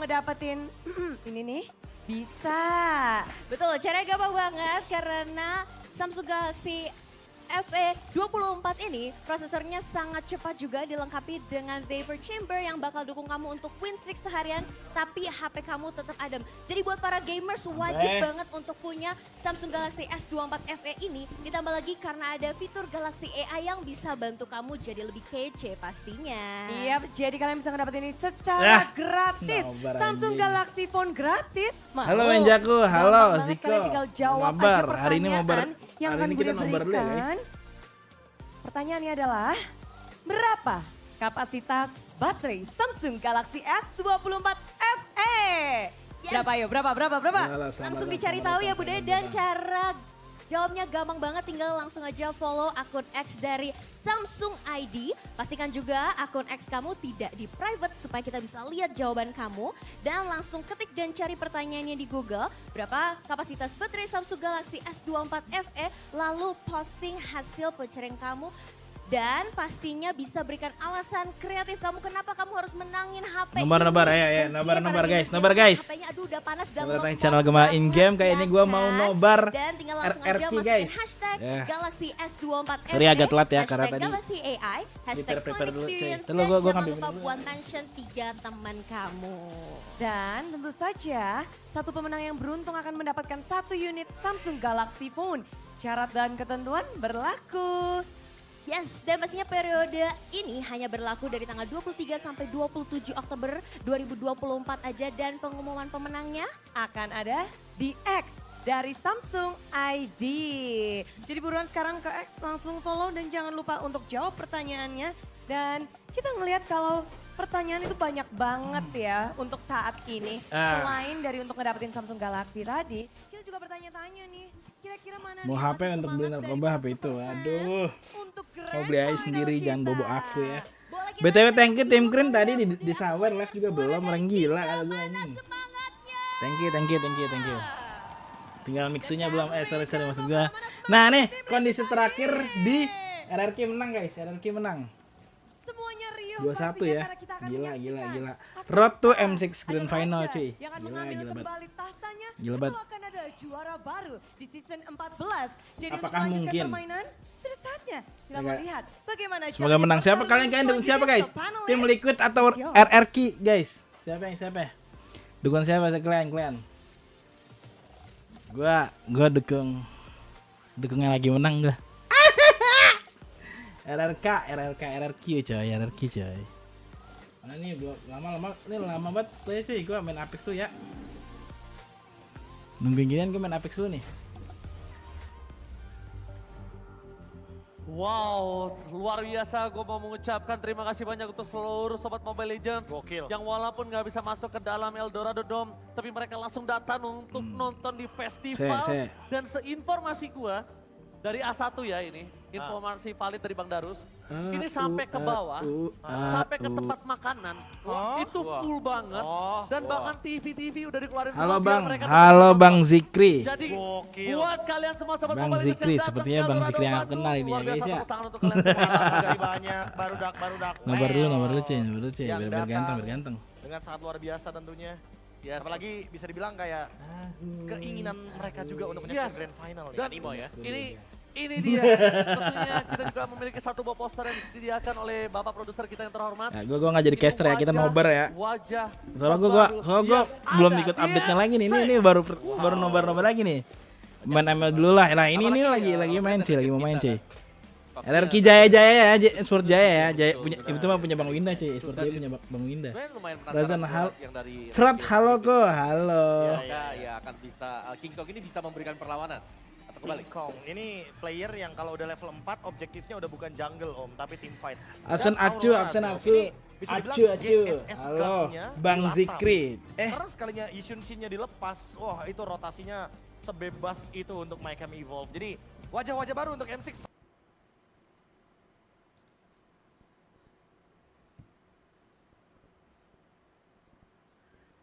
ngedapetin ini nih? Bisa. Betul, caranya gampang banget karena Samsung Galaxy FE24 ini prosesornya sangat cepat juga dilengkapi dengan vapor chamber yang bakal dukung kamu untuk win streak seharian tapi HP kamu tetap adem. Jadi buat para gamers wajib banget untuk punya Samsung Galaxy S24 FE ini, ditambah lagi karena ada fitur Galaxy AI yang bisa bantu kamu jadi lebih kece pastinya. Iya, jadi kalian bisa ngedapetin ini secara gratis. Nobar Samsung anjing. Galaxy Phone gratis. Halo Menjaku, halo Gampang banget, Ziko. kalian tinggal jawab aja Nobar, pertanyaan hari ini nobar. yang Hari akan ini gue kita nobar dulu ya guys. berikan. Pertanyaannya adalah, berapa kapasitas baterai Samsung Galaxy S24 FE? Yes. Berapa yuk? Berapa? Yalah, selamat Langsung datang, dicari selamat tahu ya datang, Bude, selamat dan datang. cara jawabnya gampang banget, tinggal langsung aja follow akun X dari Samsung ID. Pastikan juga akun X kamu tidak di private supaya kita bisa lihat jawaban kamu. Dan langsung ketik dan cari pertanyaannya di Google, berapa kapasitas baterai Samsung Galaxy S24 FE, lalu posting hasil pencarian kamu. Dan pastinya bisa berikan alasan kreatif kamu kenapa kamu harus menangin HP Nobar, ini. ya, Dan nobar, ini para guys, gamers nobar, yang guys. HP-nya aduh udah panas dan Selamat datang di lemot channel Gema in game, kayak ini gua banget, mau kan? nobar Dan tinggal langsung aja RRQ, masukin guys. hashtag Ya. Galaxy S24 FE, Sorry agak telat ya, karena hashtag tadi Galaxy AI, hashtag prepare Fun dulu, cuy. Experience, Ntar dan gua jangan ngambil lupa dulu. buat mention 3 teman kamu. Dan tentu saja, satu pemenang yang beruntung akan mendapatkan 1 unit Samsung Galaxy Phone. Syarat dan ketentuan berlaku. Yes, dan pastinya periode ini hanya berlaku dari tanggal 23 sampai 27 Oktober 2024 aja, dan pengumuman pemenangnya Akan ada di X dari Samsung ID. Jadi buruan sekarang ke X, langsung follow dan jangan lupa untuk jawab pertanyaannya. Dan kita ngelihat kalau pertanyaan itu banyak banget ya untuk saat ini. Selain dari untuk ngedapetin Samsung Galaxy tadi, kita juga bertanya-tanya nih. Kira-kira mana Mau nih HP masih untuk beli semangat dari narkoba HP Samsung itu. fans Aduh. untuk Kau grand beli aja final sendiri, jangan kita. bobo aku ya. bola kita BTW akan thank you Tim Green diumumkan tadi di Bude. SAWERRR live juga Suara belum, dari orang gila kita, kata gue mana ini. semangatnya? Thank you. Tinggal mixunya belum, sorry maksud gue. Nah nih kondisi terakhir di RRQ menang guys, RRQ menang. Semuanya riuh 2-1 pastinya ya. karena kita akan Gila. menyaksikan Road to apakah M6 Grand ada Final raja cuy. yang akan Gila mengambil banget. kembali tahtanya Gila atau banget. akan ada juara baru di season 14. Jadi Apakah untuk melanjutkan mungkin? permainan sudah saatnya kita Enggak. melihat bagaimana Semoga jalannya menang. Siapa pertarungan kalian dukung siapa selanjutnya. guys? So, panelis, Tim Liquid atau jawab. RRQ guys? Siapa? Dukung siapa kalian? Gua dukung yang lagi menang gua. RRQ coy. Mana nih belum lama banget play cuy, gua main Apex tuh ya. Nungguin ginian gua main Apex dulu nih. Wow, luar biasa. Gue mau mengucapkan terima kasih banyak untuk seluruh sobat Mobile Legends Gokil. yang walaupun nggak bisa masuk ke dalam Eldorado Dome, tapi mereka langsung datang untuk nonton di festival. Dan seinformasi gue dari A1 ya ini, informasi valid dari Bang Darus, ini sampai ke bawah, sampai ke tempat makanan, itu full banget. Dan bahkan TV udah dikeluarin Halo semua biar Bang, mereka halo tetap Bang nonton. Zikri. Jadi Gokil. buat kalian semua sobat Bang Mobile Legends Zikri, yang datang sepertinya ke Bang Eldorado Zikri yang aku Bandung, kenal ini ya, luar biasa, guys, ya. tepuk tangan untuk kalian semua. Makasih banyak, barudak. Nomor dulu cuy, Yang biar datang. ganteng. Dengan sangat luar biasa tentunya. Yes. Apalagi bisa dibilang kayak keinginan mereka juga untuk menyaksikan Yes. grand final nih. Dan Animo ya. Ini dia. Tentunya kita juga memiliki satu buah poster yang disediakan oleh Bapak produser kita yang terhormat. Nah, gua nggak jadi Ini caster ya, kita wajah- nobar ya. Wajah. Soalnya gua terbaru belum yang ikut ada update-nya di lagi nih. Ini baru nobar lagi nih. Main ML dulu lah. Nah, ini Apalagi lagi ya, main cuy, lagi mau main cuy. Pastinya RRQ Jaya ya, Sport Jaya ya. punya itu mah punya Bang Winda cuy. Sport Jaya punya Bang Winda. sebenarnya lumayan Razan penasaran yang dari Serat halo kok, halo. ya akan bisa King Kong ini bisa memberikan perlawanan atau kembali. King Kong, ini player yang kalau udah level 4 objektifnya udah bukan jungle om, tapi team fight. Absen Dan Acu, Aurora, absen Om. Acu. Ini bisa dibilang Acu. GSS Halo, guardnya Bang dilatah. Zikri. Karena sekalinya Yishun-nya dilepas, wah itu rotasinya sebebas itu untuk Mycam Evolve. Jadi wajah-wajah baru untuk M6.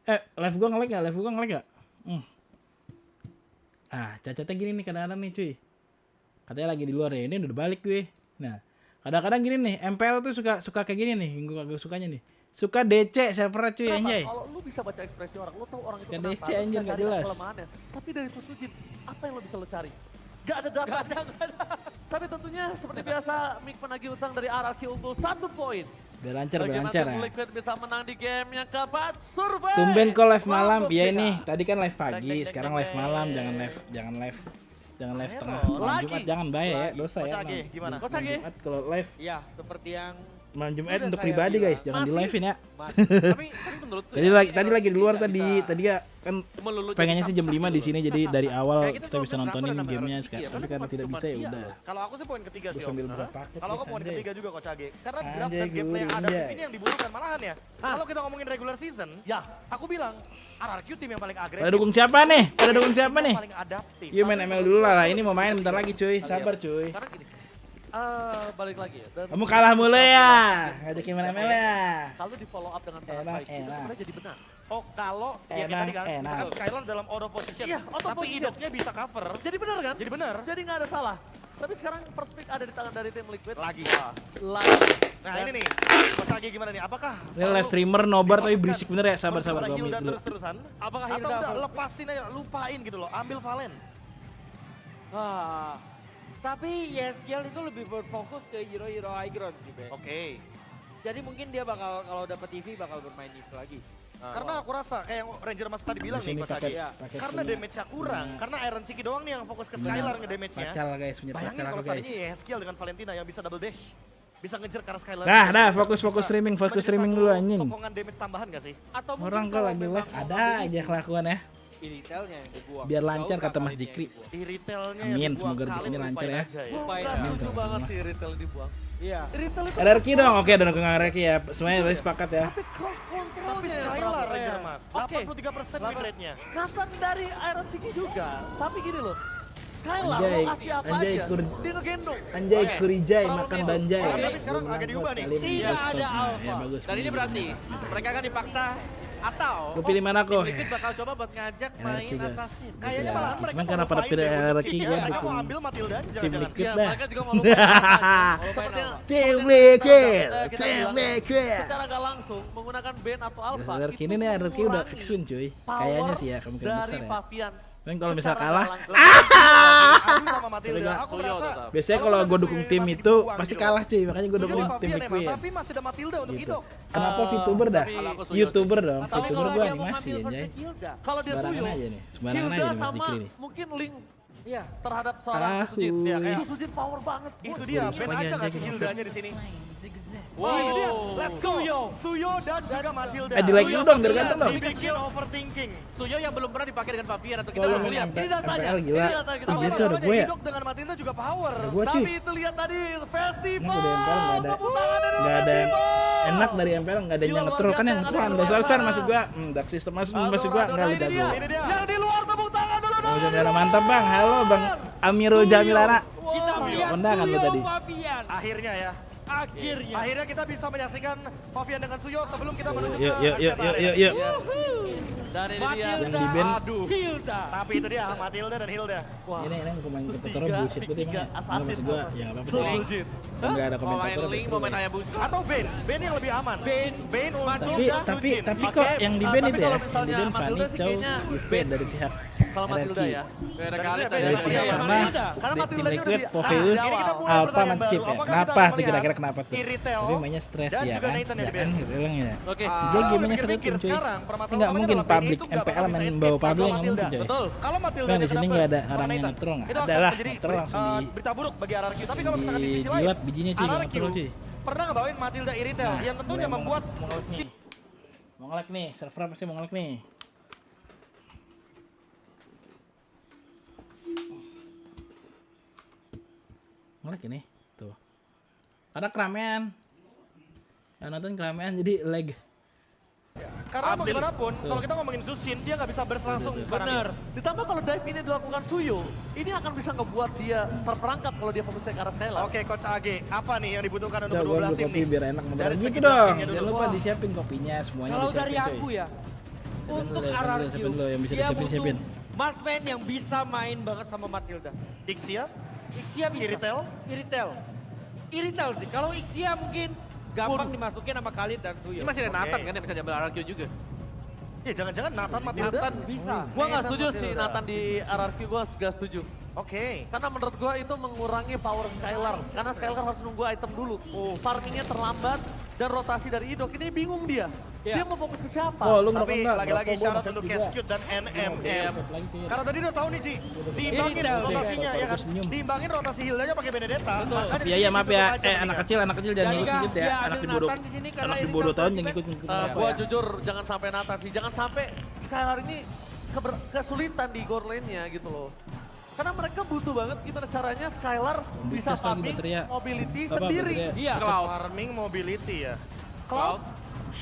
Live gua nge-lag gak? Cacatnya gini nih kadang-kadang nih cuy. Katanya lagi di luar ya, ini udah balik gue. Nah, kadang-kadang gini nih, MPL tuh suka kayak gini nih, yang gue agak sukanya nih. Suka DC server cuy Kenapa? anjay. Kalau lu bisa baca ekspresi orang, lu tahu orang itu Suka kenapa, DC lu anjir, bisa nggak cari jelas. kelemahannya. Tapi dari Tusujin, apa yang lu bisa lu cari? Gak ada data. Gak ada. Tapi tentunya seperti biasa, Mick menagih utang dari RRQ unggul 1 poin. Biar lancar Bagaimana ya. tim Liquid bisa menang di game yang keempat? Survei! Tumben kok live malam. Mabuk Ya kita. ini, tadi kan live pagi, sekarang live malam. Jangan live tengah malam Lagi. Jumat, jangan bahaya ya, dosa Coach ya. Agi, gimana? Coach Agi. Jumat kalau live Iya, seperti yang malam Jumat Udah untuk saya pribadi bilang. guys, jangan di Masih. live-in ya. Tapi menurutku Tadi lagi di luar tadi ya kan melulu pengennya sih jam 5 di sini jadi dari awal Kayak kita kita bisa program nontonin namanya gamenya orang sekarang. Kiki ya, Tapi kan karena cuma tidak bisa ya dia. udah. Kalau aku sih poin ketiga Gue sih. sambil Om. buka paket. Kalau aku poin anjay. ketiga juga Coach Agi. Karena draft Anjay, dan gameplay yang ada anjay. ini yang dibutuhkan malahan ya. Kalau kita ngomongin regular season, Ya, aku bilang RRQ tim yang paling agresif. Pada dukung siapa nih? Pada dukung siapa tim nih? yang paling adaptif. Yuk main ML dulu lah. Ini mau main bentar lagi cuy. Sabar cuy. karena gini. Balik lagi ya. Dan Kamu kalah mulu ya. Ngajakin main ML ya. kalau di follow up dengan sangat Enak, baik, itu enak. sebenarnya jadi benar. Oh kalau ya kayak Enak, tadi kan, enak. misalkan Skylar dalam auto position, Iya, auto tapi position. hidupnya bisa cover. Jadi benar kan? Jadi benar. Jadi nggak ada salah. Tapi sekarang first pick ada di tangan dari tim Liquid. Lagi. Lagi. Nah ini nih, Coach Agi gimana nih? Apakah Ini live streamer Nobar tapi berisik bener ya. Sabar 2 Hilda menit dulu. terus-terusan? apakah Atau Hilda udah lepasin aja, lupain gitu loh, ambil Valen. Ah, tapi YSGL itu lebih berfokus ke hero-hero high ground sih, Be. Oke. Jadi mungkin dia bakal kalau dapat TV bakal bermain itu lagi. Karena aku rasa kayak yang Ranger Mas tadi bilang Di sini nih Coach pakai Agi. pakai Karena punya- damage-nya kurang, karena Iron Siki doang nih yang fokus ke Skylar nge-damage-nya. Pacal guys, punya Bayangin pacal kalau aku guys. seandainya YSGL dengan Valentina yang bisa double dash. Bisa ngejar ke arah Skylar. Dah, fokus Bisa streaming, fokus menjadi streaming satu dulu anjing. Sokongan damage tambahan gak sih? Atau mungkin Orang kok kalau lagi memang live mau ada ngambil aja kelakuan ya. retailnya yang dibuang. Biar lancar Jauh kata Mas Khalidnya yang Jikri. dibuang. Retailnya Amin, yang dibuang, semoga Khalid rezekinya lancar lupain ya. aja Lupain Gak lah. setuju banget sih retail dibuang. Iya. Retail itu RRQ dong, oke dan dukung RRQ ya. Semuanya udah sepakat ya. tapi Tapi kontrolnya yang Skylar berapa Ranger ya? Mas, Oke. 83% win rate-nya. Ngasan dari Iron Siki juga. Tapi gini loh. Skylar Anjay, lo kasih apa anjay, aja, dia ngegendong. Anjay Oke. Kurijay Terlalu makan melo. banjay. Tapi sekarang Belum agak diubah menang nih. sekali, Tidak bagus, ada stop. alpha. Ya bagus. Dan ini berarti mereka akan dipaksa atau Gue pilih mana kok? Liquid bakal coba buat ngajak main RRQ, guys. assassin. Kayaknya malah mereka Cuman mau karena pada lupain pilih deh untuk RRQ, chip ya. gue Mereka mau dukung ambil Matilda aja tim jangan-jangan. Liquid Iya, dah. mereka juga mau lupain. Seperti yang Tim Liquid, kita tim bilang, Liquid. secara gak langsung menggunakan band atau alpha. RRQ itu ini nih RRQ udah mengurangi fix win cuy. power Kayaknya sih ya kemungkinan dari besar ya. Pavian. Kan kalau misal Secara kalah, nggak langsung. Adu sama Matilda. Aku Suyo merasa tetap. biasanya kalau gue dukung tim itu pasti kalah cuy. Makanya gue dukung tim Liquid. Tapi masih ada Matilda untuk Gitu. Ido. Kenapa VTuber dah? Kalau aku Suyo YouTuber dong. Tapi VTuber kalau gue dia mau animasi ngambil anjay. first pick Hilda. Kalau dia Sembarangan Suyo, aja nih. Sembarangan Hilda aja nih Mas sama Dikri nih. mungkin Link Iya. terhadap seorang Tahu. Susujin. Iya, kayak- Susujin power banget. Itu dia, Bagus Ben pagi, aja anjay. kasih Hildanya di sini. Wow. Itu dia, let's go. Suyo dan juga Matilda. di like dulu dong biar ganteng dong. Dibikin overthinking. Suyo yang belum pernah dipakai dengan Pavian atau kita Kalau belum main lihat. MPL Ini datanya, gila. ini data kita Ih, mau gitu tahu. ada gue ya. Hidok dengan Matilda juga power. Gue cuy. Tapi itu lihat tadi festival. Emang udah MPL nggak ada, Tepuk tangan dari nggak ada yang festival. enak dari MPL nggak ada yang Gila, ngetrol kan yang luar ngetrol biasa, udah selesai ada maksud gua dark system maksud gua nggak Nah, lu ini jago. dia. Ini dia. Yang di luar tepuk tangan dulu dong. Oh Jamila mantap bang, halo bang Amiro Jamilana. Kita Wow. lihat Kondangan lu Suyo tadi. Pavian. Akhirnya ya. Akhirnya. Akhirnya kita bisa menyaksikan Pavian dengan Suyo sebelum kita menuju Yuk yuk yuk yuk yuk yuk. Dan ini dia. Yang di band. Aduh. Hilda. Tapi itu dia Matilda dan Hilda. Wah. Ini pemain komentator Tiga, bullshit gue emang tiga ya. Nggak assassin maksud gua apa? ya nggak apa-apa sih. Susujin. Sampai ada Mau main komentator Link, seru mau main guys. Hayabusa. Atau Ben yang lebih aman. Ben untuk Tapi Sujin. tapi Oke, kok yang di band tapi itu ya, kalau yang di misalnya band Fanny Matilda sih Chow kayaknya Juve dari pihak Kalau Matilda RRQ. ya. Beda Dan kali itu tadi. beda Dari kali. pihak Iya, sana, beda. Karena di Matilda tim itu Liquid, di- Poveus, Jadi kita mulai Alpha pertanyaan mencip baru. ya. Apakah Kenapa kita tuh melihat kira-kira kenapa tuh? Iritel Tapi mainnya stres dan ya juga kan? Nathan yang Ya di kan, band. relang ya. Oke. Dia gamenya satu pikir-pikir tim cuy. sekarang, Sih permasalahan nggak utamanya mungkin adalah public itu nggak MPL bakal main bisa bawa escape public kalau nggak mungkin Matilda. coy. Betul. Kalau Matilda Kan di sini nggak ada sama orang yang Nathan, ngetrol nggak itu ada akan lah, menjadi ngetrol langsung di berita buruk bagi RRQ. Tapi kalau misalkan di sisi lain, jilat bijinya cuy nggak RRQ ngetrol cuy. pernah ngebawain Matilda Iritel Nah, yang tentunya mulai membuat mau ngelek nih. Mau ngelek nih, server pasti mau ngelek nih. Ngelek ini, tuh. Ada keramaian. Yang nonton keramaian jadi lag. karena bagaimanapun kalau kita ngomongin Zusin dia nggak bisa burst langsung Benar. Ditambah kalau dive ini dilakukan Suyo, ini akan bisa ngebuat dia terperangkap kalau dia fokusnya ke arah Skylar. Oke Coach AG, apa nih yang dibutuhkan untuk Coba kedua gua belah ambil tim kopi nih? biar enak nonton. Dari Gitu segi dong. draftingnya dulu. Jangan lupa Wah. disiapin kopinya semuanya Kalau disiapin dari coy. aku ya, untuk dulu, siapin dulu, RRQ, siapin dulu, yang bisa dia disiapin, butuh siapin. Marksman yang bisa main banget sama Matilda. Ixia, Ixia bisa. Iritel? Iritel. Iritel sih. Kalau Ixia mungkin gampang dimasukin sama Khalid dan Suyo. Ini masih ada Nathan kan yang bisa diambil RRQ juga. Ya jangan-jangan Nathan Matilda. Nathan Bisa. Gua nggak setuju Nathan sih Matilda. Nathan di RRQ, gua nggak setuju. Oke. Karena menurut gua itu mengurangi power Skylar. Karena Skylar harus nunggu item dulu. Farmingnya terlambat dan rotasi dari Idok. Ini bingung dia. Iya. Dia mau fokus ke siapa? Oh, lu ngerokok Tapi enggak? lagi-lagi Ngerokok syarat gua untuk juga. Gasehhhh dan NMM. Lagi sih. Karena tadi udah tahu nih Ci, diimbangin Ini rotasinya udah. ya kan, Senyum. diimbangin rotasi Hildanya pakai Benedetta. Makanya Iya iya maaf ditutup ya, aja mendingan. anak kecil jangan Jadi ngikut ya, dia anak ambil di bawah Nathan di sini karena anak di ini bawah 2 tahun kan jangan ngikut Gua jujur jangan sampai Nathan sih. Jangan sampai Skylar ini kesulitan di goal lane-nya gitu loh. Karena mereka butuh banget gimana caranya Skylar bisa Dicas lagi farming bateria. mobility Apa, sendiri. bateria? Iya. Farming mobility ya. Cloud,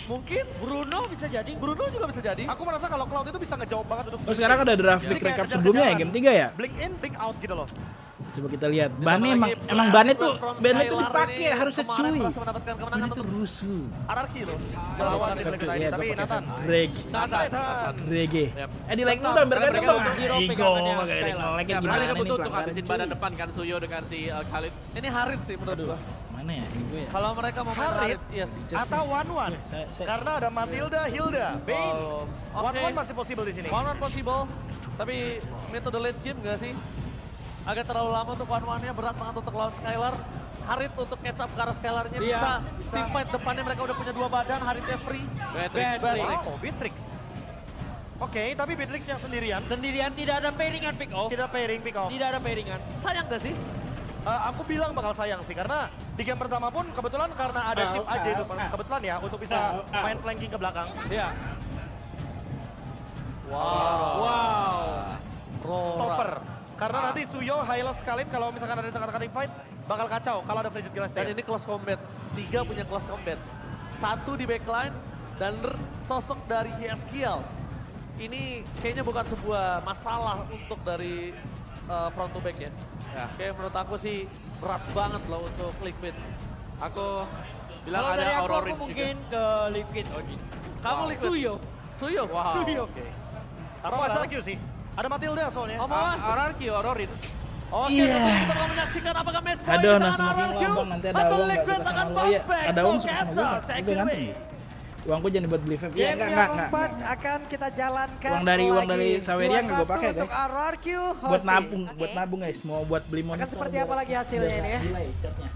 Mungkin Bruno bisa jadi. Bruno juga bisa jadi. aku merasa kalau Cloud itu bisa ngejawab banget untuk Oh sekarang ada draft Jadi pick kayak recap kejar-kejaran. sebelumnya ya game 3 ya? blink in, blink out gitu loh. Coba kita lihat. Ditambah Bannya lagi emang blast bannya tuh from bannya tuh Skylar dipakai ini harusnya kemarin cuy. berhasil mendapatkan kemenangan Bannya tuh untuk rusuh. RRQ loh. Melawan Jadi, tim Liquid ID, Iya, tapi gua pakai Nathan. Reg. Nathan. Rege. di like dulu udah Karena bergantung mereka bang. butuh hero Ego, pegangannya pakai Skylar. nge-lag Ya, gimana mereka nih butuh untuk pelanggaran, habisin cuy. badan depan kan Suyo dengan si Khalid. Ini Harit sih menurut gua. Mana ya? Ego ya. Kalau mereka mau main Harit? Harit, yes. Atau One-One. Karena ada Matilda, Hilda, Bane. Oke. One-One masih possible di sini. One possible, tapi metode late game nggak sih? Agak terlalu lama untuk one-one-nya, berat banget untuk lawan Skylar. Harit untuk catch up ke arah Skylar-nya Iya, bisa. bisa. Team fight depannya mereka udah punya 2 badan, Haritnya free. Beatrix. Oh, Beatrix. Oke, tapi Beatrix yang sendirian. Sendirian tidak ada pairingan pick off. Tidak pairing, pick off. Tidak ada pairingan. Sayang gak sih? Aku bilang bakal sayang sih, karena di game pertama pun kebetulan karena ada chip aja itu. Kebetulan ya, untuk bisa main flanking ke belakang. Iya. Wow. Stopper. Karena nanti Suyo, Hylos, Khalid kalau misalkan ada di tengah-tengah team fight, bakal kacau kalau ada Frigid Glass. Dan ini close combat. 3 punya close combat. 1 di backline dan sosok dari Gasehhhh. Ini kayaknya bukan sebuah masalah untuk dari front to back ya. Kayak menurut aku sih berat banget loh untuk Liquid. Aku bilang Kalau dari ada aku Aurora juga. mungkin ke Liquid Odi. Kamu Liquid? Suyo? Wow. Suyo. Oke. Aku masalah Q sih. Ada Matilda soalnya. RRQ, Aurorin. Oke, Iya. kita mau menyaksikan apakah match point Aduh, di nasi tangan makin RRQ lompong nanti ada atau uang nggak Liquid suka sama akan lo ya. bounce back. Ada So, uang suka sama gue Gasehhhh, nggak? take Gue it ganteng. away. Uangku jangan buat beli vape. Iya Game enggak. yang keempat akan kita jalankan Uang dari lagi. SAWERRR yang gue pakai 2-1 guys. untuk RRQ Buat Hoshi. nabung, Oke. buat nabung guys. Mau buat beli monitor. Akan seperti biar- apa lagi hasilnya biar ini ya? delay catnya.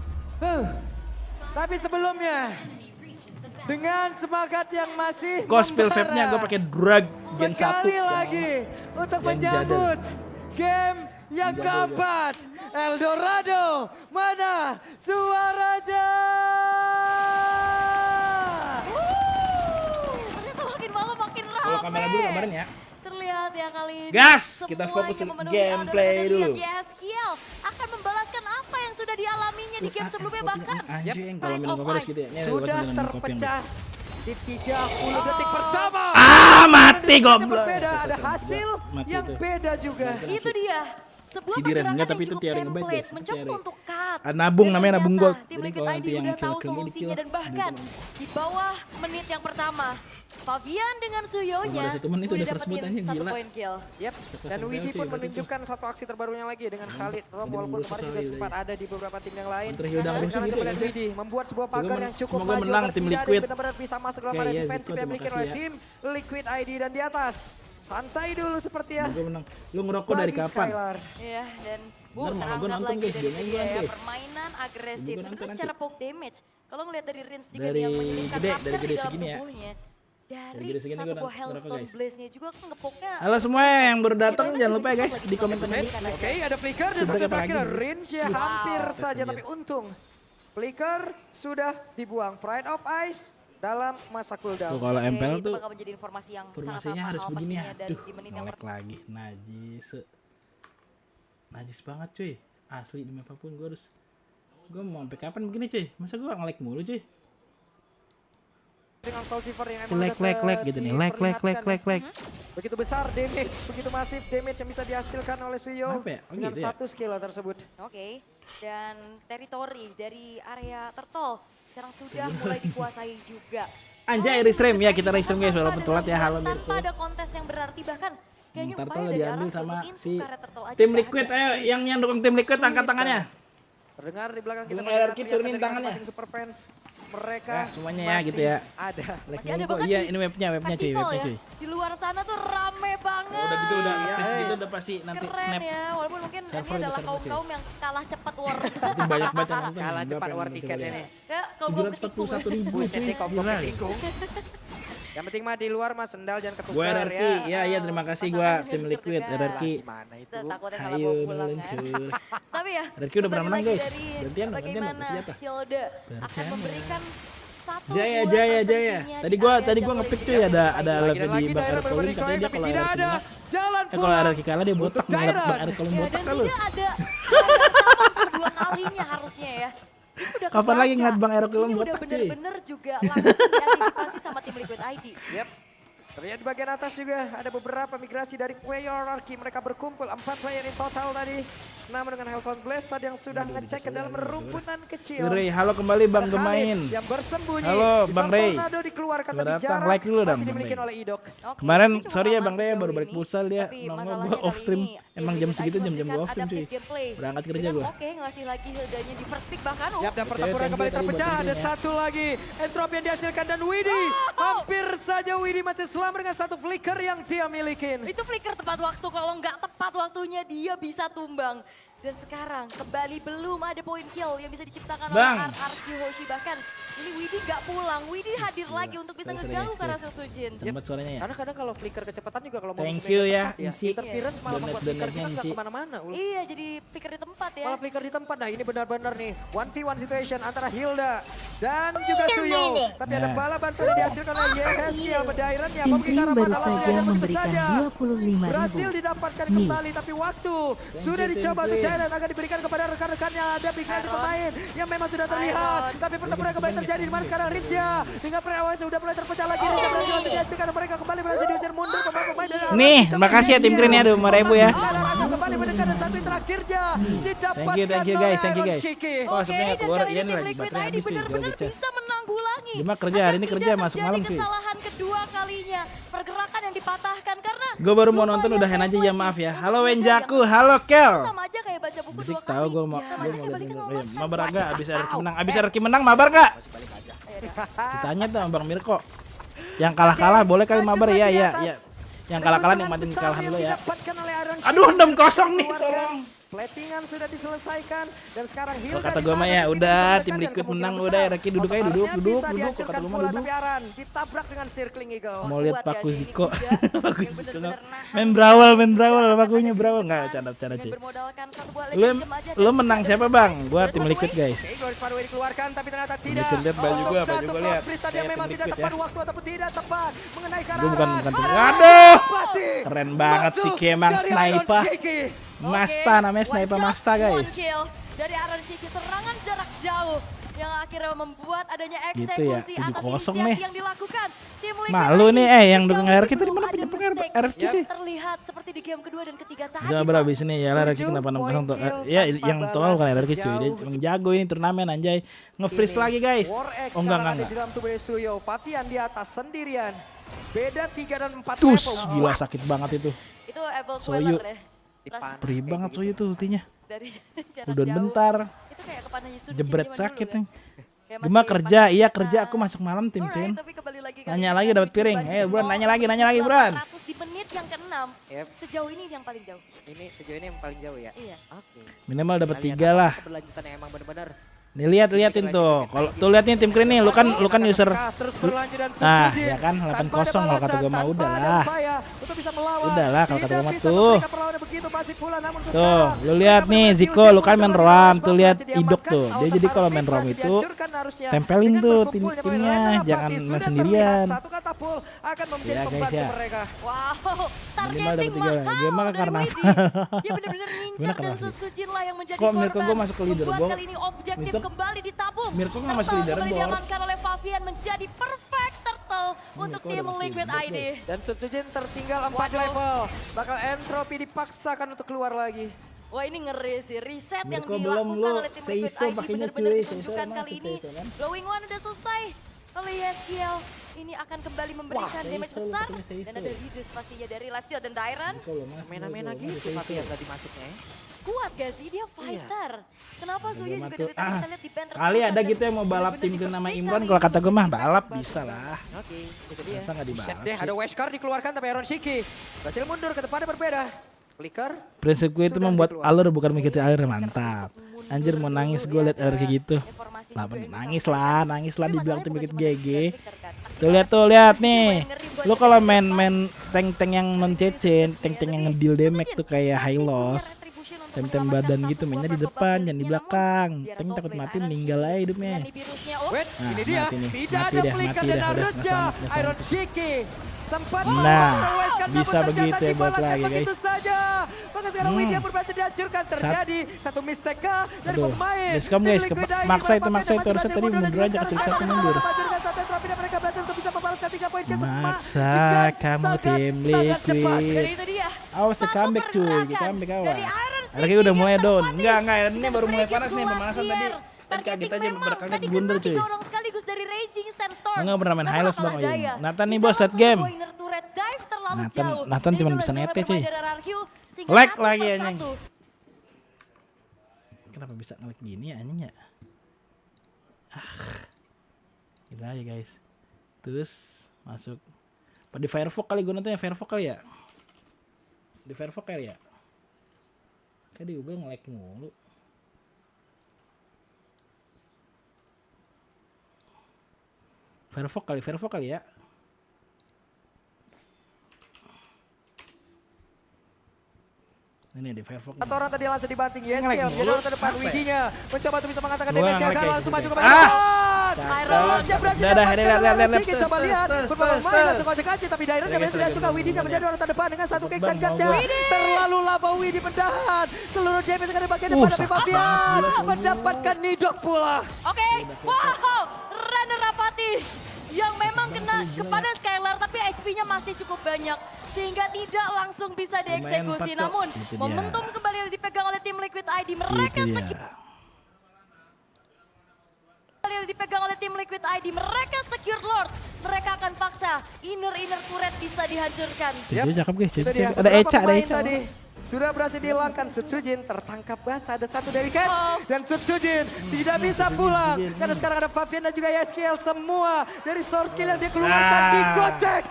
Tapi sebelumnya dengan semangat yang masih Kok spill membara, vape-nya gue pakai drag Gen 1. sekali lagi untuk Yang menyambut game yang Jadul, keempat Eldorado mana suaranya. Ternyata makin malam makin rame. Kalau kamera dulu kabarin ya. Terlihat ya kali ini. Gas, kita semuanya fokus memenuhi gameplay Eldorado dan dulu. Gasehhhh akan membalaskan apa yang sudah dialaminya di game sebelumnya bahkan. Anjing kalau Pride minum of kopi harus Ice gitu ya. Ini ada Sudah buat minum kopi yang terpecah bagus. di 30 detik pertama. Mati Yang goblok. berbeda, ada hasil Mati yang itu. beda juga. Itu dia. Sebuah Sidiran, pergerakan enggak, tapi yang itu cukup tiara ngebat, template, guys, itu mencoba tiara. untuk cut. Nabung, Dan namanya nabung ternyata gold. Tim Jadi Liquid kalau ID nanti yang udah tahu kill-kill ini solusinya kill. dan bahkan di bawah menit yang pertama, Fabian dengan Suyonya Ada satu menit udah udah first blood dapetin aja, 1 gila. poin kill. Yep. Dan Widi pun menunjukkan satu aksi terbarunya lagi dengan Khalid. Rob walaupun kemarin juga sempat ada di beberapa tim yang lain. Counter Hilda Tapi musuh sekarang gitu coba ya, lihat guys. Widi membuat sebuah pagar yang cukup semoga maju. menang tim Tidak ada Liquid. yang benar-benar bisa masuk dalam Oke, area ya, defensif Ziko, yang terima dimiliki kasih oleh ya. tim Liquid ID dan di atas. Santai dulu seperti ya. Gue menang. Lu ngerokok dari Bagi kapan? Skylar. Iya, dan Ntar malah gua terangkat nonton, lagi guys, dari game-nya dia ya, guys. permainan agresif. Gua nonton Sebenarnya nanti. secara poke damage, kalau ngelihat dari range juga Dari dia yang menyediakan gede, raptor dari gede di dalam segini ya. tubuhnya. Dari gede segini satu gua buah ngerokok, Hellstone guys. Blaze-nya juga ngepoknya. Halo semua yang baru datang, Gimana jangan lupa ya juga guys lagi di komen dimakan komen. Oke, ada flicker di Sebentar satu apa terakhir. lagi? Range-nya hampir saja, Tersenyum. tapi untung flicker sudah dibuang. Pride of Ice dalam masa Tuh cooldown. kalau Oke, MPL itu tuh bakal menjadi informasi yang formasinya sangat-sangat harus mahal begini ya. pastinya dan Aduh, di menit yang ngelek lagi. Najis banget cuy. Asli demi apapun gue harus. Gue mau sampai kapan begini cuy? Masa gue ngelek mulu cuy? Dengan Soul Silver yang emang Lek gitu nih. Lek. begitu besar damage, begitu masif damage yang bisa dihasilkan oleh Suyo Apa ya? Oh, dengan gitu ya? satu skill tersebut. Oke, dan teritori dari area turtle sekarang sudah mulai dikuasai juga. Anjay restream ya, kita restream guys walaupun telat ya. Halo Tanpa Mirko. ada kontes yang berarti bahkan kayaknya Turtle upaya dari diambil Araki sama untuk info si ke area turtle aja tim nggak Liquid. ada. Ayo yang dukung tim Liquid angkat tangannya. Terdengar di belakang kita Belum mendengar RRQ teriakan turunin dari tangannya. masing-masing super fans mereka Ya, semuanya ya gitu ya. ada. Masih ada Kok bahkan iya di ini webnya cuy, festival webnya ya. cuy. Di luar sana tuh rame banget. Udah gitu udah nge-freeze gitu udah pasti nanti Keren snap. ya, walaupun mungkin ini Server adalah besar kecil. kaum-kaum yang kalah cepat war. Itu banyak banget yang nonton. Kalah Berapa cepat yang war nonton tiketnya coba nih. Ya, kaum-kaum ketikung. 741.000 Buset cuy. nih kok Gila. tikung. Yang penting mah di luar mah sendal jangan ketukar Gue ya. RRQ, iya terima kasih gue Pasangan tim yang Liquid terdekat. RRQ. Gimana itu? Takutnya kalah Ayo bawa pulang kan. meluncur. Tapi ya, RRQ udah pernah kembali menang lagi guys. dari Gantian dong, bagaimana senjata. Hilda akan Bersama. memberikan satu Jaya buah Jaya Jaya. persepsinya Tadi di gua area ngepick jungle cuy ada Lagi level dan lagi di bakar daerah Colin berbeda katanya dia tapi kalau tidak RRQ ada menang. jalan Kalau pulang. RRQ kalah dia botak Untuk mengelak Dairan. bakar Colin Ya, botak dan kan lu. tidak ada hal yang sama kedua kalinya harusnya ya. Itu udah Kapan lagi kebaca. ngeliat Bang Ero Kilom Ini udah botak, cuy? bener-bener juga langsung diantisipasi sama tim Liquid ID. Yep. Terlihat di bagian atas juga ada beberapa migrasi dari PROC. Mereka berkumpul 4 player in total tadi. Namun dengan Helton Blast tadi yang sudah ngecek ke dalam rumputan kecil. Ray, halo kembali Bang Ada Khalid Gemain. yang bersembunyi. Halo, Di Bang samping Ray. Tornado dikeluarkan Selamat tapi datang. jarak Like dulu dong, masih Bang dimiliki Ray. oleh Idok. Oke, Kemarin masih cukup sorry ya aman Bang Ray baru sejauh balik ini. pusal dia Tapi nongol masalahnya gua off kali stream. ini Emang tim jam Liquid segitu ID jam-jam gua off stream cuy. adaptive gameplay. Berangkat kerja Dengan gua. Oke, ngasih lagi Hildanya di first pick bahkan. Yap, dan Oke, pertempuran thank you kembali tadi buat terpecah. Ada tentunya. satu lagi entropi yang dihasilkan dan Widi. Hampir saja Widi masih selamat dengan satu flicker yang dia milikin. Itu flicker tepat waktu, kalau nggak tepat waktunya dia bisa tumbang. Dan sekarang kembali belum ada poin kill yang bisa diciptakan Bang. oleh RRQ Hoshi. Bahkan ini Widi nggak pulang, Widi hadir lagi untuk bisa Saya sering ngeganggu XP. karena Sutujin. Tempat suaranya ya. Karena kadang kalau flicker kecepatan juga kalau mau Thank flicker you ya, tepat Inci. interference malah membuat flicker Donat-donatnya, kita nggak Inci. kemana-mana. Ul. Iya, jadi flicker di tempat ya. Malah flicker di tempat. Nah ini benar-benar nih 1v1 situation antara Hilda dan juga Suyo. Tapi ada Nah. bala bantuan yang dihasilkan oleh Gasehhhh Bedairan yang Tim Green baru saja memberikan 25.000. berhasil didapatkan Nih. kembali tapi waktu sudah dicoba untuk Dairan akan diberikan kepada rekan-rekannya. Ada big match pemain yang memang sudah terlihat. Tapi pertempuran kembali terjadi di mana sekarang Rizja dengan awalnya sudah mulai terpecah lagi. Rizja berhasil dihasilkan mereka kembali berhasil diusir mundur pemain-pemain dari Nih, terima kasih ya tim Green ya 5.000 ya. Sekarang kembali mendekat dan satu yang terakhirnya didapatkan Thank you guys, thank you oleh guys. Shiki. Oh, Oke, sebenarnya nggak dan keluar kali ya ini nih tim lagi Liquid baterai ID habis sih. benar-benar Jauh bisa menanggulangi. Gema kerja, Agar hari ini tidak kerja masuk malam, terjadi cuy. kesalahan kedua kalinya, pergerakan yang dipatahkan karena Gue baru mau nonton lumayan udahan aja ya lewat maaf nih ya. untuk Halo menjaga Wenjaku, yang halo Kel. sama aja kayak baca buku Bisik 2 kali. tahu gue mau Sama aja gue kayak mau balikan sama lihat mantan. mabar gak abis RRQ menang. Abis RRQ menang mabar gak? Ditanya tuh sama Bang Mirko. Yang kalah-kalah boleh kali mabar ya ya ya. Yang kalah-kalah nikmatin kekalahan lo ya. Didapatkan oleh Iron Aduh, Shiki. 6-0 nih, Keluarkan. tolong. Platingan sudah diselesaikan dan sekarang Kalau Hilda kata di gue sana mah ya begitu udah terdekat tim dan Liquid kemungkinan menang besar udah RRQ duduk aja duduk otomatis duduk bisa duduk. Kalau dihancurkan kata gue mah pula, duduk. tapi Aran ditabrak dengan circling eagle. Mau lihat Kuat gak Paku sih ini Ziko. Kuda Paku yang Ziko. bener-bener nahan Main brawl pakunya brawl enggak canda-canda dengan sih. bermodalkan satu buah Lu legend aja lu dan menang juga siapa ada Bang? surprise. Gua tim Liquid guys. Oke, Goris Parway dikeluarkan tapi ternyata tidak. Liquid, lihat baju gua, baju Satu gua lihat. cross tadi yang Kayak memang tim tidak Liquid tepat ya. waktu ataupun tidak tepat mengenai ke arah Gua bukan Aran. tim. Aran Aduh! mati. Keren banget sih Masuk Kemang dari Iron sniper. Shiki. Masta namanya One sniper shot, Masta one guys. kill dari Aaron Shiki, serangan jarak jauh yang akhirnya membuat adanya Gitu eksekusi ya, atas 7-0 inisiasi nih. yang dilakukan. Tim Liquid Malu ID nih yang sejauh dukung ini RRQ tadi belum mana ada pinjam mistake RRQ yang sih. terlihat seperti di game kedua dan ketiga tadi. Gak berapa Bang. abis ini ya RRQ kenapa 6-0 tuh. Ya yang tolol kan RRQ cuy. Dia emang jago ini turnamen anjay. Nge-freeze Ini lagi guys. War X Oh enggak sekarang enggak ada enggak. di dalam tubuh Suyo. Papian di atas sendirian. Beda 3 dan 4 Tus level. gila sakit banget itu. Itu Evil Soyu. Queller ya. Dipanah Perih kayak banget gitu. Soyu tuh ultinya. Dari jarak Udah jauh. bentar. Itu kayak kepanah Yusuf Jebret sakit nih. Ya, Gema masih kerja, pas iya kita- kerja aku masuk malam tim Alright, Green. tapi kembali lagi kali Nanya ini lagi kan dapat piring. Wikipedia Ayo, Bran, nol, nanya lagi, tapi nanya lagi, Bran. 800 di menit yang ke-6. Yep. Sejauh ini yang paling jauh. Ini sejauh ini yang paling jauh ya. Iya. Oke. Minimal dapat Kita lihat 3 lah. Keberlanjutan yang emang benar-benar. Nih liatin tuh. Kalau tuh lihat nih tim Green nih, lu kan user. Terus berlanjut dan Nah, Sujin. ya kan, 8-0 Tanpa ada kalau kata balasan, gua mah tanpa udah ada lah. upaya untuk bisa melawan. Udah lah kalau kata Tidak gua mah bisa tuh. memberikan perlawanan begitu pasti pula, namun untuk Tuh, sekarang, lu lihat mereka nih benar-benar Ziko, diusir lu kan main mundur, ram, masih tuh lihat diamankan, Idok tuh. Dia auto jadi kalau party main ram masih itu dihancurkan harusnya. tempelin Dengan tuh berkumpulnya timnya, pemain jangan Lapati main sudah sendirian. terlihat satu katapul akan menjadi Ya, guys, pembantu ya. mereka. Wow, Minimal targeting dapat 3. mahal Gema ke dari karnaval. Widi. Dia benar-benar Gimana ngincar dan karnaval? Sujin lah yang menjadi Kok korban. Mirko gua masuk ke leader, Membuat Bang? kali ini objektif Mirko- kembali ditabung. Mirko nggak masuk ke Turtle leader, kembali Bor. diamankan oleh Fabian menjadi perfect turtle untuk Mirko tim udah masuk Liquid leader, ID. Dan Sujin tertinggal 4 Waduh. level. Bakal entropi dipaksakan untuk keluar lagi. Wah ini ngeri sih, reset yang Mirko belum, dilakukan lu oleh tim Liquid Seiso ID pakainya, benar-benar cuy. ditunjukkan Seiso kali masuk, ini. Seiso kan. Blowing One udah selesai. oleh YSGL. Ini akan kembali memberikan damage besar. Dan ada reduce pastinya dari Lifesteal dan Dairan. Semena-mena gitu Fabian tadi masuknya ya. Kuat gak sih dia fighter? Kenapa Suyo juga dari tadi kita lihat di band Kali ada gitu yang mau balap tim ke nama Imran, kalau kata gue mah balap bisa lah. Oke, itu dia. Masa nggak dibalap Set deh, sih? ada Westcar dikeluarkan tapi Aaron Shiki berhasil mundur ke depannya berbeda. Flicker. Prinsip gue itu Sudah membuat dikeluarkan. alur bukan mengikuti alur, mantap. Anjir mau nangis gue liat alur kayak gitu. Lah nangis lah dibilang tim dikit GG. Tuh lihat nih. Lu kalau main tank-tank yang non CC, tank-tank yang ngedil damage tuh kayak high loss. Tem-tem badan gitu, mainnya di depan, jangan di belakang. Tank takut mati meninggal aja hidupnya. Wait, Nah, ini dia. mati nih. Tidak Mati ada dah, flicker mati dan dah, udah, harusnya nggak selamat. Iron Shiki sempat Nah, melawan Westcar, namun bisa ternyata begitu ya buat dibalas lagi, tembak guys. itu saja. Maka sekarang Widya pun berhasil dihancurkan. Terjadi satu mistake dari Aduh, pemain. discom Tim guys, Liquid ID maksa itu Fabian harusnya berhasil tadi mundur aja, dan kecil sekarang satu mundur. menghancurkan satu trophy dan mereka berhasil untuk bisa membalaskan 3 poin ke Maksa dengan kamu sangat tim cepat. Liquid. Dan itu dia. Awas Satu comeback cuy, pergerakan comeback awas. dari Iron Ada City udah mulai yang down. terpatih. Enggak, ini baru mulai Breaking panas nih dua pemanasan here. tadi. Dan kaget Targeting aja memang berkali tadi bundel kena cuy. 3 orang sekaligus dari Raging Sandstorm. Enggak pernah main Namun high loss kalah bang daya. Oyun. Nathan nih Di bos, dalam late game. sebuah inner turret dive terlalu Nathan- jauh. Nathan Dan cuma itulah bisa zona nepe, cuy. bermain dari RRQ, sehingga Lag satu lagi, per anjing. satu. Kenapa bisa ngelag gini ya anjing ya? Gila aja guys. Terus masuk. Apa di Firefox kali, gue nontonnya Firefox kali ya? Di Firefox kali ya? Kayak di Google nge-lag mulu. Firefox kali ya? Ini di Firefox. Satu orang tadi langsung dibanting Nge-lag YSGL. mulu. Jadi orang terdepan Apa ya? Widinya mencoba untuk bisa mengatakan Gua damage nge-lag yang kayak langsung gitu maju sih. ke Ah! Iron dia berhasil Dadah, dapatkan lihat, oleh lihat, Ciki. lihat. Coba lihat beberapa pemain langsung konsekuensi tapi Dairon yang berhasil dihancurkan. Widinya menjadi orang terdepan dengan satu kick Bang, dan mau gua. terlalu lama Widi mendahan. Seluruh damage akan dibagian depan tapi sakit Fabian banget, gila, sungguh. mendapatkan nidok pula. Oke, wow, Runner Rapati yang memang kena kepada Skylar tapi HP-nya masih cukup banyak sehingga tidak langsung bisa dieksekusi. empat, Cok. Namun Itu dia. momentum kembali dipegang oleh tim Liquid ID. Mereka Itu secure dia. dipegang oleh tim Liquid ID. Mereka secure Lord. Mereka akan paksa inner turret bisa dihancurkan. Jadi cakep guys. Itu dia. Ada Beberapa Eca, ada pemain Eca. tadi sudah berhasil dihilangkan. Sutsujin tertangkap basah, ada satu dari catch dan Sutsujin tidak bisa pulang karena sekarang ada Fabian dan juga YSGL. Semua dari source skill yang dia keluarkan digocek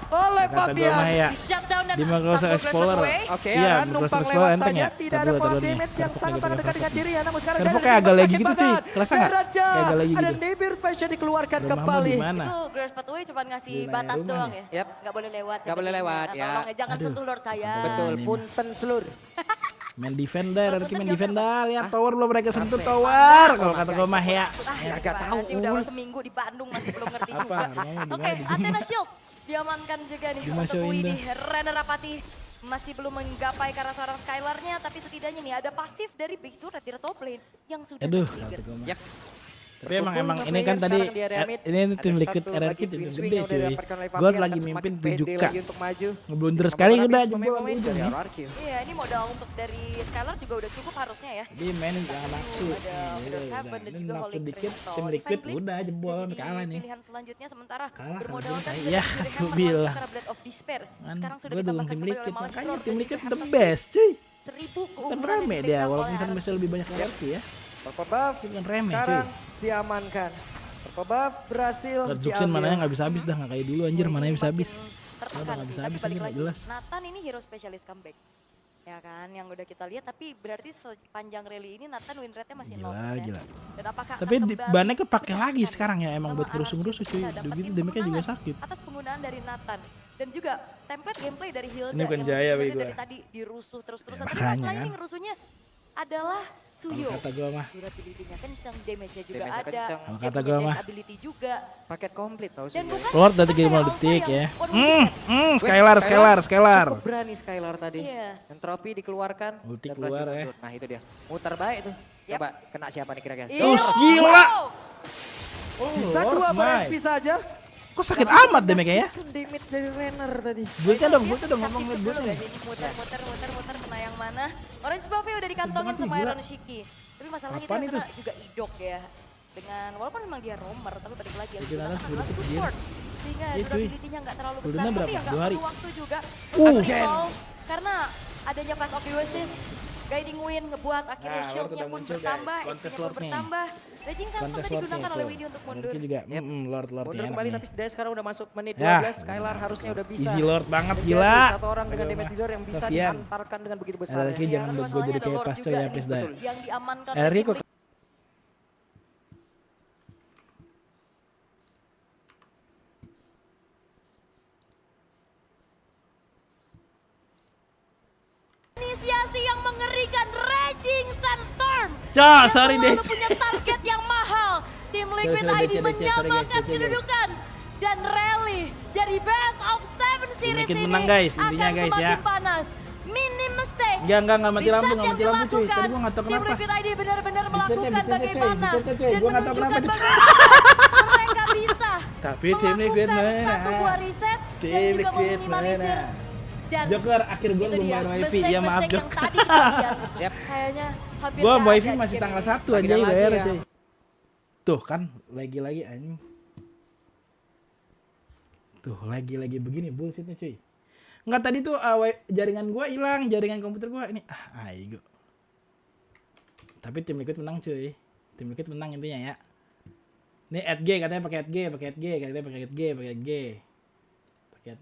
oleh Kata gua mah Fabian. ya. Di shutdown dan Di Microsoft satu Explorer. Great Away. Oke, Iya, Aran Microsoft numpang Explorer lewat enteng saja, ya? tidak ada Taruh, power taruh nih. damage yang Firefox sangat-sangat lagi, dekat dengan Firefox. dirinya. Namun sekarang Firefox dari kayak agak sakit lagi gitu, cuy. banget. Kerasa nggak? Raja, Kayak agak lagi ada gitu. Nibir Special dikeluarkan Rumahmu kembali. di mana? Itu Grass Pathway cuma ngasih Di batas rumah doang nih. ya. Yap. Nggak boleh lewat. Nggak boleh lewat, ya. Tolong jangan Aduh. sentuh Lord saya. Betul, ini punten selur. Main defender, Kalau main sentuh defender. Lihat tower belum mereka sentuh Apa? tower. Kalau kata gue mah ya. Agak tahu, Sih, udah Ul. seminggu di Bandung masih belum ngerti Apa? juga. Gimana, Oke, gimana? Athena Shield diamankan juga nih untuk Dimasukin Widi. dah. Runner Rapati masih belum menggapai ke arah seorang Skylar-nya, tapi setidaknya nih ada pasif dari Big Turret di top lane yang sudah Aduh, trigger. kata gue mah. Yap. Tapi emang Terpukul ini kan lima tadi player sekarang di area mid. ini Ada tim Liquid satu RRQ lagi tim twin gede swing yang udah cuy. didapatkan oleh Gue Fabian, lagi akan mimpin semakin pede 7K. lagi untuk maju. Ngeblunder Sama sekali habis udah pemain jebol pemain dari ujung. RRQ. Iya, ini modal untuk dari Skylar juga udah cukup harusnya ya. Dia main jangan nafsu. Ada Middle Heaven dan Ini juga nafsu Holy dikit, Crystal. tim Divine Liquid Blade udah jebol jadi kalah nih. pilihan selanjutnya sementara Kalah, bermodalkan kalah. dari Iya, Middle aku Heaven bilang. karena Blade of Despair. Kan, Sekarang sudah gue dukung ditambahkan tim kembali Liquid, oleh Malam makanya Roar tim dan Liquid juga the Hamster best cuy. 1000 Kan keunggulan rame yang dia, dipegang walaupun oleh kan RRQ. masih lebih banyak RRQ ya. Purple buff Bukan remeh, sekarang diamankan. Purple buff berhasil Lord Juxin mananya nggak bisa habis dah, nggak kayak dulu anjir, mananya bisa habis. Tertekan Udah nggak sih, bisa tapi habis balik ini, nggak lagi. jelas. Nathan ini hero spesialis comeback. Ya kan, yang udah kita lihat, tapi berarti sepanjang rally ini Nathan win rate-nya masih 0%. Gila, gila. Dan apakah Tapi akan di- kembali bannya kepake pecahkan lagi sekarang ya, emang sama buat kerusuh-kerusuh RRQ? cuy. Kita dapetin Begitu damage-nya juga kemenangan sakit. atas penggunaan dari Nathan. Dan juga template gameplay dari Hilda Ini bukan yang Jaya, sebenarnya bego. dari tadi dirusuh terus-terusan. Ya, Tapi makanya masalahnya kan. yang rusuhnya adalah Suyo. Kalau kata gue mah, Durability-nya kencang, damage-nya juga Damage-nya ada. kencang. Kalau Dia kata punya gua dash mah. ability juga. paket komplit tau sih. Dan bukan Lord dari kayak 30 Alpha detik yang ya. one wicket. Skylar. Cukup berani Skylar tadi. Iya. Entropy dikeluarkan. Ulti dan berhasil keluar ya. mundur. Nah itu dia. Muter baik tuh. Yap. Coba kena siapa nih kira-kira. Iya. Terus gila. Sisa Lord, 2 my. FP saja. Kok sakit amat damage-nya ya? Itu damage dari Renner tadi. Buatnya dong, Dia buatnya dong ngomong kasih liat dulu buatnya. guys, ini muter, kena yang mana. Orange buff-nya udah dikantongin Banget nih, sama gila. Iron Shiki. Tapi masalahnya Apaan dia itu? kena juga idok ya. dengan walaupun memang dia roamer tapi balik lagi yang Jadi digunakan Nanas adalah udah support sehingga Iya, cuy. durability-nya nggak terlalu besar Udah tapi berapa? ya nggak 2 hari? perlu waktu juga Gen. karena adanya Flash of the Oasis Guiding Wind ngebuat akhirnya Nah, shieldnya udah pun muncul, guys. bertambah, Kontes HP-nya pun Lord nih. bertambah. Raging Sandstorm Kontes tadi Lordnya digunakan oleh tuh. Windy untuk mundur. Lordnya juga. Yep. Lord-lordnya Mundur enak kembali nih. tapi setidaknya sekarang udah masuk menit Ya. 12. Skylar harusnya udah bisa. Easy Lord banget menjadi gila. Satu orang dengan damage dealer yang bisa Sofian. diantarkan dengan begitu besar. Lagi Iya, jangan tapi buat gue masalahnya jadi ada kayak Lord pastel juga ya, nih, Pes dah. yang diamankan Eri oleh kok tim inisiasi yang mengerikan Raging Sandstorm. Cok, Yang sorry selalu deh. punya target yang mahal. Tim Liquid Sorry, ID sorry, guys, menyamakan sorry, guys. kedudukan dan rally dari Best of 7 series Liquid ini menang, guys, intinya, akan guys, semakin ya. panas. Minim mistake. Enggak mati Di lampu, saat nggak yang mati lampu cuy. dilakukan, Tadi gua nggak tahu Tim kenapa. Liquid ID benar-benar Bisnisnya, melakukan bisnisnya, coy. bagaimana Bisnisnya, coy. dan Gua nggak tahu menunjukkan kenapa, coy. bagaimana mereka bisa Tapi tim Liquid melakukan mana? satu buah reset dan Tim juga Liquid meminimalisir. mana? Dan Joker akhir gue itu belum dia, bayar wifi. Ya maaf mistake-mistake yang Joker. tadi kita lihat. Yep. Kayaknya hampir Gua nggak wifi ada di masih game tanggal ini. 1 aja Lagi-lagi bayar ya. cuy. Tuh kan lagi-lagi anjing. Tuh lagi-lagi begini bullshitnya cuy. Enggak tadi tuh jaringan gua hilang, jaringan komputer gua ini aigo. Tapi tim Liquid menang cuy. Tim Liquid menang intinya ya. Ini @G katanya pakai @G, katanya pakai @G.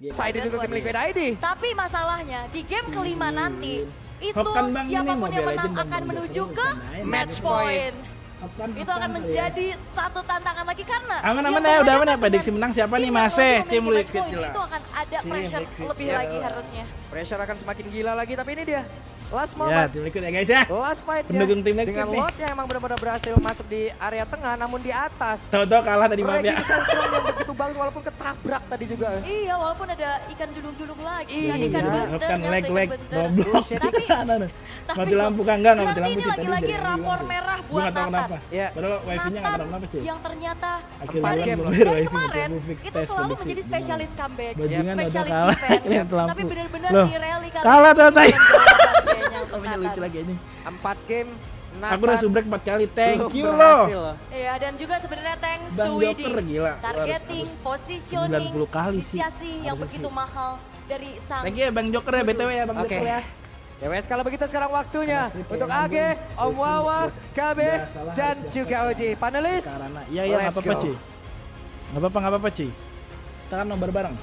Side itu tim Liquid ID. Tapi masalahnya di game kelima nanti itu Hokan Bang ini siapapun yang Mobile menang Legends akan Bang, menuju terus ke main. match point. Itu akan menjadi satu tantangan lagi karena Aman-aman yang ya, udah aman ya. berhadapan Prediksi dengan menang siapa nih? tim yang Masih lebih tim memiliki match Liquid point, jelas. itu akan ada Tim pressure Liquid, lebih ya. lagi harusnya. Pressure akan semakin gila lagi tapi ini dia. Last Ya, moment. tim Liquid ya guys ya. Last fight Pendukung tim Liquid dengan nih. Lord yang emang benar-benar berhasil masuk di area tengah namun di atas. Tahu-tahu kalah tadi maaf ya. Raging Sandstorm yang begitu bagus walaupun ketabrak tadi juga. Iya, walaupun ada ikan julung-julung lagi, Iya. kan ikan benter, Kan ternyata leg ikan benter. goblok. Tapi Mati lampu kan enggak mati berarti lampu ini cuy. Tadi lagi-lagi jaringan rapor hilang, cuy. merah Gua buat nggak tahu Nathan. kenapa. Iya. Padahal wifi-nya enggak Nathan kenapa cuy. yang ternyata Akhir Empat bulan game belum loh. bayar dari wifi kemarin gua fix itu tes selalu prediksi. menjadi spesialis comeback, Bajingan udah spesialis kalah, defense. lihat lampu. Tapi benar-benar Loh, di rally kali kalah ini tuh, Tai. menjawab kayaknya untuk Namanya lucu Nathan. lagi anjing. 4 game Aku udah subrek 4 kali. Thank belum you berhasil loh. Iya, dan juga sebenarnya thanks Bang to Widi. Joker gila. Targeting, positioning, 90 kali sih. inisiasi yang Harusnya begitu sih. mahal dari sang Thank you ya Bang Joker ya BTW ya Bang Oke. Joker ya. Ya wes kalau begitu sekarang waktunya Karena untuk Sri AG, pengen Om Wawa, KB, Udah salah, dan harus juga Oji. Panelis, Karena iya nggak let's apa-apa go. cuy. Nggak apa-apa cuy. Kita kan nobar bareng.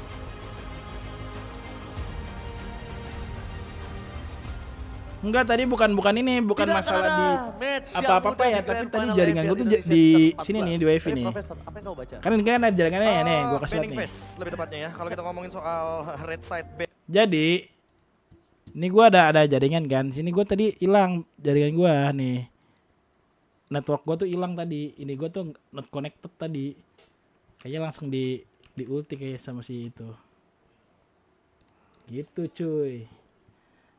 Enggak tadi bukan ini, bukan Tidak masalah ada di match yang apa-apa mudah ya, di tapi Grand tadi Final jaringan gue EVL tuh Indonesia di 14. sini nih di wifi Ini nih. Profesor, apa yang kau baca? Kan ini kan ada jaringannya ya nih, gue kasih lihat Banning nih. phase lebih tepatnya ya. Kalau kita ngomongin soal red side ban. Jadi ini gua ada jaringan kan. Sini gua tadi hilang jaringan gua nih. Network gua tuh hilang tadi. Ini gua tuh not connected tadi. Kayaknya langsung di ulti kayak sama si itu. Gitu cuy.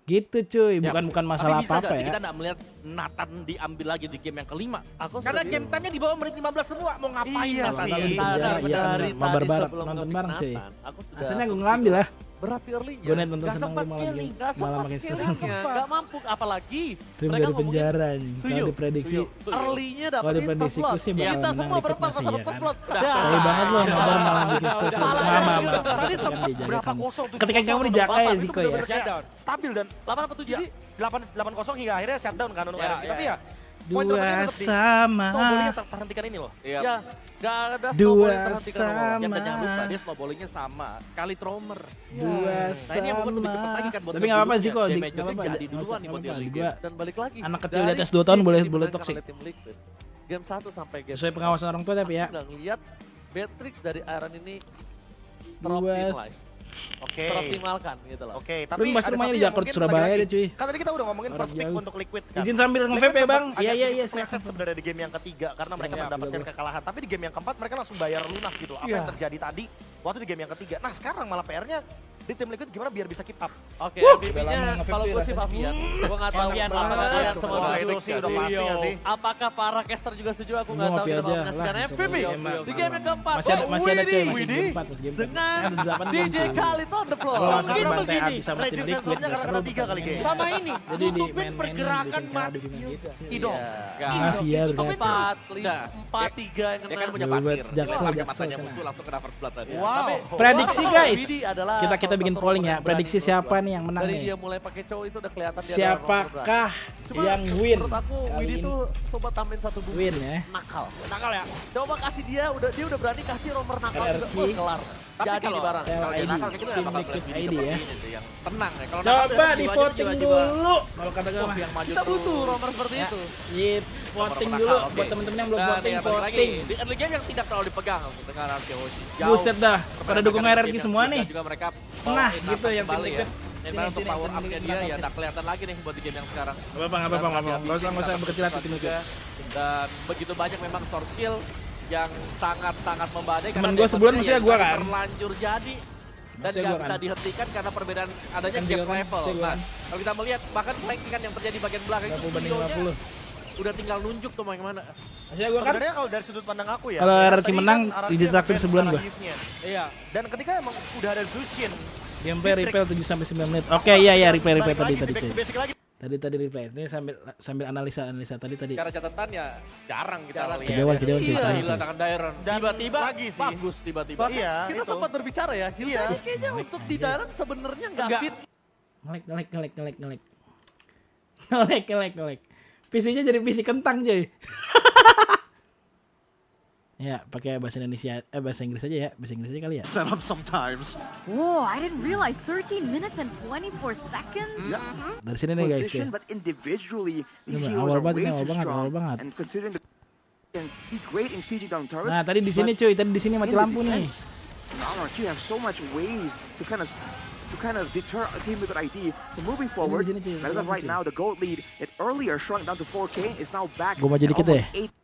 Gitu cuy, bukan masalah Tapi bisa apa-apa nggak ya. kita nggak melihat Nathan diambil lagi di game yang kelima? Aku Karena sudah game time-nya di bawah menit 15 semua, mau ngapain Iya Nathan? sih. Kalau di Tadi penjara, iya kan, dari mabar tadi bareng, sebelum nonton nge-pick bareng cuy. Nathan, aku sudah Aslinya gue ngambil lah. berapi early-nya. Gua net nonton Nggak senang sempat lu malah killing, bikin- nggak malah sempat makin killingnya. senang. Nggak mampu, apalagi Tim mereka dari ngomongin penjara nih. Kalau Suyo, diprediksi early-nya kalau dapetin diprediksi first blood. sih bakal Kita menang semua dikit berempat masih dapat ya first kan. blood. Tapi banget loh nobar malah bikin stres. Mama. Tadi sempat berapa kosong tuh? Ketika kamu di Jaka ya Ziko ya. Shutdown. Stabil dan 8-7 sih. 8-0 hingga akhirnya shutdown kan untuk RSG. Tapi ya poin Dua terpenting tetap di sama. snowballingnya terhentikan ini loh. Iya. Ya, nggak ada Dua snowballing terhentikan ngomong. sama. Ya, dan jangan lupa dia snowballingnya sama. Kali Tromer. Dua Nah ini yang membuat lebih cepat lagi kan buat Tapi nggak apa-apa ngebunuhnya. Ziko, Damage nggak nya apa-apa. jadi duluan nih buat dia Di Liga. gua Dan balik lagi. anak kecil di dari atas 2 tahun game boleh yang dimenangkan toxic. oleh tim Liquid, Game 1 sampai game Sesuai pengawasan orang tua tapi ya. Aku nggak ngeliat Beatrix dari Iron ini Dua. teroptimize. Oke. Teroptimalkan gitu loh. Oke, Tapi tapi masih ada rumahnya satu di yang Jakarta mungkin Surabaya lagi-lagi. deh cuy. Kan tadi kita udah ngomongin Orang first pick jauh. untuk Liquid kan. Izin sambil Liquid nge-vape ya sempat bang. agak Iya sedikit silakan. meleset sebenarnya di game yang ketiga karena mereka Iya, mendapatkan boleh. kekalahan. Tapi di game yang keempat mereka langsung bayar lunas gitu. Apa Iya. yang terjadi tadi waktu di game yang ketiga. Nah sekarang malah PR-nya di tim Liquid gimana biar bisa keep up. Oke, MVP-nya kalau gue sih Fabian. Gue nggak tahu apakah kalian semua Wah, setuju. itu sih udah pasti ya sih. Apakah para caster juga setuju? Aku nggak Gua tahu. ngopi Kita aja mau lah, menyaksikan langsung MVP aja. di game yang keempat. Masih ada Oh, coy, masih Widih. game 4, masih game 4. Dengan Ada 8 DJ Khalid on the floor. Kalau langsung Mungkin bantai begini, abis sama tim Raging Liquid sensornya gak karena seru. ada 3 kali game. Sama ini, Jadi di nutupin main-main pergerakan bikin cara mati. dukungan gitu. Idol. Mafia berarti. 4-3 yang Dia kan kena. punya Buat pasir. Jaksel, Pakai Jaksel matanya kena. musuh langsung kena first blood tadi. Wow. Prediksi guys. Widih adalah Kita bikin salah polling satu ya. pemain Prediksi berani siapa menurut nih yang menang Dari nih? dia mulai pakai cowok itu udah kelihatan dia Siapakah yang win? Menurut aku Kali Widih ini tuh coba tambahin satu bumbu win ya. nakal. Nakal ya. Coba kasih dia udah berani kasih romer nakal juga. RRQ. Kelar. Tapi Jadi kalau di barang. kalau dia LID, nakal kayak gitu tim nggak bakal Liquid berani ID seperti ya. ini tuh, yang tenang ya. Kalau nakal Coba dia di jiwa-jiwa voting jiwa-jiwa. dulu. Kalau kata gue mah. Yang maju Kita terus. butuh romer seperti Ya. itu. Voting Nomor dulu nakal, buat oke. temen-temen yang belum Dan voting, ya, balik lagi, voting. di early game yang tidak terlalu dipegang dengan Arkeologi. Buset dah, pada dukung RRQ semua nih. Juga mereka Nah, power in gitu atas yang tim kembali Liquid. ya. Sini, Dan untuk sini, power tim up-nya Liquid dia ya belakang. udah kelihatan lagi nih buat di game yang sekarang. Nggak usah berkecil hati tim Liquid. Dan begitu banyak memang source skill yang sangat-sangat membadai. Temen karena gua sebulan damage-nya maksudnya ya gua kan. terlanjur jadi. Dan Maksudnya nggak gua bisa kan. dihentikan karena perbedaan adanya Kan gap juga kan, level. maksudnya gua Nah, kan. kalau kita melihat bahkan flanking yang terjadi bagian belakang itu 50 banding videonya 50. udah tinggal nunjuk tuh mau yang mana. Maksudnya gue kan Sebenarnya kalau dari sudut pandang aku ya. Kalau ya RRQ tadi menang, kan di traktir RRQ sebulan emang gua. arah hit-nya. Iya. Dan ketika emang udah ada Zushin. gameplay replay 7 sampai 9 menit. Oke, iya replay balik tadi lagi, tadi. back to Cuy. basic lagi. Tadi replay. Ini sambil analisa tadi. Secara catatan ya jarang kita lihat. Kejauhan cuy. Gila tangan Dairon. Dan Tiba-tiba lagi sih. bagus tiba-tiba. Bahkan Iya, kita itu. sempat berbicara ya. Hilda Iya. ini kayaknya untuk di darat sebenarnya nggak Nggak. fit. Ngelek. PC-nya jadi PC kentang, cuy. Ya, pakai bahasa Indonesia, bahasa Inggris aja ya. Bahasa Inggris aja kali ya. Set up sometimes. Whoa, I didn't realize 13 minutes and 24 seconds? Dari sini nih guys. Position, but individually, these Coba, heroes awal are banget way nih, too awal strong. banget. And considering the can be great in siege down turrets. Nah, tadi di sini cuy, tadi di sini mati lampu nih. RRQ have so much ways to kind of deter a team with an ID from moving forward. Sini, cuy, But as of right cuy. now, the gold lead, it earlier shrunk down to 4K, is now back Gua maju at dikit almost deh. 8.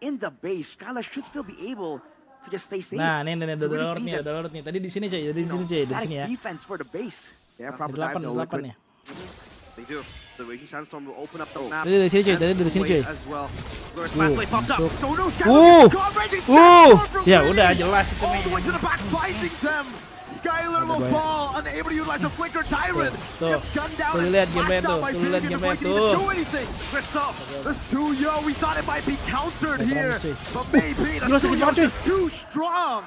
In the base, Skylar should still be able to just stay safe. Nah, nih to really udah be the, lord nih. Tadi di sini cuy, dari you know, sini cuy, dari static sini ya. defense for the base. Yeah, proper Di 8 dive, no liquid. ya. They do. The Raging Sandstorm will open up the map. Tadi dari sini cuy, tadi dari sini cuy. As well. There's fast play popped up. masuk. No, no, Skylar gets caught. Raging Sandstorm from Ya Raging. udah jelas itu All nih. the way to the back, finding them. Skylar will fall, unable to utilize the flicker. Tyrant Tuh. gets gunned down Tuh, and lihat slashed gamenya out tuh. by Tuh, lihat Finnegan gamenya before he can even tuh. do anything. Grissom, the Suyo, we thought it might be countered here, sih. but maybe the Gila, sakit Suyo banget, cuy. is too strong.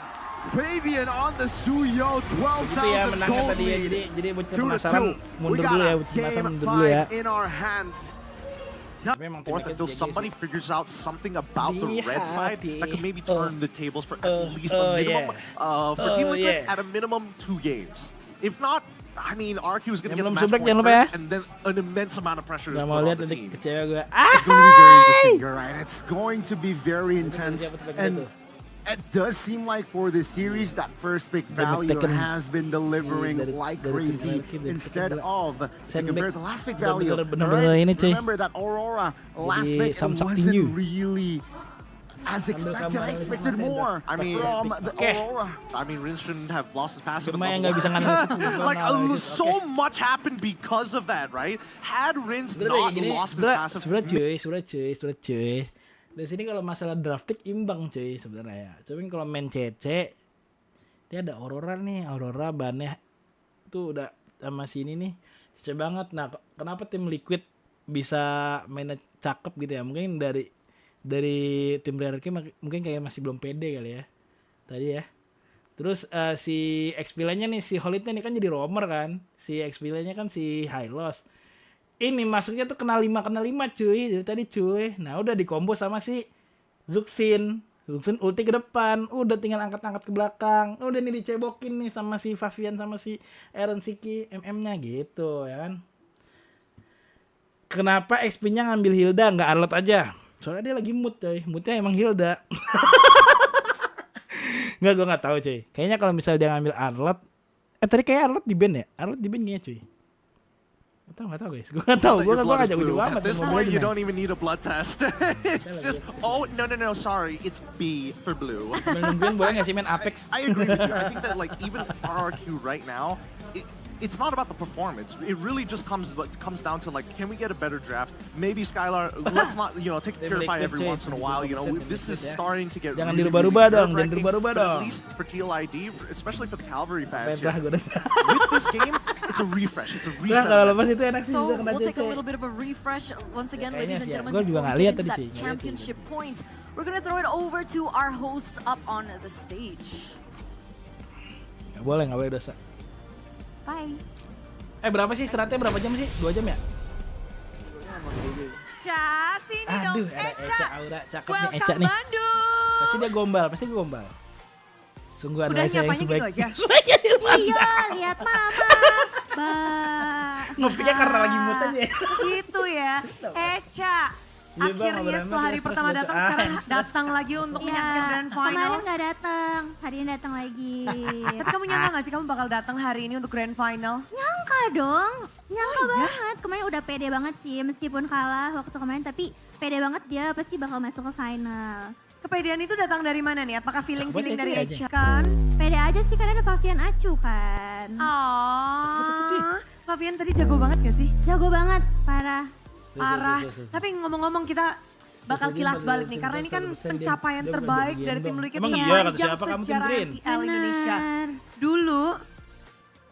Fabian on the Suyo, Begitu ya 12,000 menangnya gold tadi ya. lead. Jadi buat 2-2. pemasaran We mundur got dulu ya, a buat pemasaran game mundur dulu ya. 5 in our hands. Tapi emang Fourth tim until Liquid somebody GG sih. figures out something about the red side that could maybe Oh. turn the tables for at least a minimum for Team Liquid at a minimum 2 games. If not, I mean, RQ is going to Yang get the belum match subrek point jangan lupa ya. first, and then an immense amount of pressure is Gak put mau on lihat the tadi team. kecewa gue. It's going to be very interesting. You're right. It's going to be very intense, and it does seem like for this series that first big value Tekken. has been delivering Dari- like dari crazy Tekken dari instead Tekken of Sandback. compared to last big value. Bener-bener ini, cuy. Remember that Aurora last Jadi week it samsak wasn't tinju. really as expected. I expected more. I mean, from the Aurora. I mean, Rin shouldn't have lost his passive. Gema yang nggak bisa nganalisis. Like so much happened because of that, right? Had Rin's not lost his passive. Sebenernya cuy. Di sini kalau masalah drafting imbang cuy sebenarnya ya. Tapi kalau main CC dia ada Aurora nih, Aurora bannya tuh udah sama sini nih. Cece banget. Nah, kenapa tim Liquid bisa mainnya cakep gitu ya? Mungkin dari tim RRQ mungkin kayak masih belum pede kali ya. Tadi ya. Terus si XP-nya nih, si Holidnya nih kan jadi roamer kan. Si XP-nya kan si high loss. Ini masuknya tuh kena 5 cuy dari tadi cuy. Nah udah dikombo sama si Zuxin ulti ke depan. Udah tinggal angkat-angkat ke belakang. Udah nih dicebokin nih sama si Fabian sama si Aaron Siki MM-nya gitu ya kan. Kenapa XP-nya ngambil Hilda nggak Arlot aja? Soalnya dia lagi mood coy. Moodnya emang Hilda. Nggak, gue nggak tahu cuy. Kayaknya kalau misalnya dia ngambil Arlot, tadi kayak Arlot di ban ya? Arlot di ban kayaknya cuy. Gak tau guys, gue gak tau, gue gak jago juga amat. At this point you don't even need a blood test. It's just, oh no, sorry, it's B for blue. Nungguin boleh gak sih main Apex? I agree with you. I think that like even RRQ right now, it's not about the performance. It really just comes down to like, can we get a better draft? Maybe Skylar, let's not take Purify every once in a while. This is starting to get. Jangan really dirubah-rubah dong, jangan nerve-wracking, dirubah-rubah but dong. At least for TLID, especially for the Calvary fans, with this game, it's a refresh. It's a reset. So we'll take a little bit of a refresh once again, ladies and gentlemen. Before we get into that championship point, we're gonna throw it over to our hosts up on the stage. Gak boleh dosa. Bye. Berapa sih istirahatnya, berapa jam sih? 2 jam ya? Echa, sini dong Echa. Aura, cakep nih Echa nih. Bandung. Pasti dia gombal. Sungguh Udah analisa yang nyapanya sebaik. gitu aja. Iya, lihat mama. Ngopinya karena lagi mood aja. Gitu ya. Echa. Akhirnya setelah hari pertama datang, sekarang datang lagi untuk menyaksikan grand final. Kemarin gak datang, hari ini datang lagi. Tapi kamu nyangka gak sih kamu bakal datang hari ini untuk grand final? Nyangka dong, nyangka banget. Kemarin udah pede banget sih, meskipun kalah waktu kemarin, tapi pede banget dia pasti bakal masuk ke final. Kepedean itu datang dari mana nih? Apakah feeling-feeling dari Echa kan? Pede aja sih karena ada Fabian Acu kan. Oh, Fabian tadi jago banget gak sih? Jago banget, parah. Tapi ngomong-ngomong kita bakal kilas balik nih karena ini kan pencapaian terbaik dari tim Liquid sepanjang sejarah MPL Indonesia. Dulu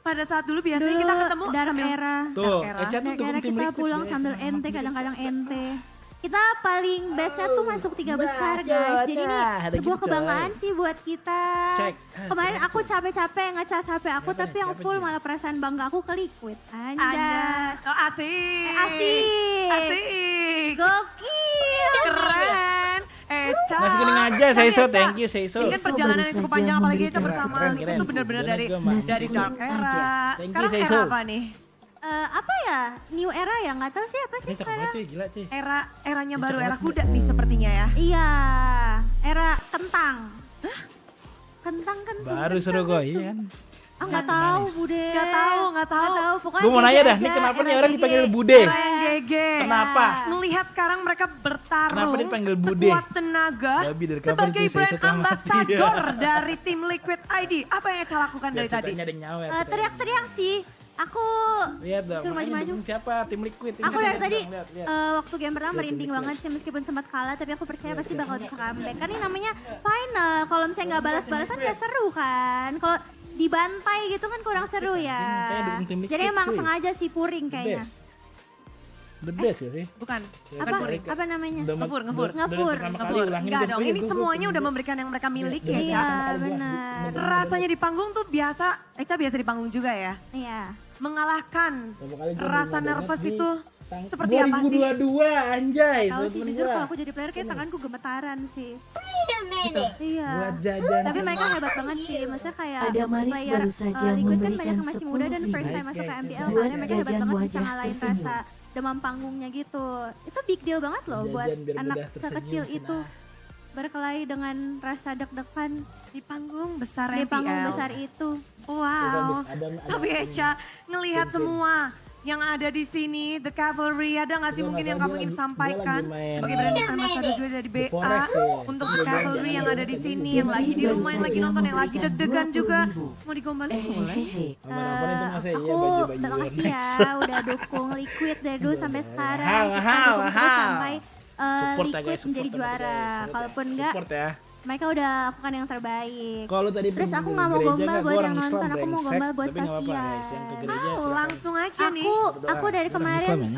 pada saat dulu biasanya kita ketemu Dark Era. Tuh, Era kita pulang sambil ente, kadang-kadang ente. Kita paling bestnya tuh masuk 3 besar guys. Jadi ini sebuah kebanggaan sih buat kita. Kemarin aku capek-capek ngecas HP aku tapi yang full malah perasaan bangga aku ke Liquid. Anjay. Oh, asik. Asik. Gokil. Keren. Echa. Nasi kuning aja, Seiso, thank you Seiso. Ini kan perjalanan yang cukup panjang apalagi Echa bersama Liquid itu benar-benar dari Dark Era. Sekarang era apa nih? Apa ya? New Era ya? Nggak tahu sih apa sih sekarang. Gila cuy. Eranya baru, era kuda nih sepertinya ya. Iya, era kentang. Kentang. Baru seru kok, iya kan. Nggak tahu Bude. Nggak tahu. Pokoknya gue mau nanya dah, ini kenapa nih orang dipanggil Bude? GG. Kenapa? Ngelihat sekarang mereka bertarung. Kenapa dipanggil Bude? Sekuat tenaga sebagai brand ambassador dari tim Liquid ID. Apa yang Echa lakukan dari tadi? Teriak-teriak sih. Aku suruh maju-maju. Siapa? Tim Liquid. Aku dari tadi waktu game pertama merinding banget sih meskipun sempat kalah, tapi aku percaya pasti bakal bisa comeback. Kan ini namanya final. Kalau misalnya nggak balas-balasan nggak seru kan. Kalau dibantai gitu kan kurang seru ya. Jadi emang sengaja sih puring kayaknya. The best ya sih? Bukan. Apa namanya? Ngepur. Enggak dong, ini semuanya udah memberikan yang mereka miliki ya, Echa. Iya, benar. Rasanya di panggung tuh biasa, Echa biasa di panggung juga ya? Iya. Mengalahkan rasa nervous itu seperti apa sih? 2022 anjay. Tahu sih jujur kalau aku jadi player kayak tanganku gemetaran sih. Iya. Buat jajan. Tapi mereka hebat banget sih. Maksudnya kayak Ada Marik player baru saja Liquid kan banyak memberikan yang masih muda dan first time masuk ke MPL. Makanya mereka hebat banget bisa ngalahin rasa demam panggungnya gitu. Itu big deal banget loh buat anak sekecil itu. Berkelahi dengan rasa deg-degan di panggung besar MPL. Di panggung besar itu. Wow. Tapi Echa ngelihat semua yang ada di sini, The Cavalry, ada nggak sih mungkin yang kamu ingin sampaikan sebagai brand ambassador juga dari BA untuk The Cavalry yang ada di sini, yang lagi di rumah, yang lagi nonton, yang lagi deg-degan juga, mau digombalin boleh? Aku terima kasih ya udah dukung Liquid dari dulu sampai sekarang, sampai Liquid menjadi juara, kalaupun enggak mereka udah lakukan yang terbaik. Terus aku nggak mau gombal buat yang nonton, aku mau gombal buat Fabian. Langsung aja nih. Aku dari kemarin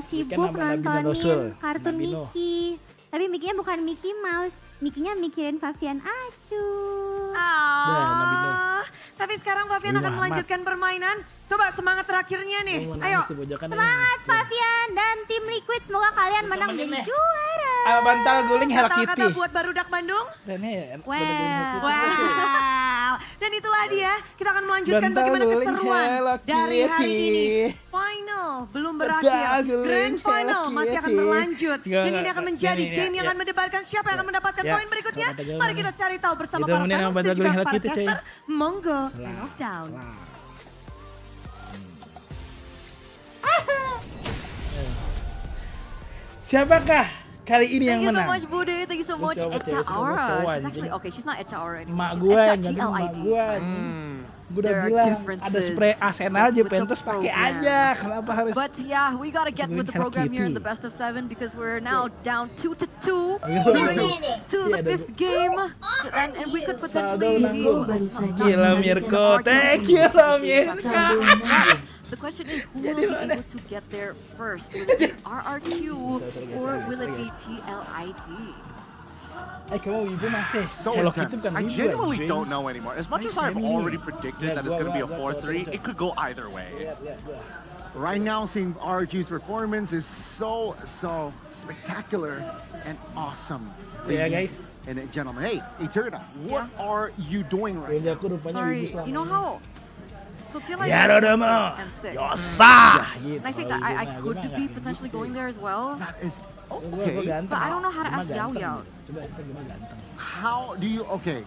sibuk nontonin kartun Mickey. Tapi Mickey-nya bukan Mickey Mouse, Mickey-nya mikirin Fabian Acu. Tapi sekarang Fabian akan melanjutkan permainan. Coba semangat terakhirnya nih. Ayo. Semangat Fabian dan tim Liquid, semoga kalian menang jadi juara. Bantal guling Hello Kitty. Kata-kata buat barudak Bandung. Wow. Dan itulah dia. Kita akan melanjutkan bagaimana keseruan dari hari ini. Final belum berakhir. Grand final masih akan berlanjut. Dan ini akan menjadi game yang akan mendebarkan siapa yang akan mendapatkan poin berikutnya. Mari kita cari tahu bersama para fans dan juga para caster. Monggo, down. Siapakah kali ini yang Thank you so menang? much, Bude. Thank you so much, Echa Aura. She's actually okay. She's not Echa Aura anymore. Mak She's gue, Echa ganti mak TLID. gue. Gue udah There are bilang ada differences spray Arsenal with the Juventus pakai program. aja. Kenapa harus? But yeah, we gotta get with the program here in the best of 7 because we're now down 2-2, moving to the 5th game, and we could potentially be. Gila Mirko, thank you loh Mirko. The question is, who will be able to get there first? Will it be RRQ or will it be TLID? Kamu Wibu masih. So intense. I genuinely don't know anymore. As much as I've already predicted that it's going to be a 4-3, it could go either way. Right now, seeing RRQ's performance is so spectacular and awesome. Yeah, guys. And gentlemen, hey, Eterna, what are you doing right now? Sorry, you know how? So TLID M6. Yosa. And I think I could be potentially going there as well. That is okay. But I don't know how to ask Yaoi out. How do you? Okay,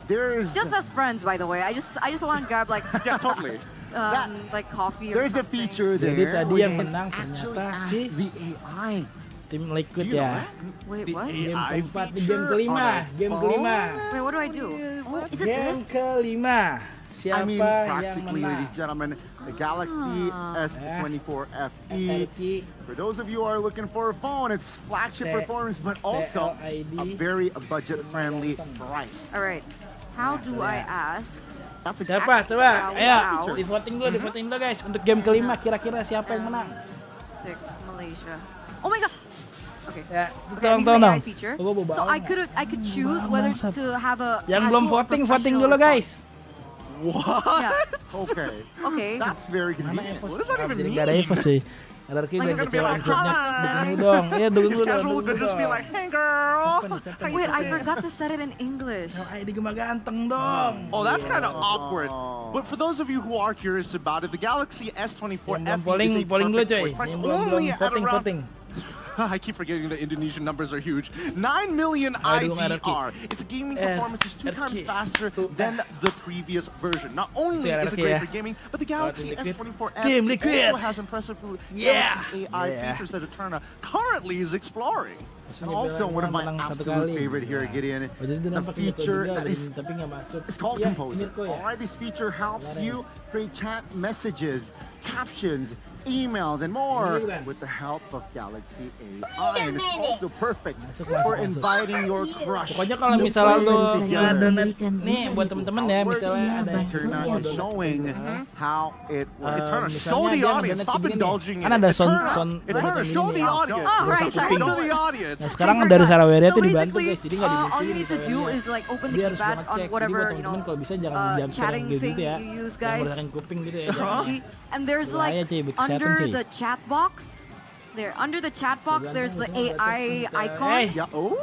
there's just as friends, by the way. I just want to grab like yeah, totally. Like coffee. Or there's a feature there. Jadi tadi yang where you menang can actually ternyata ask the AI. Tim Liquid ya. Wait, what? Game keempat di game kelima. Game kelima. Wait, what do I do? Oh, is it Game this? kelima. I mean, Siapa yang practically, menang? ladies and gentlemen, the Galaxy S24 FE. For those of you who are looking for a phone, it's flagship performance, but also a very budget-friendly price. All right. How do I ask? That's Siapa? Coba, ayo di voting dulu guys. Untuk game kelima kira-kira siapa yang menang? 6 Malaysia. Oh my god. Okay. Ya, Okay, I'm using the AI feature. So I could choose whether to have a. Yang belum voting dulu guys. What? Yeah. Okay. Okay. That's very convenient. What does that even mean? Gak ada Evo sih. RRQ Like, banyak you're gonna be like, cewek "Hi." dukung dong. Iya dukung This dulu casual dong. could just be like, hey girl. Wait, I forgot to set it in English. ID Gema ganteng dong. Oh, that's kind of awkward. But for those of you who are curious about it, the Galaxy S24 FE is a polling dulu perfect coy. choice. Price Belum only at around voting. I keep forgetting the Indonesian numbers are huge. 9 million IDR. Its gaming performance is 2 times faster than the previous version. Not only is it great for gaming, but the Galaxy S24 FE also has impressive Galaxy AI features that Eterna currently is exploring. And also one of my absolute favorite here, Gideon, the feature that is it's called Composer. Alright, this feature helps you create chat messages, captions, emails, and more with the help of Galaxy AI. And it's also perfect for inviting your crush. Pokoknya kalau misalnya lu donat nih buat temen-temen ya, misalnya ada Eterna is showing how it works. Eterna, show the audience. Stop indulging in kan ada it. sound Eterna, show the audience. Oh, right, sorry. Show the audience. Nah sekarang dari SAWERRR So itu dibantu basically, guys, jadi nggak dimusuhin. all you need to do is like open the keypad on whatever kalau bisa jangan jam chatting thing gitu ya. you use, guys. Kuping gitu ya. And there's like under the chat box. There, under the chat box, there's the AI icon.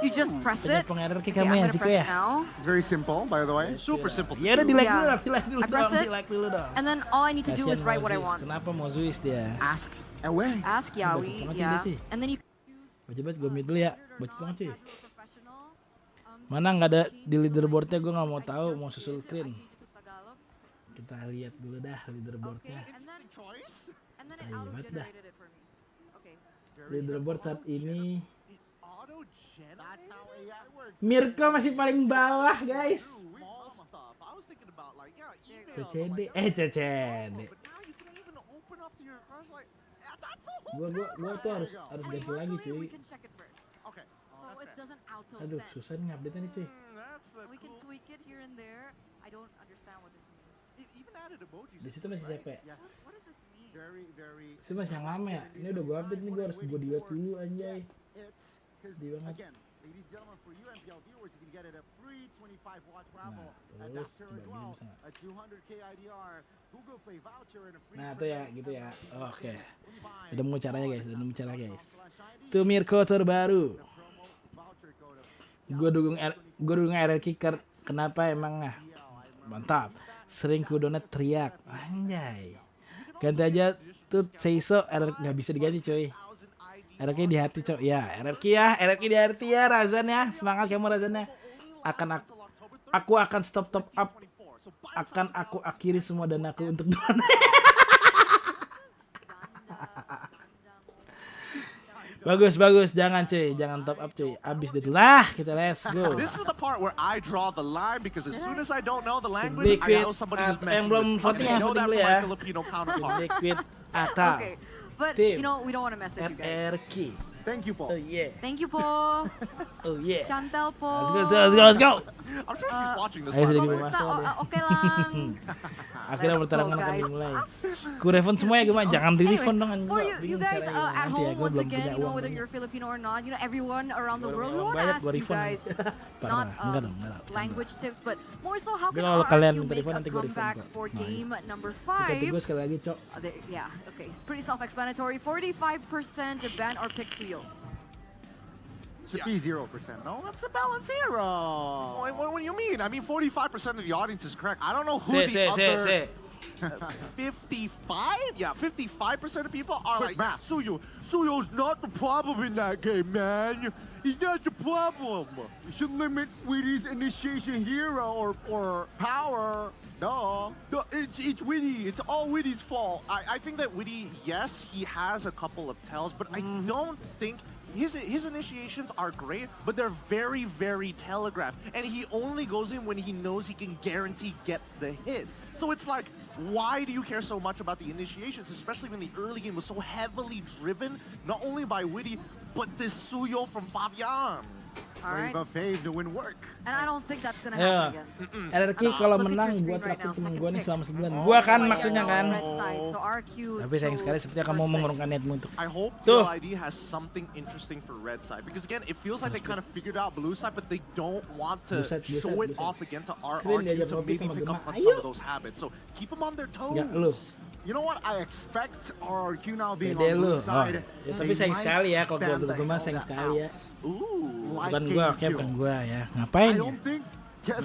You just press it. Okay, I'm gonna press it now. It's very simple, by the way. Super simple. Ya udah di like dulu, I press it, and then all I need to do is write what I want. Kenapa mau Zeus dia? Ask away. Ask Yaoi, yeah. And then you Baca banget gue mid dulu ya, baca banget cuy. Mana nggak ada di leaderboardnya, gue nggak mau tahu, mau susul screen. Kita lihat dulu dah leaderboardnya. Ayo banget dah. Leaderboard saat ini Mirko masih paling bawah guys. CCD, CCD. Gua tuh harus ganti lagi cuy. Aduh susah nih update nih cuy. we can tweak it here and there. I don't understand what this means. Di situ masih siapa ya? What does this mean? Itu masih yang lama ya? Ini udah gua update nih, gua harus gua delete dulu anjay. Di banget. Ladies and gentlemen, for you MPL viewers, you can get it a free 25-watt travel adapter as well, a 200K IDR, Google Play voucher, and a free. Nah tuh ya, gitu ya. Oke. Udah mau caranya guys, udah mau cara guys. Tuh Mirko terbaru. Gue dukung RRQ kenapa emang nah? Mantap. Sering ku donat teriak. Anjay. Ganti aja tuh Seiso, nggak bisa diganti coy. RRQ di hati coy. Ya, RRQ di hati ya Razan ya. Semangat kamu Razannya. Aku akan stop top up. Akan aku akhiri semua danaku untuk donat. Bagus, jangan cuy, jangan top up cuy. Abis deh lah, kita let's go. This is the part where I draw the line because as soon as I don't know the language, I know somebody is messing with me. I know that from my Filipino counterparts. Liquid Ata. Okay, but you know we don't want to mess with you guys. RK. Thank you, Paul. Oh yeah. Thank you, Po. Oh yeah. Chantel, Po. Let's go. I'm sure she's watching this. Ayo, Basta, oke lang. Akhirnya pertarungan akan dimulai. Ku refund semua ya Gema, jangan di refund dong anjing. For you guys at home, once again, you know whether you're Filipino or not, you know everyone around the world, we want to ask you guys not language tips, but more so how can RRQ make a comeback for game number 5? Yeah, okay, pretty self-explanatory. 45% ban or pick Suyo. Should be 0%. No, that's a balance hero. What do you mean? I mean, 45% of the audience is correct. I don't know who the other 55? Yeah, 55% of people are like, Suyo. Suyo's not the problem in that game, man. He's not the problem. You should limit Witty's initiation hero or power. No, it's Witty. It's all Witty's fault. I think that Witty, yes, he has a couple of tells, but I don't think his initiations are great, but they're very, very telegraphed. And he only goes in when he knows he can guarantee get the hit. So it's like, why do you care so much about the initiations, especially when the early game was so heavily driven, not only by Witty, but this Suyo from Fabian. Alright. Pave to win work. And I don't think that's gonna happen again. RRQ kalau menang buat traktir temen gue nih selama sebulan. Gua kan maksudnya kan. Tapi sayang sekali sepertinya kamu mengurungkan niatmu untuk. I hope PCIE has something interesting for red side because again, it feels like they kind of figured out blue side, but they don't want to show it off again to RRQ to maybe pick up on some of those habits. So keep them on their toes. You know what? I expect RRQ now being on blue side. Ya, tapi sayang sekali ya kalau gue mah sayang sekali ya. Bukan gue, bukan gue ya. Ngapain ya?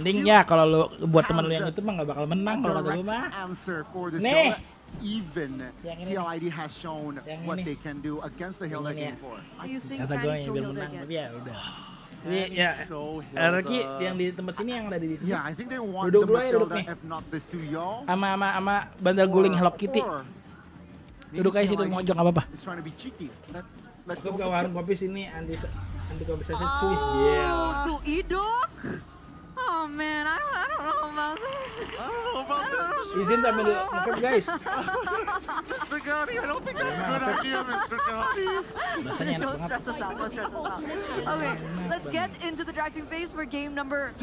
Mending ya kalau lu buat teman lu yang itu mah nggak bakal menang kalau kata gue mah. Nih. Even TLID has shown what they can do against the Hilda game 4. Kata gue yang biar menang, tapi ya udah. Ini ya, RRQ yang di tempat sini yang ada di sini. Yeah, I think they want the Matilda if not the Suyo. Ama bandel guling Hello Kitty. Duduk aja situ mojok enggak apa-apa. It's trying to be cheeky. Let's go ke warung kopi sini anti kopi saset cuy. Yeah. To Idok. Oh man, I don't know about this. Izin sambil nge-vape guys. Mr. Gotti, I don't think that's a good idea, Mr. Gotti. Don't stress us out, don't stress us out. Okay, let's get into the drafting phase for game number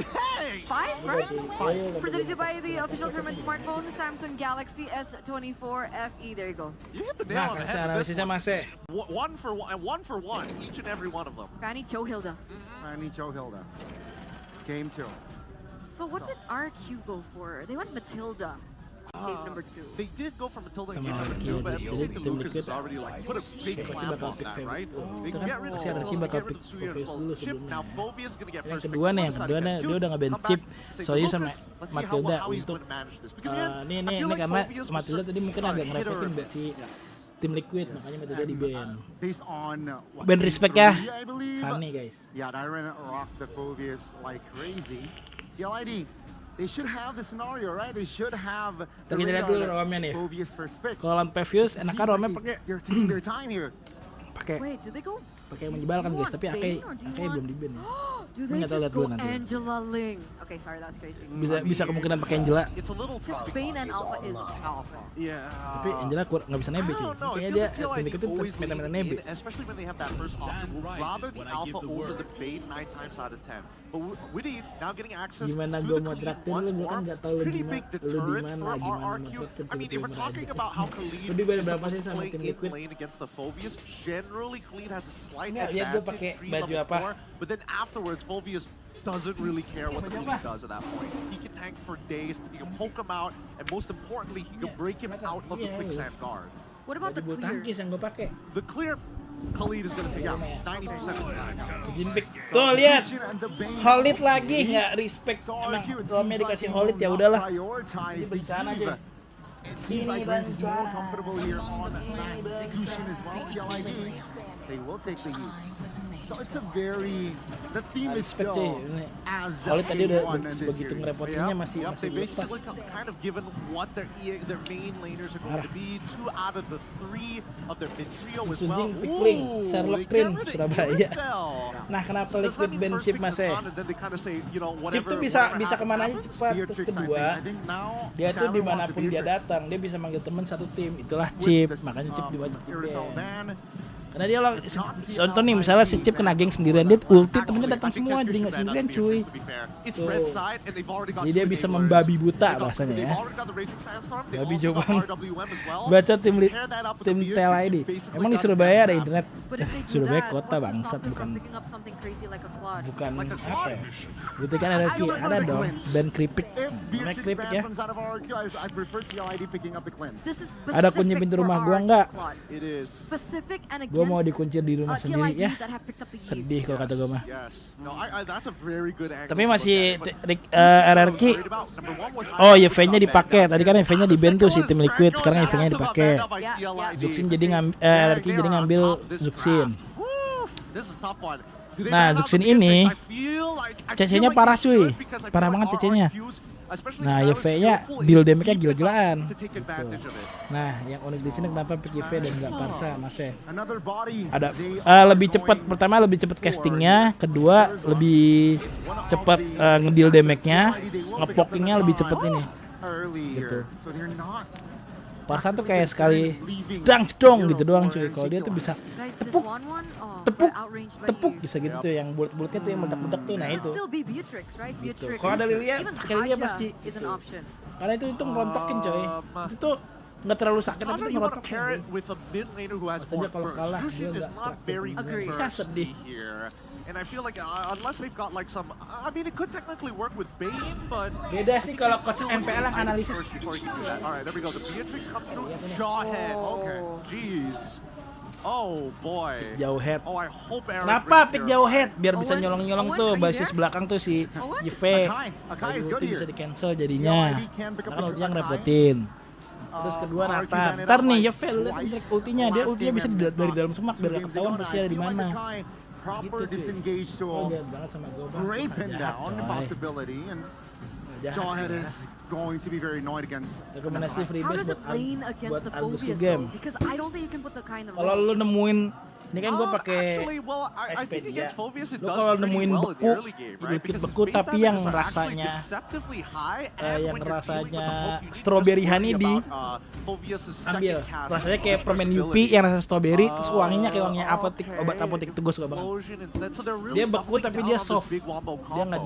5, right? 5. Presented by the official tournament smartphone, Samsung Galaxy S24 FE. There you go. You hit the nail on the head with this one. One for one, each and every one of them. Fanny Cho Hilda. Fanny Cho Hilda. Game 2. So what did RQ go for? They went Matilda. Game number 2. They did go for Matilda in game number 2, but I think Lucas is already like put a big clamp on that, right? They can get rid of the Suyo as well as Chip. Now Phobia's gonna get first pick. Yang kedua dia udah nge-ban Chip, Soyu sama Matilda untuk ini karena Matilda tadi mungkin agak ngerepotin buat si tim Liquid, makanya Matilda di ban. Based on ban respect ya, funny guys. Yeah, Dyron rocked the Phobias like crazy. TLID, they should have the scenario, right? They should have the Phobias first pick. Kalau lawan Pevius, enakan Romnya pakai. They're taking their time here. Wait, did they go? Pakai menyebalkan guys, tapi Akai belum di ban. Do they just go Angela Ling? Okay, sorry, that's crazy. Bisa kemungkinan pakai Angela. It's a little tough. Bane and Alpha is powerful. Yeah. Tapi Angela nggak bisa nebe cuy. Kayaknya dia tim itu meta-meta nebe. Especially when they have that first option, rather the Alpha over the Bane 9 times out of 10. But Witty now getting access to the Khalid once more. Pretty big deterrent for RRQ. I mean, if we're talking about how Khalid is supposed to play in lane against the Phobias, generally Khalid has a slight advantage 3 level 4, but then afterwards Phobias doesn't really care what the Khalid does at that point. He can tank for days, he can poke him out, and most importantly, he can break him out of the quicksand guard. What about the clear? The clear, Khalid is going to take out 90% of the time. Tuh lihat, Khalid lagi nggak respect. Emang Romnya dikasih Khalid ya udahlah. Ini bencana aja. It seems like Rinse is more comfortable here on Zushin as well. TLID, they will take the lead. So it's a very, the theme is still as Kalau tadi udah A1 in this begitu series. ngerepotinnya masih They lepas. basically kind of given what their main laners are going to be. 2 out of the 3 of their mid trio as well. Sunjing, Pickling, Ooh, Sherlock they get Prin, rid of Surabaya. Irifel. Nah, kenapa So does that liquid mean ban first chip pick Mas the con, and then they kind of say, you know, Chip tuh bisa whatever kemana aja happens? cepat. Terus kedua, dia tuh dimanapun dia datang, dia bisa manggil teman satu tim. Itulah Chip, makanya Chip diwajib ban. Karena dia contoh nih misalnya si Chip kena geng sendirian, dia ulti temennya datang semua jadi nggak sendirian cuy. Tuh. Jadi dia bisa membabi buta bahasanya ya. Babi jobang. Baca tim TLID. Emang di Surabaya ada internet? Surabaya kota bangsat bukan apa ya? Gitu kan ada dong band keripik. Namanya keripik ya. Ada kunci pintu rumah gua nggak? Gue mau dikunci di rumah sendiri ya. Sedih kalau kata gue mah. Tapi masih RRQ. Oh EV-nya dipakai. Tadi kan EV-nya di-ban tuh si tim Liquid. Sekarang EV-nya dipakai. Zuxin jadi RRQ jadi ngambil Zuxin. Nah Zuxin ini CC-nya parah cuy. Parah banget CC-nya. Nah, YV-nya build damage-nya gila-gilaan. Gitu. Nah, yang unik di sini kenapa pick YV dan nggak Parsa, Mas ya? Ada lebih cepat. Pertama lebih cepat castingnya, kedua lebih cepat ngedeal damage-nya, ngepokingnya lebih cepat ini. Gitu. Parsa tuh kayak sekali jedang gitu doang cuy. Kalau dia tuh bisa tepuk bisa gitu tuh, yang bulat-bulatnya tuh yang meledak-meledak tuh, nah itu. Gitu. Kalau ada Lilia, pakai Lilia pasti. Gitu. Karena itu ngerontokin coy. Itu tuh nggak terlalu sakit tapi tuh ngerontokin. Maksudnya kalau kalah dia nggak sedih. And I feel like unless they've got like some, I mean, it could technically work with Bane, but beda sih kalau coach MPL yang analisis. Alright, there we go. The Beatrix comes through. Shawhead. Okay. Jeez. Oh boy. Jauh head. Oh, I hope Aaron. Kenapa pick jauh head? Biar bisa nyolong-nyolong tuh basis belakang tuh si YV. Ulti bisa di cancel jadinya. Karena ultinya ngerepotin. Terus kedua Nathan. Ntar nih YV lihat ultinya, dia ultinya bisa dari dalam semak biar gak ketahuan pasti ada di mana. Proper disengage to great pin down possibility, and Jawhead is going to be very annoyed against. Rekomendasi freebase buat Agus ke game. Because I don't think you can put the kind of kalau lu nemuin ini kan gue pakai Expedia. Lu kalau nemuin beku tapi yang rasanya strawberry honey di ambil. Rasanya kayak permen Yupi yang rasa strawberry terus wanginya kayak wanginya apotik, obat apotik itu gue suka banget. Dia beku tapi dia soft. Dia nggak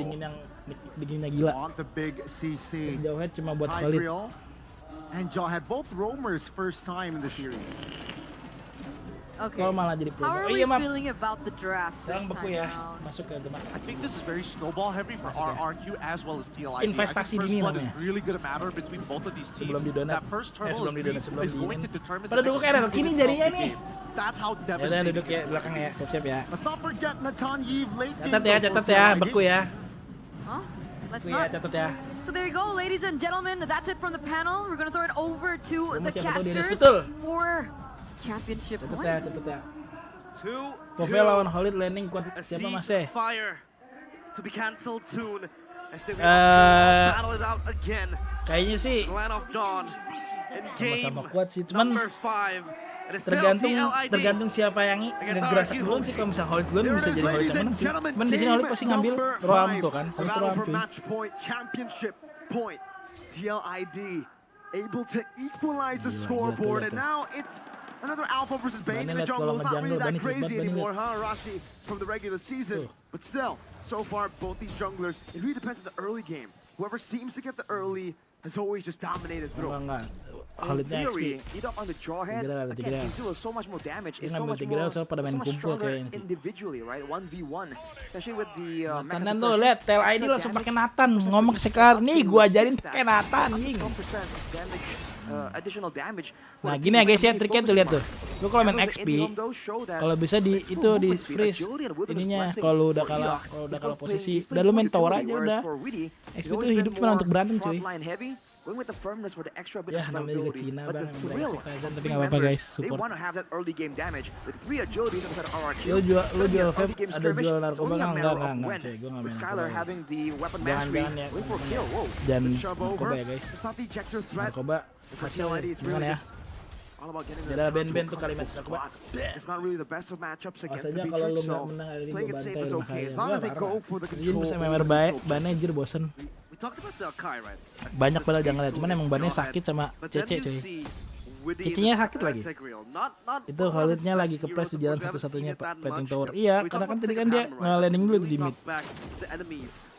dinginnya gila. Jawhead cuma buat valid. And Jawhead both roamers first time in the series. Okay. Malah jadi pro. How are we feeling about the drafts this time around? Masuk ke Gema. I think this is very snowball heavy for RRQ as well as TLID. Investasi dini namanya. Really gonna matter between both of these teams. Sebelum didonat. That first turtle is going to determine. Pada duduk kayak kini jadinya nih. That's how devastating. Ya duduk ya belakang ya, siap-siap ya. Let's not forget Natan Yves late game. Catat ya, beku ya. Huh? Let's not. Catat ya. So there you go, ladies and gentlemen. That's it from the panel. We're gonna throw it over to the casters for championship points. Catat ya. Pove lawan Holid landing kuat siapa Mas eh? Kayaknya sih sama-sama kuat sih, cuman tergantung siapa yang ngegerasak duluan sih. Kalau misalnya Holid duluan bisa jadi Holid yang menang sih. Cuman di sini Holid pasti ngambil Roam tuh kan. Holid Roam cuy. TLID able to equalize the scoreboard, and now it's another Alpha versus Bane in the jungle. It's not really that crazy anymore, huh, Rashi, from the regular season. But still, so far, both these junglers, it really depends on the early game. Whoever seems to get the early has always just dominated through. In theory, eat up on the Jawhead, again, can do so much more damage. It's so much stronger individually, right? 1v1, especially with the Nathan tuh, lihat TLID langsung pakai Nathan, ngomong ke Sekar, nih gua ajarin pakai Nathan, nih. Nah gini ya guys ya, triknya tuh lihat tuh. Lu kalau main XP, kalau bisa di freeze ininya. Kalau udah kalah posisi, udah lu main tower aja udah. XP tuh hidup cuma untuk berantem cuy. going with the firmness for the extra bit Ya, of namanya juga survivability. Cina But the bang, thrill tapi of nggak apa-apa guys, they support. want to have that early game damage with 3 agilities inside RRQ. Lu jual Early vape, game ada skirmish, jual it's narkoba only a kan? matter Enggak, of when. cuy, gue nggak With main Skylar narkoba. having the weapon mastery, Jangan ya, going for a kill. Whoa, dan good shove over. narkoba ya guys. It's not the ejector threat. Narkoba, For TLID, it's really gimana ya? just all about getting the Jadi ada turret to a band-band tuh kalimat comfortable spot. It's not really the best of matchups against the Asalnya kalau lu Beatrix, nggak so menang hari ini playing gue it safe bantai is sama okay. As kalian. long as they Wah, go parah. for the Jadi control. bisa memer baik, bannya anjir bosen. We talked about the Kai, right? Banyak padahal jangan lihat, cuman emang bannya sakit sama Cece cuy. Cicinya sakit lagi. Itu Khalidnya lagi kepres di jalan satu-satunya Pak Petting Tower. Iya, karena kan tadi kan dia nge-landing dulu di mid.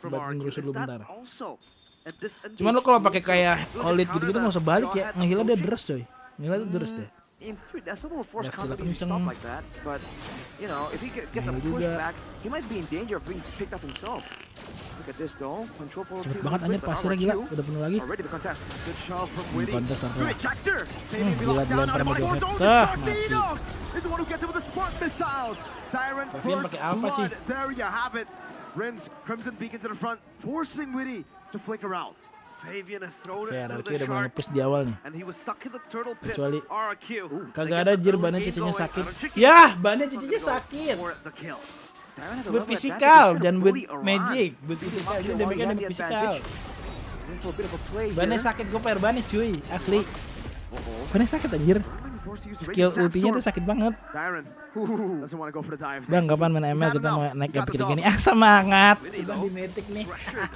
Buat ngerusuh dulu bentar. Cuman lo kalau pakai kayak Khalid gitu-gitu nggak usah balik ya. Ngehila dia deres coy. Ngehila tuh deres deh. In theory, that's a little forced That's counter the if you stop kenceng. like that. But, you know, if he gets a Nah, push juga. back, he might be in danger of being picked up himself. Look at this though. Control for Cepet banget anjir pasirnya gila, udah penuh lagi. Already the contest. Good shot from Witty. Kontes apa? Good ejector. Gila dilempar sama Joseph. Mati. Is the one who gets him with the spark missiles. Tyrant Fabian first pakai apa sih? blood. There you have it. Rins Crimson Beacon to the front, forcing Witty to flicker out. Fabian thrown it Kayak to RRQ the udah mulai shark. nge-push di awal nih. And he was stuck in the turtle pit. Kecuali RRQ. kagak ada jir bannya cicinya sakit. Yah, bannya cicinya sakit. Buat physical dan buat magic. Buat physical, dia damage-nya buat physical. Bannya sakit, gue PR bannya cuy, asli. Bannya sakit anjir. Skill ultinya tuh sakit banget. Bang, kapan main ML kita mau naik epic gini? Ah, semangat. Kita di Matic nih. Kita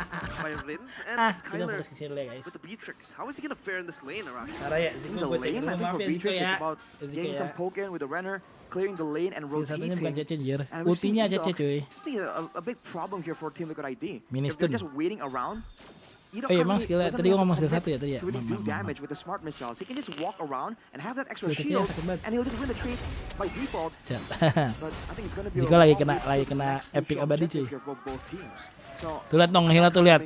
fokus ke sini dulu ya guys. How is he gonna fare in this lane, Arash? Karena ya, In the lane, I think for Beatrix it's about getting some poke in with the runner, clearing the lane and satunya bukan rotating. Cece jir. And we've seen Ultinya Edok. Cece cuy. This be a big problem here for Team Liquid ID. Mini If they're stun. just waiting around, Edok Oh iya, emang currently skillnya, doesn't tadi gua have ngomong the skill satu ya commit tadi ya. to really do damage with the smart missiles. He can just walk around and have that extra Tuh, shield, sakit banget. and he'll just win the trade by default. Cat. But I think it's gonna be Jika lagi kena epic abadi cuy. So, Tuh lihat dong, ngehila tuh lihat.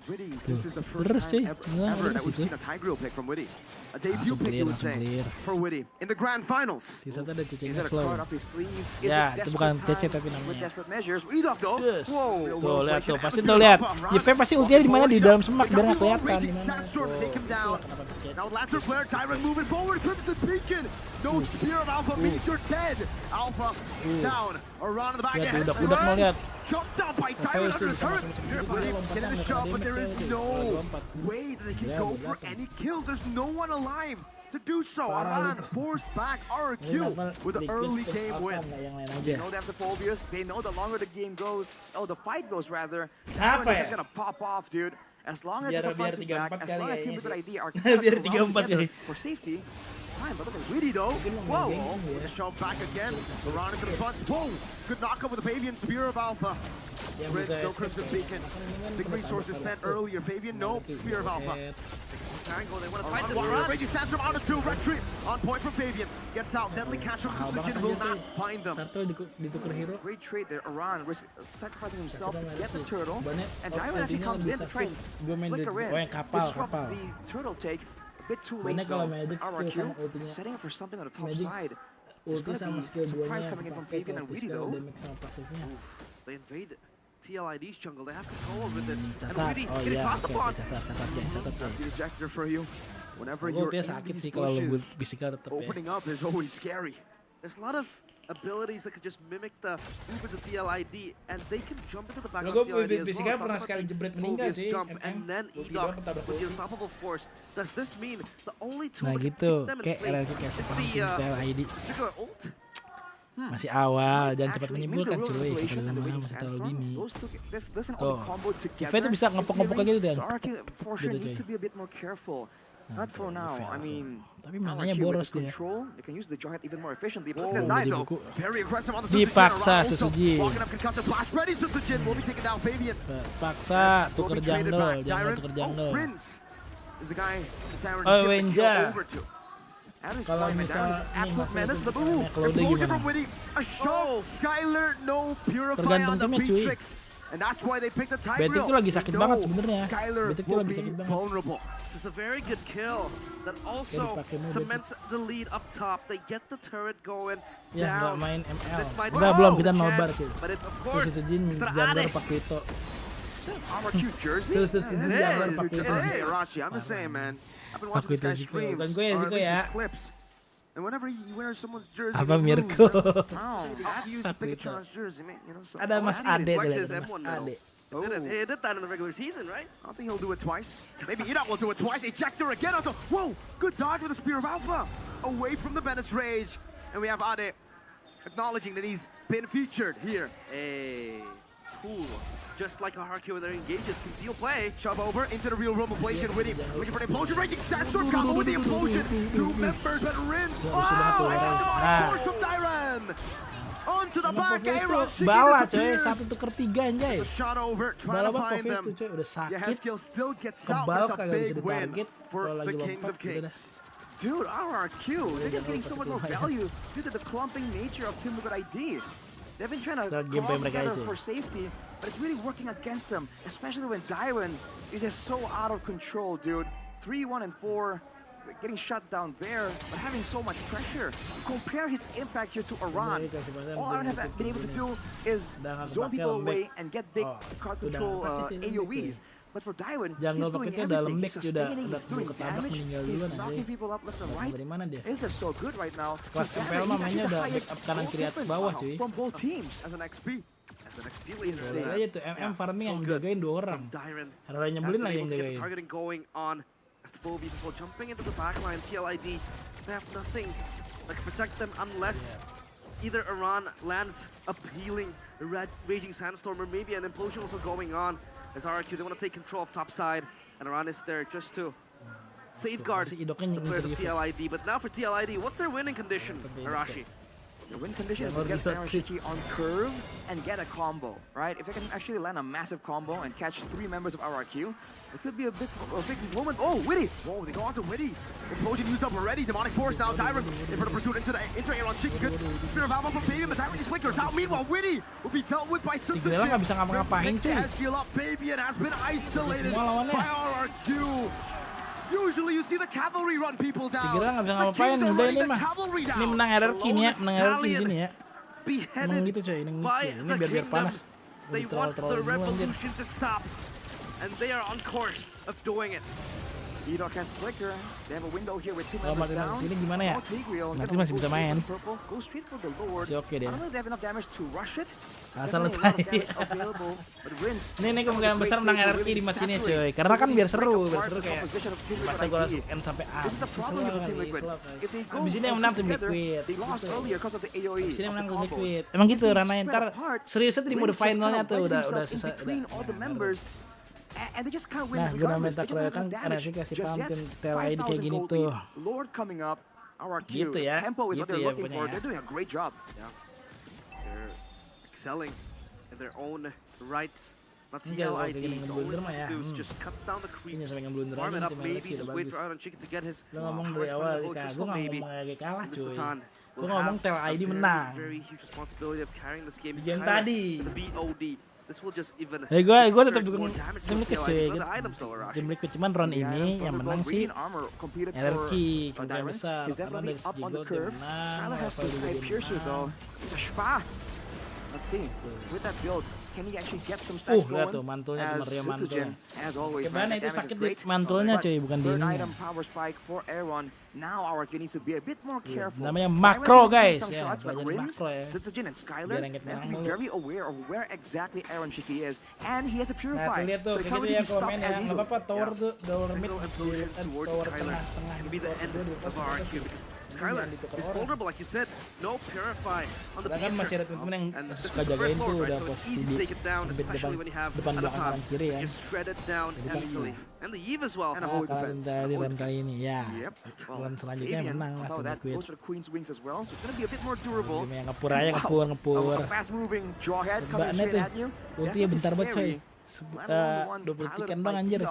Witty, this is the first Terus cuy, time nggak ever that ada we've situ. seen a Tigreal pick from Witty. A debut Langsung pick, clear, you would langsung say, clear. for Witty. In the grand finals. Sisa tuh ada Is cicinya it a slow. card up his sleeve? Is Ya, it itu bukan desperate Cece times tapi with namanya. desperate measures? Edok though. Yes. Whoa. Tuh lihat tuh, pasti tuh lihat. Yve pasti ultinya di mana, di dalam semak biar nggak kelihatan di mana. Take him down. Now Lancer Flare, Tyrant moving forward. Crimson Beacon. No Spear of Alpha means you're dead. Alpha down. Around in the back. Lihat tuh, udak-udak mau lihat. Jumped down by Tyrant under the turret. Getting the shot, but there is no way that they can go for any kills. There's no one alive to do so. Aran forced back RQ with the early game win. They know they have the phobias. They know the longer the game goes, the fight goes rather, Apa Tyrant is ya? just gonna pop off, dude. As long as Biar- it's a biar front to 3-4 back, as kali long as Team kayaknya Liquid sih. ID are Biar connected 3-4 together kali. for safety, it's fine. But look at Witty though. Whoa, with the shove back again. Aran into the front. Whoa, good knockup with the Fabian Spear of Alpha. Rinse, no Crimson Beacon. Big resources spent earlier. Fabian, no Spear of Alpha. Tango, they want to fight this one. Brady Sands from out of two. Retreat on point from Fabian. Gets out. Deadly catch from Jin will not find them. Ditukar hero. Great trade there. Aran sacrificing himself to get the turtle. And Diamond actually comes in to try and flicker in. Disrupt the turtle take. A bit too late though. RRQ setting up for something on the top side. There's going to be a surprise coming in from Fabian and Witty though. They invade TLID's jungle. They have control over this. And Witty getting tossed upon. That's the ejector for you. Whenever you're in these bushes, opening up is always scary. There's a lot of abilities that could just mimic the movements of TLID, and they can jump into the back of TLID as well. pernah sekali jebret meninggal sih. Jump, and then Edok with the unstoppable force. Does this mean the only tool Nah that can gitu, keep them in kayak place RRQ kayak is sekarang the ID. particular ult? Masih awal, jangan cepat Actually, menyimpulkan the real cuy. revelation Kalau and the lama Raging masih terlalu Sandstorm, dini. those two, this can Tuh, all be comboed together. Yve tuh bisa ngepok-ngepok gitu dan. So RRQ for sure Gitu, needs cuy. to be a bit more careful. Not for now. I mean, tapi mananya RRQ with boros this dia. control, they can use the Jarhead even more efficiently. But Oh, look at that dive jadi though. buku. Very aggressive on the Dipaksa Susujin. Susujin. Walking up concussive flash. Ready Susujin will be taking down Fabian. Paksa, Will tuker be traded jungle, back. jangan Tyrant. tuker jungle. Prince is the guy that Tyrant Oh, is giving the kill Wenja. over to. At this Kalau point, man, Tyrant is misal- absolute nih, menace. maksudnya But ooh, kalau dia explosion gimana? from Witty. A shot. Skylar, no purify Tergantung on the timnya, cuy. Beatrix. And that's why they picked the Tigreal. Betik tuh lagi sakit They banget know sebenarnya. Skylar Betik tuh will lagi be sakit banget. vulnerable. This is a very good kill that also dipakai mulu, cements the lead up top. They get the turret going Ya nggak down. main ML. This might Enggak belum, kita chance, nobar cuy. But it's of Terus course itu Jin Mr. janggar Ade. Pak Vito. RRQ jersey? Hey, Rashi, I'm just saying, man. I've been watching this guy's streams, or at least his clips. And whenever he wears someone's jersey, Abang Mirko. that's use Pikachu's jersey, man. You know, so Ada Mas Ade tuh, Mas Ade. He did that in the regular season, right? I don't think he'll do it twice. Maybe Enoch will do it twice. Ejector again onto. Whoa! Good dodge with the Spear of Alpha. Away from the Bennett's Rage. And we have Ade acknowledging that he's been featured here. Hey, cool. Just like RRQ when they're engages, conceal play. Shove over into the real room ablation. Witty looking for an implosion. Raging Sandstorm combo with the implosion. Two members, but Rins. Oh! And force from Dyran. Onto the back, Aaron bawah coy, 1 tuker 3 anjay. Shot over, trying to find them. Coy, udah sakit. Haskill still gets out. Kebal That's a kagak bisa big win ditarget for kalau the lagi Kings of lompat. Kings. Dude, RRQ, they're just getting so much more value due to the clumping nature of Team Liquid ID. They've been trying to crawl together for safety, but it's really working against them, especially when Dyran is just so out of control, dude. 3-1 and 4. Getting shut down there, but having so much pressure. Compare his impact here to Aran. All Aran has been able to do is zone people away and get big crowd control AoEs. But for Dyran, he's doing everything. He's sustaining, he's doing damage, he's knocking people up left and right. This is so good right now. He's actually the highest from both teams. As an XP. Insane. Aja tuh MM farming yang jagain 2 orang. Harusnya nyebelin lah yang jagain. Targeting going on. As the Phobies as well jumping into the backline, TLID, they have nothing that can protect them unless either Aran lands a healing Raging Sandstorm or maybe an implosion also going on. As RRQ, they want to take control of top side, and Aran is there just to safeguard the players of TLID. But now for TLID, what's their winning condition, Arashi? The win condition is to get Aaron Shiki on curve and get a combo, right? If they can actually land a massive combo and catch 3 members of RRQ, it could be a big moment. Oh, Witty! Whoa, they go on to Witty. Implosion used up already. Demonic Force now. Dyran in front of pursuit into Aaron Shiki. Good Spear of Alpha from Fabian, but Dyran just flickers out. Meanwhile, Witty will be dealt with by Sun Sun. Nggak bisa ngapa-ngapain sih. Haskill up. Fabian has been isolated by RRQ. Usually you see the cavalry run people down. Dikira nggak bisa ngapain, udah ini mah. Ini menang RRQ nih ya, menang RRQ di sini ya. Emang gitu coy, ini biar panas. They want the revolution to stop, and they are on course of doing it. Enoch has flicker. They have a window here with 2 members down. Sini gimana ya? Nanti masih bisa main. Go straight for the Lord. Si oke deh. I don't know if they have enough damage to rush it. Asal lu tadi. Ini kemungkinan besar menang RRQ di match ini coy. Karena kan biar seru kayak. Masa gue langsung end sampai A. This is the problem with Team Liquid. If they go abis ini yang menang Team Liquid. They lost earlier because of the AoE. Abis ini menang Team Liquid. Emang gitu Rana ntar seriusnya di mode finalnya tuh udah selesai. And they just can't win regardless. They just don't have damage just yet. 5,000 gold lead. Lord coming up. RRQ. Gitu ya. Tempo is what they're looking for. They're doing a great job. Yeah. They're excelling in their own rights. Not TLID. All they do is just cut down the creeps. Farm it up. Maybe just wait for Aaron Chicken to get his correspondent hook. Just maybe. Mr. Tan will have a very huge responsibility of carrying this game. Yang tadi. The BOD. This will just even gue tetap dukung Tim Liquid cuy. Tim Liquid cuman round ini yang menang sih RRQ kemungkinan besar karena dari segi gold dia menang. Skylar has this high piercer though. It's a spa. Let's see. With that build, can he actually get some stacks going? Lihat tuh mantulnya Maria mantul. As always, gimana itu sakit di mantulnya cuy, bukan di ini. Item power spike for Aaron. Now RRQ needs to be a bit more careful. Namanya makro guys ya, makro ya. Syzygen and Skylar have to be very aware of where exactly Aaron Shiki is, and he has a purify. Nah, lihat tuh, so kayak dia komen ya, nggak apa-apa tower tuh, tower mid, tower tengah can be the end of RRQ because Skylar is vulnerable like you said. No purify on the Beatrix. And this is the first Lord, right? So it's easy to take it down, especially when you have Anatan. You just shred it down easily. And the Eve as well. And a holy defense. Kali ini ya. Bulan selanjutnya menang lah Tim Liquid. Goes for the Queen's Wings as well, so it's gonna be a bit more durable. Yang ngepur aja, ngepur. A fast moving jawhead coming straight at you. Ultinya bentar banget coy. 20 tikan bang anjir.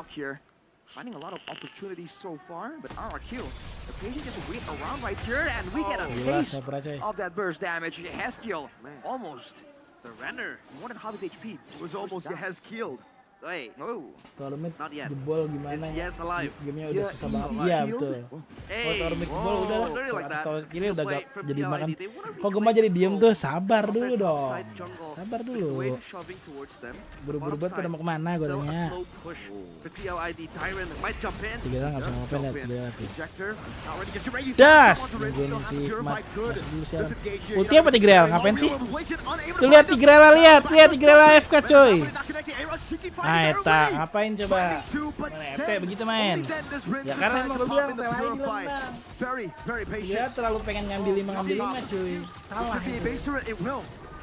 Finding a lot of opportunities so far, but RRQ, the patient just wait around right here, and we get a taste of that burst damage. Haskill, almost. The Renner. More than half his HP. It was almost Haskill. Wait. Tormit Not yet. jebol gimana? Is yes alive? Gamenya udah susah banget. Iya betul. Kalau Tormit jebol udah lah. Kini udah gak jadi makan. Kok Gema jadi diem tuh? Sabar dulu dong. Sabar dulu. Buru-buru banget pada mau kemana gue nanya. Tiga nggak bisa ngapain lihat. Das. Nungguin si Mat dulu siapa? Ulti apa Tigrel? Ngapain sih? Tuh lihat Tigrel lihat Tigrel AFK coy. Nah, eta ngapain coba? Mana FP begitu main? Ya karena emang gue bilang lain menang. Dia terlalu pengen ngambil 5 cuy. Salah.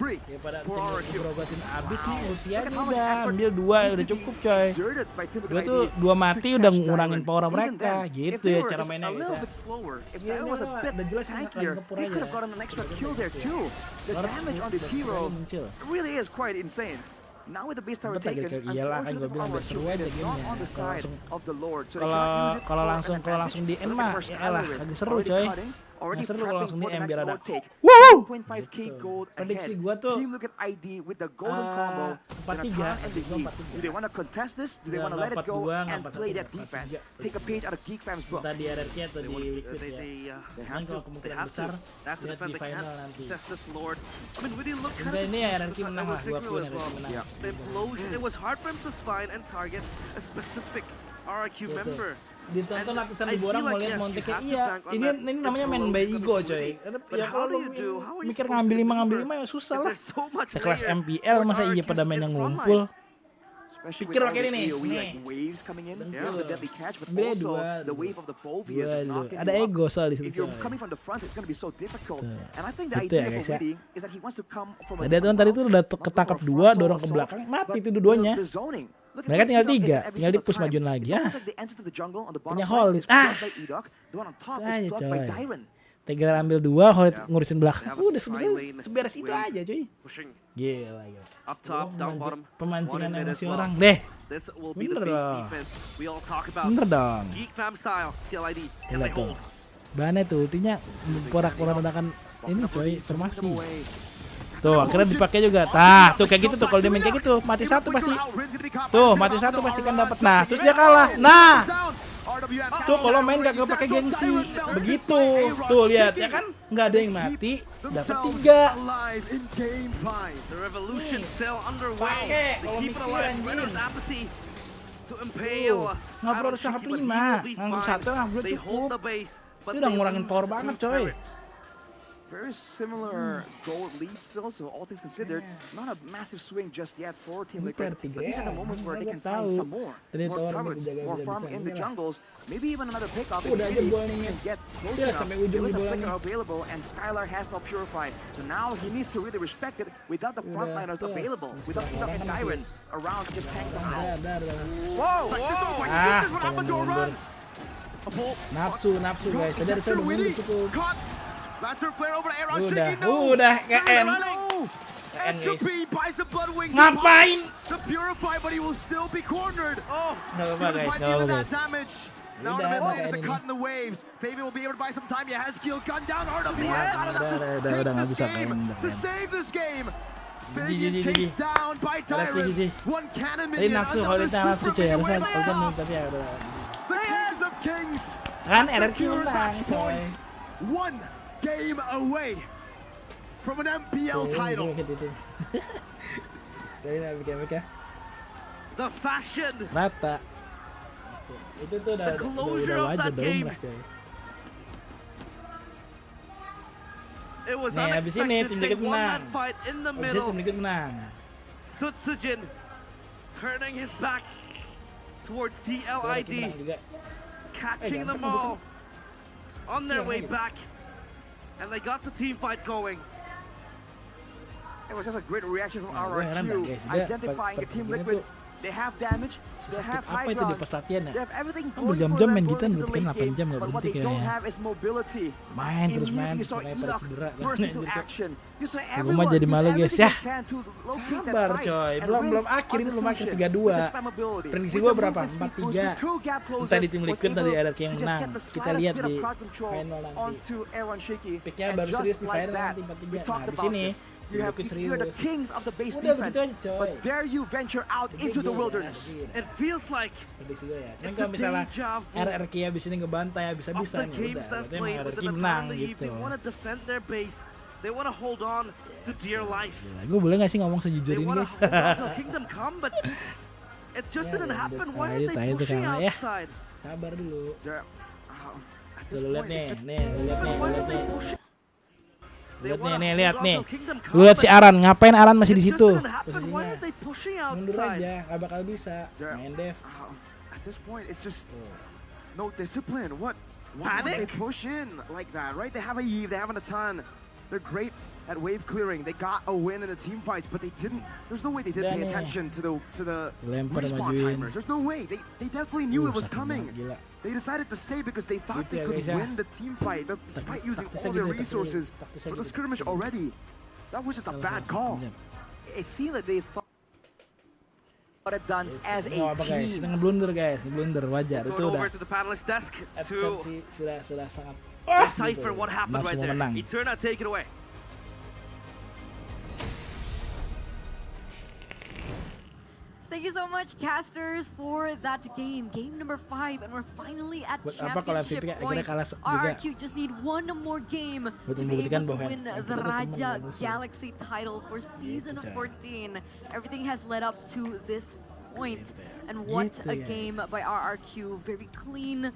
Ya pada berobatin abis nih ultiannya udah ambil 2 udah cukup coy. Gue tuh 2 mati udah ngurangin power mereka gitu ya cara mainnya gitu. Ya udah jelas tankier. He could have gotten an extra kill there too. The damage on this hero really is quite insane. Now with the beast tower taken, iyalah kan gue bilang biar seru aja gamenya. On the side of the Lord. Kalau langsung di end mah ya elah lagi seru coy. Already seru kalau langsung di end biar ada. Wow! 1.5k gold prediksi ahead. gua tuh Team look at ID with the golden combo. 4-3. Do they want to contest this? Do they want to let it go and play that defense? Take a page out of Geek Fam's book. Tadi RRQ atau di Liquid ya. They have to defend the camp. Test this Lord. I mean, really look at ini RRQ menang lah, gua akuin RRQ menang. The implosion. It was hard for him to find and target a specific RRQ member. Ditonton ratusan ribu orang mau lihat Monteknya. Iya, ini namanya main by ego coy. Ya kalau lu mikir ngambil 5 ya susah lah. Sekelas MPL masa iya pada main yang ngumpul. Pikir kayak ini nih. Ada ego soal di situ. Gitu ya guys ya. Ada teman tadi tuh udah ketangkap 2, dorong ke belakang, mati itu dua-duanya. Mereka tinggal 3, tinggal di push majuin lagi ya. Punya Holit. Ayo coy. Tigreal ambil 2, Holit ngurusin belakang. Udah seberes itu aja cuy. Gila. Pemancingan emosi orang deh. Bener dong. Bener dong. Gila tuh. Bahannya tuh ultinya porak-porak ledakan ini coy, formasi. Tuh akhirnya dipakai juga. Tah, tuh kayak gitu tuh kalau dia main kayak gitu, mati satu pasti. Tuh, mati satu pasti kan dapat. Nah, terus dia kalah. Nah. Tuh kalau main gak pakai gengsi. Begitu. Tuh lihat ya kan? Nggak ada yang mati, dapat 3. Pakai kalau mikir anjing. Nggak perlu harus tahap 5. Nganggap 1 nggak cukup. Itu udah ngurangin power banget coy. Very similar goal lead still, so all things considered, not a massive swing just yet for Team Liquid, but these are the moments where they can find some more turrets, more farm in the jungles, maybe even another pickup if he can get close enough. There is a flicker available, and Skylar has no Purify, so now he needs to really respect it without the frontliners available, without Enoch and Tyron around to just tank somehow. Whoa! Nafsu guys, tadi ada saya udah cukup. Lantern flare over to Aaron. Udah KN. Ngapain? The Purify, but he will still be cornered. Oh, nggak apa-apa guys. Now the mid lane is a cut in the waves. Fabian will be able to buy some time. He has skill gun down hard on the end. Not enough to save this game. Fabian chased down by Tyron. One cannon minion, another super minion. The Kings of Kings. Kan RRQ menang. One game away from an MPL title. The fashion. Rata. Itu tuh udah wajib dong lah coy. It was unexpected. They won that fight in the middle. Sutsujin turning his back towards TLID, catching them all on their way back. And they got the team fight going. It was just a great reaction from RRQ, identifying a Team Liquid. They have damage, they have high ground, they have everything going for them going into the late game, but what they don't have is mobility. Immediately you saw Enoch burst into action. You saw everyone use everything they can to locate that fight. Belum akhir 3-2. Prediksi gua berapa? 4-3. Entah di tim Liquid dari RRQ yang menang. Kita lihat di final nanti. Picknya baru serius di final nanti 4-3. Nah di sini you're the kings of the base defense, but dare you venture out into the the wilderness. It feels like prediksi gue ya. Cuman it's kalau a misalnya deja vu RRQ abis ini ngebantai of habis-habisan the ya games udah, they've berarti played emang with RRQ the menang Battalion Eve. gitu. They want to defend their base. They want to hold on to dear life. Gue boleh gak sih ngomong sejujur They ini want to guys? hold on till kingdom come, but it just didn't happen. Why are they pushing outside? Sabar dulu. At this Lu lihat point, nih, it's just- lihat nih. Lihat nih. Lu lihat si Aran, ngapain Aran masih di situ? Posisinya. Mundur aja, gak bakal bisa. Main dev. At this point, it's just no discipline. Why would they push in like that, right? They have a Eve, they have a ton. They're great at wave clearing. They got a win in the team fights, but they didn't. There's no way they didn't pay attention to the Lempar respawn majuin. timers. There's no way. They definitely knew it was coming. Gila. They decided to stay because they thought Gitu they ya, could guys, ya. win the team fight, despite using Taktisnya all their gitu, resources taktisnya for the gitu. skirmish already. That was just a bad call. It seemed like they thought it done as a Nggak apa guys, team. ngeblunder guys, ngeblunder wajar. Throw Itu it udah over to the panelist desk to absensi sudah sangat decipher what happened right Langsung there. menang. Eterna, take it away. Thank you so much, casters, for that game. Game number 5, and we're finally at Buat apa kalau championship MVP-nya point. kalah juga? RRQ just need one more game Buat to be able membuktikan to bahwa win yang the kita tuh teman Raja dan musuh. Galaxy title for season Gitu, 14. Everything has led up to this point, and what Gitu, a ya. game by RRQ. Very clean.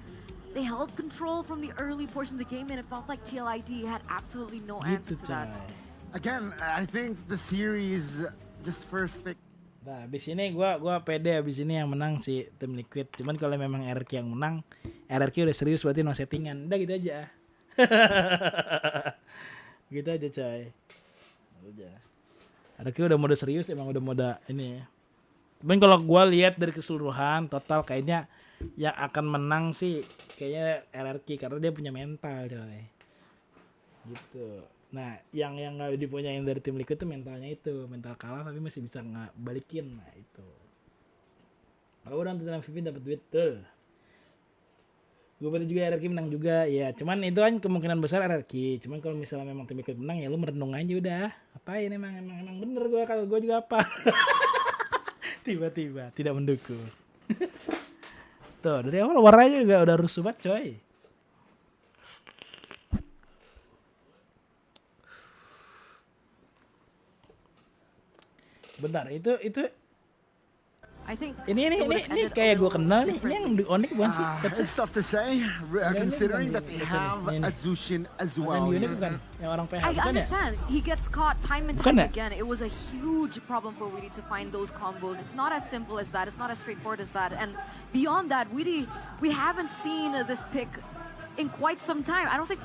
They held control from the early portion of the game, and it felt like TLID had absolutely no answer Gitu, to that. Again, I think the series just first pick. Nah, abis ini gua pede abis ini yang menang si tim Liquid. Cuman kalau memang RRQ yang menang, RRQ udah serius berarti no settingan. Udah gitu aja. Gitu aja coy. Udah. RRQ udah mode serius, emang udah mode ini. Cuman kalau gua lihat dari keseluruhan total kayaknya yang akan menang sih kayaknya RRQ karena dia punya mental coy. Gitu. Nah, yang nggak dipunyain dari tim Liquid tuh mentalnya itu, mental kalah tapi masih bisa nggak balikin. Nah itu. Kalau udah nonton MVP dapat duit tuh. Gue berarti juga RRQ menang juga, ya. Cuman itu kan kemungkinan besar RRQ. Cuman kalau misalnya memang tim Liquid menang ya lu merenung aja udah. Apain emang bener gue, kalau gue juga apa. Tiba-tiba tidak mendukung. Tuh dari awal warnanya juga udah rusuh banget coy. Bentar, itu I think ini kayak gue kenal nih, ini yang di Onyx bukan sih? It's tough to say, considering that they have a Zushin as well. Ini bukan yang orang PH, I bukan ya? understand. He gets caught time and Bukan time ya? again. It was a huge problem for Weedy to find those combos. It's not as simple as that. It's not as straightforward as that. And beyond that, Weedy, we haven't seen this pick in quite some time. I don't think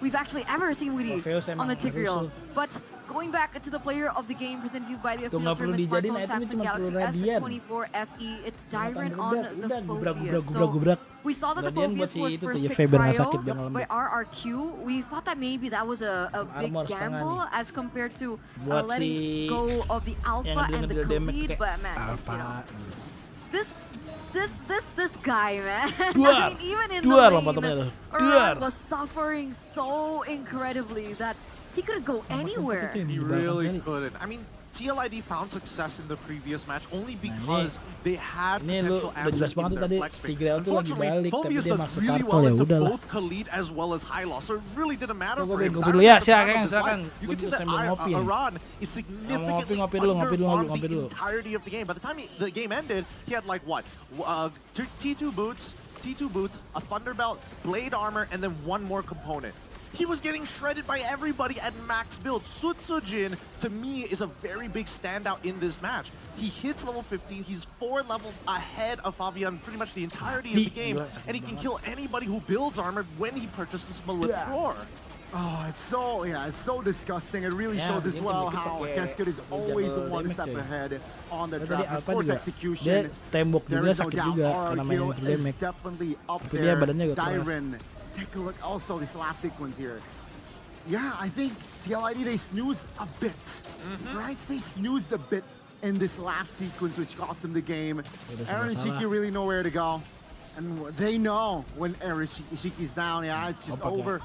we've actually ever seen Weedy on the Tigreal. But going back to the player of the game presented to you by the official tournament smartphone Samsung Galaxy S24 FE, it's Dyron on the Phobia. So we saw that the Phobias was first picked cryo by RRQ. We thought that maybe that was a big gamble as compared to letting go of the Alpha and the Khalid, but man, just you know, this guy, man. I mean, even in the lane, Aran was suffering so incredibly that he couldn't go anywhere. He really couldn't. I mean, TLID found success in the previous match only because they had potential answers in their flex pick. Unfortunately, Phobius does really well into both Khalid as well as Hylos, so it really didn't matter for him. You can see that Aran is significantly underfarmed the entirety of the game. By the time the game ended, he had like what? T2 boots, a Thunder Belt, Blade Armor, and then one more component. He was getting shredded by everybody at max build. Sutsujin, to me, is a very big standout in this match. He hits level 15, he's 4 levels ahead of Fabian pretty much the entirety of the game, and he can kill anybody who builds armor when he purchases Malefic Roar. Oh, it's so disgusting. It really shows as well how Gasehhhh is always the one step ahead on the draft. Of course, execution. There is no doubt RRQ is definitely up there. Dyron. Take a look also this last sequence here. Yeah, I think TLID, they snoozed a bit, right? They snoozed a bit in this last sequence, which cost them the game. Aaron and Shiki really know where to go. And they know when Aaron Shiki's down, yeah, it's just over.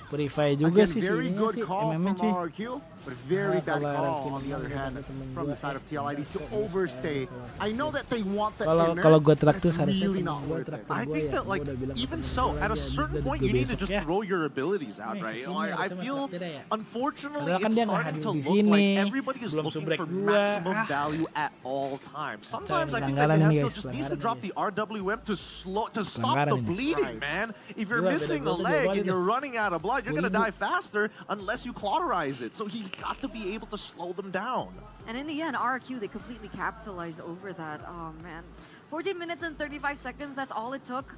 Purify juga Again, sih very sih good call MM-nya from cuy. RRQ, but very bad kalau call RRQ on the other hand temen from gua. the side of TLID to overstay. I know that they want the Kalau inner, kalau gue but traktir it's harusnya really temen not gue worth it. traktir I gue think ya. that like Gua udah bilang ke even temen so, gua, at a ya, certain udah point, gua you need to besok just ya. throw your abilities out, Nih, right? kesini I harusnya feel, traktirnya ya. unfortunately, Padahal kan it's dia nggak starting hadir to di look like sini. everybody is Belum looking subrek for gua. maximum value at all times. Sometimes I think that pelanggaran ini, Gasehhhh guys, just needs to pelanggaran drop the RWM to stop Pelanggaran the ini. bleeding, man. If you're Gila, missing a beda-beda leg jawabannya and you're tuh. running out of blood, you're gonna 2000. die faster unless you cauterize it. So he's got to be able to slow them down. And in the end, RRQ, they completely capitalized over that. Oh, man. 14 minutes and 35 seconds, that's all it took.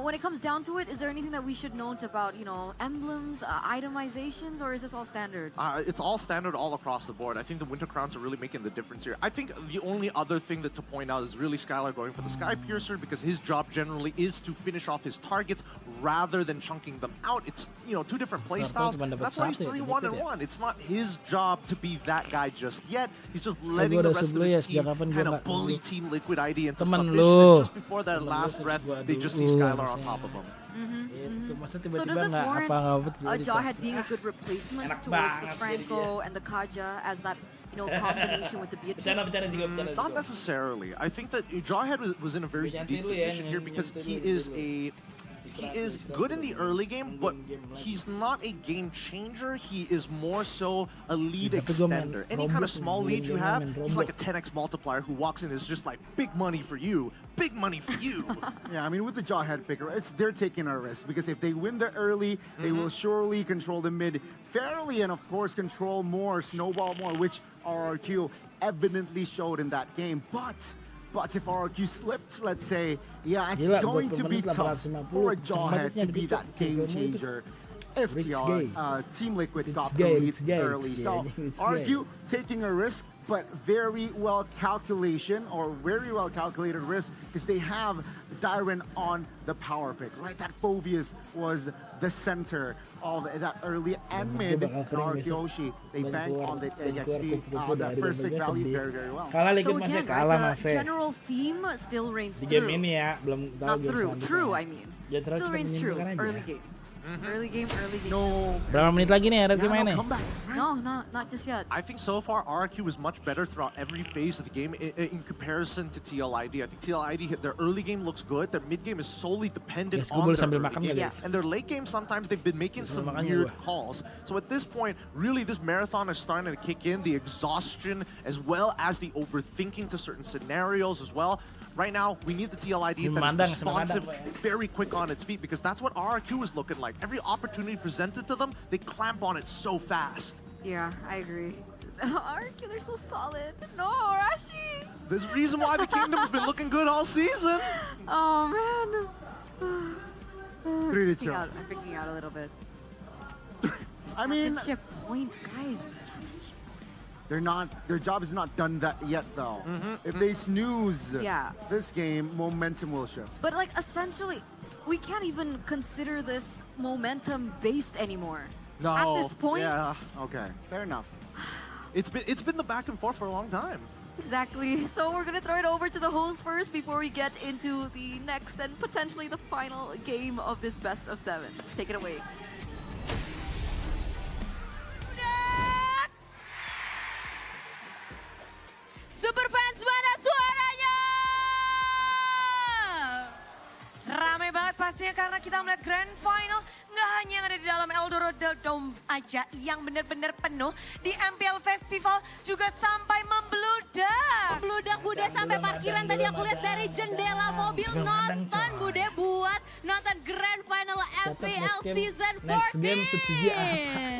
When it comes down to it, is there anything that we should note about, you know, emblems, itemizations, or is this all standard? It's all standard all across the board. I think the Winter Crowns are really making the difference here. I think the only other thing that to point out is really Skylar going for the Sky Piercer because his job generally is to finish off his targets rather than chunking them out. It's, you know, two different play styles. That's why he's 3-1-1. It's not his job to be that guy just yet. He's just letting the rest of his team kind of bully Team Liquid ID into submission. And just before their last breath, they just see Skylar on top of him. So does this warrant Jawhead being a good replacement towards the Franco and the Kaja as that, you know, combination with the Beatrix? Not necessarily. I think that Jawhead was in a very unique position here because he is good in the early game, but he's not a game changer. He is more so a lead extender. Any kind of small lead you have, he's like a 10x multiplier who walks in and is just like, big money for you, big money for you. Yeah, I mean, with the Jawhead picker, they're taking a risk because if they win the early, they will surely control the mid fairly and, of course, control more, snowball more, which RRQ evidently showed in that game. But if RRQ slipped, let's say, yeah, it's going to be tough for a Jawhead to be that game changer if Team Liquid got the lead early. So RRQ taking a risk, but very well calculation or very well calculated risk because they have Dyren on the power pick, right? That Phobius was the center of that early and mid. RRQ, they bank on the XP, that first pick value very, very well. So again, right, the general theme still reigns true. Not through, true I mean. Still reigns true, early game. Early game. No. Berapa menit lagi nih RRQ mainnya? No, not just yet. I think so far RRQ is much better throughout every phase of the game in comparison to TLID. I think TLID, their early game looks good. Their mid game is solely dependent on their early game. And their late game, sometimes they've been making some weird calls. So at this point, really this marathon is starting to kick in. The exhaustion as well as the overthinking to certain scenarios as well. Right now, we need the TLID that is responsive, very quick on its feet, because that's what RRQ is looking like. Every opportunity presented to them, they clamp on it so fast. Yeah, I agree. RRQ, they're so solid. No, Rashi! There's a reason why the Kingdom's been looking good all season. Oh, man. I'm Pretty freaking out a little bit. I mean, Championship point, guys. their job is not done that yet though. If they snooze this game, momentum will shift. But like essentially, we can't even consider this momentum based anymore. No. At this point. Yeah. Okay, fair enough. It's been the back and forth for a long time. Exactly. So we're gonna throw it over to the host first before we get into the next and potentially the final game of this best of 7. Take it away. Super fans, mana suaranya? Ramai banget pastinya karena kita melihat grand final nggak hanya yang ada di dalam Eldorado Dome aja yang benar-benar penuh, di MPL Festival juga sampai membludak. Membludak Bude sampai parkiran tadi aku lihat dari jendela mobil nonton Bude buat nonton grand final MPL season 14.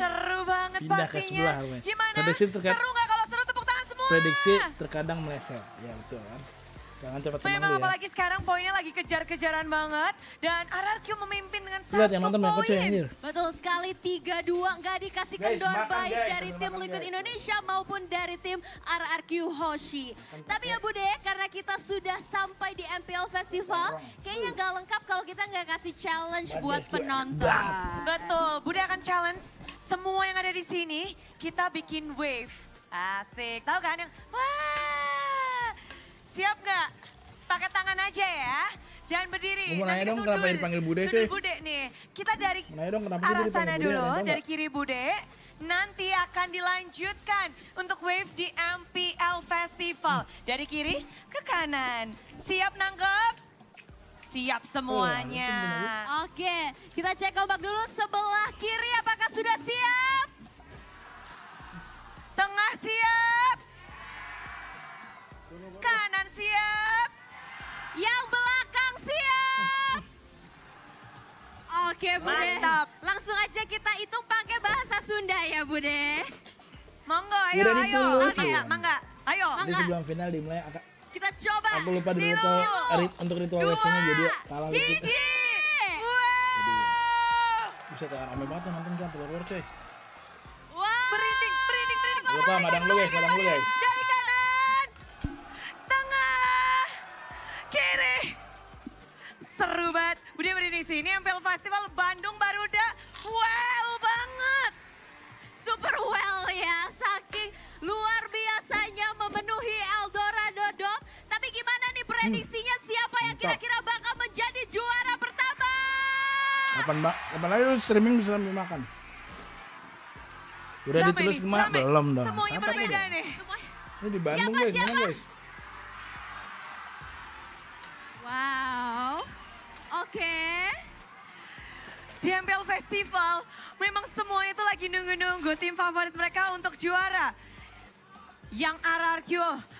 Seru banget pastinya. Gimana? Seru nggak kalau seru tepuk tangan semua? Prediksi terkadang meleset, ya betul kan. Jangan cepat senang memang ya. apalagi sekarang poinnya lagi kejar-kejaran banget dan RRQ memimpin dengan 1 Lihat yang nonton banyak coy anjir. Betul sekali 3-2 nggak dikasih kendor baik dari tim Liquid Indonesia maupun dari tim RRQ Hoshi. Tapi ya Bude, karena kita sudah sampai di MPL Festival, kayaknya nggak lengkap kalau kita nggak kasih challenge buat penonton. Betul, Bude akan challenge semua yang ada di sini, kita bikin wave. Asik, tahu kan yang wah. Siap nggak? Pakai tangan aja ya. Jangan berdiri. Mau nanya Nanti dong kenapa kesundul. dipanggil Bude sih? Sundul Bude nih. Kita dari Mau nanya dong kenapa dia arah dipanggil sana Bude, dulu, ada yang tahu dari nggak? kiri Bude. Nanti akan dilanjutkan untuk wave di MPL Festival. Dari kiri ke kanan. Siap nangkep? Siap semuanya. Oke, kita cek ombak dulu sebelah kiri apakah sudah siap? Tengah siap. Kanan siap. Yang belakang siap. Oke Bude, Mantap. langsung aja kita hitung pakai bahasa Sunda ya Bude. Monggo, ayo, Udah ayo. ditulus. Oke, mangga. Ayo. Ini sebelum final dimulai Kita coba. aku lupa dulu tuh untuk ritual wave-nya jadi kalah gitu. Hiji. Bisa tangan rame banget nonton kan telur coy. Wah. Berinding. Lupa madang lu guys. Dari kanan. Tengah. Kiri. Seru banget. Udah berdiri sini MPL Festival Bandung Baruda. Well banget. Super well ya, saking luar biasanya memenuhi Eldorado Dome. Tapi gimana nih prediksinya siapa yang kira-kira bakal menjadi juara pertama? Kapan lagi lu streaming bisa sambil makan? Udah Rame ditulis nih, kemana? rame. Belum dong. Semuanya Kapan berbeda nih? nih. Ini di Bandung guys, mana guys? Wow, oke. Di MPL Festival memang semuanya itu lagi nunggu-nunggu tim favorit mereka untuk juara. Yang RRQ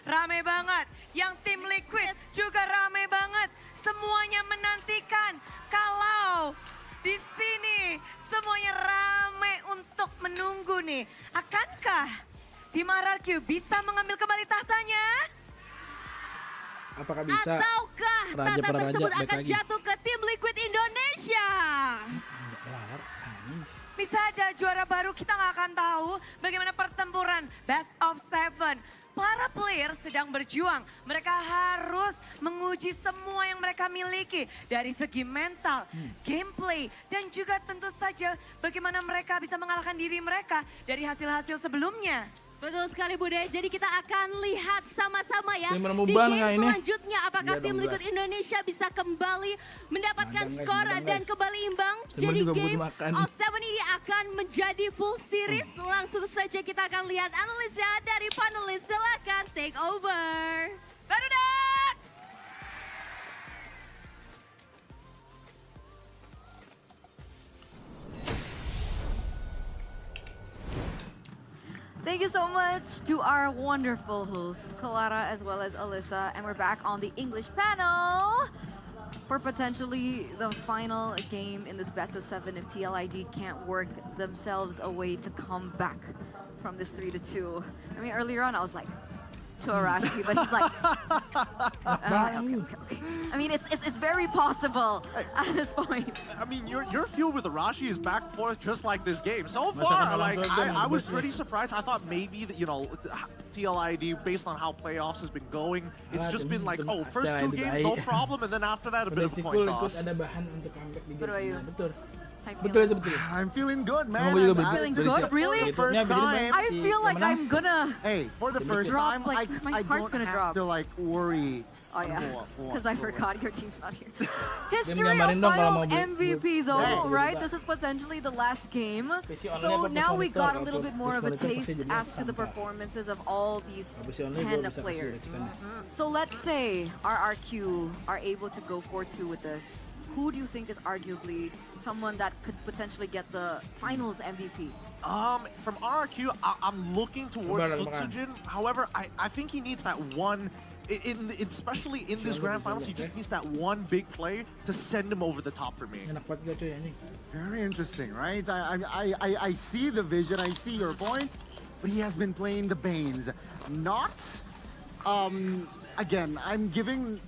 rame banget, yang tim Liquid juga rame banget. Semuanya menantikan kalau di sini semuanya rame untuk menunggu nih. Akankah tim RRQ bisa mengambil kembali tahtanya? Apakah bisa? Ataukah Raja tata para tersebut raja, baik akan lagi. jatuh ke tim Liquid Indonesia? Bisa ada juara baru, kita nggak akan tahu bagaimana pertempuran best of 7. Para player sedang berjuang, mereka harus menguji semua yang mereka miliki dari segi mental, gameplay, dan juga tentu saja bagaimana mereka bisa mengalahkan diri mereka dari hasil-hasil sebelumnya. Betul sekali Bude, jadi kita akan lihat sama-sama ya Tim di Remuban game nggak ini? selanjutnya apakah Iya tim dong, Liquid Indonesia bisa kembali mendapatkan Madang, guys, skor madang, dan guys. kembali imbang. Temen Jadi juga butuh game makan. of 7 ini akan menjadi full series. Langsung saja kita akan lihat analisa dari panelis, silakan take over. Barudak! Thank you so much to our wonderful hosts, Clara as well as Alyssa. And we're back on the English panel for potentially the final game in this best of 7 if TLID can't work themselves a way to come back from this 3-2. I mean, earlier on I was like, to Arashi, but he's like, okay. I mean, it's very possible at this point. I mean, your feud with Arashi is back and forth just like this game. So far, like, I was pretty surprised. I thought maybe that, you know, TLID, based on how playoffs has been going, it's just been like, oh, first 2 games, no problem, and then after that, a bit of a coin toss. Ada bahan untuk comeback di What about you? Betul. Betul itu betul. I'm feeling good, man. Gue juga Feeling good? Really? First time. I feel like I'm gonna Hey, for the first drop, time, like, my I heart's don't gonna have drop. to like worry. Oh yeah, because I forgot your team's not here. History of gambarin dong kalau finals mau MVP though, Hey. right? This is potentially the last game. PC online So apa now we monitor? got a Kalau little bit more of a monitor pasti taste jadi as to the santai. performances of all these PC online 10 gua bisa kasih players. requestannya. So let's say RRQ are able to go 4-2 with this. Who do you think is arguably someone that could potentially get the finals MVP? From RRQ, I'm looking towards Coba, Sutsujin. However, I think he needs that one, especially in this grand finals, he just needs that one big play to send him over the top for me. Enak banget gak cuy ini. Very interesting, right? I see the vision, I see your point, but he has been playing the Banes. Not, again, I'm giving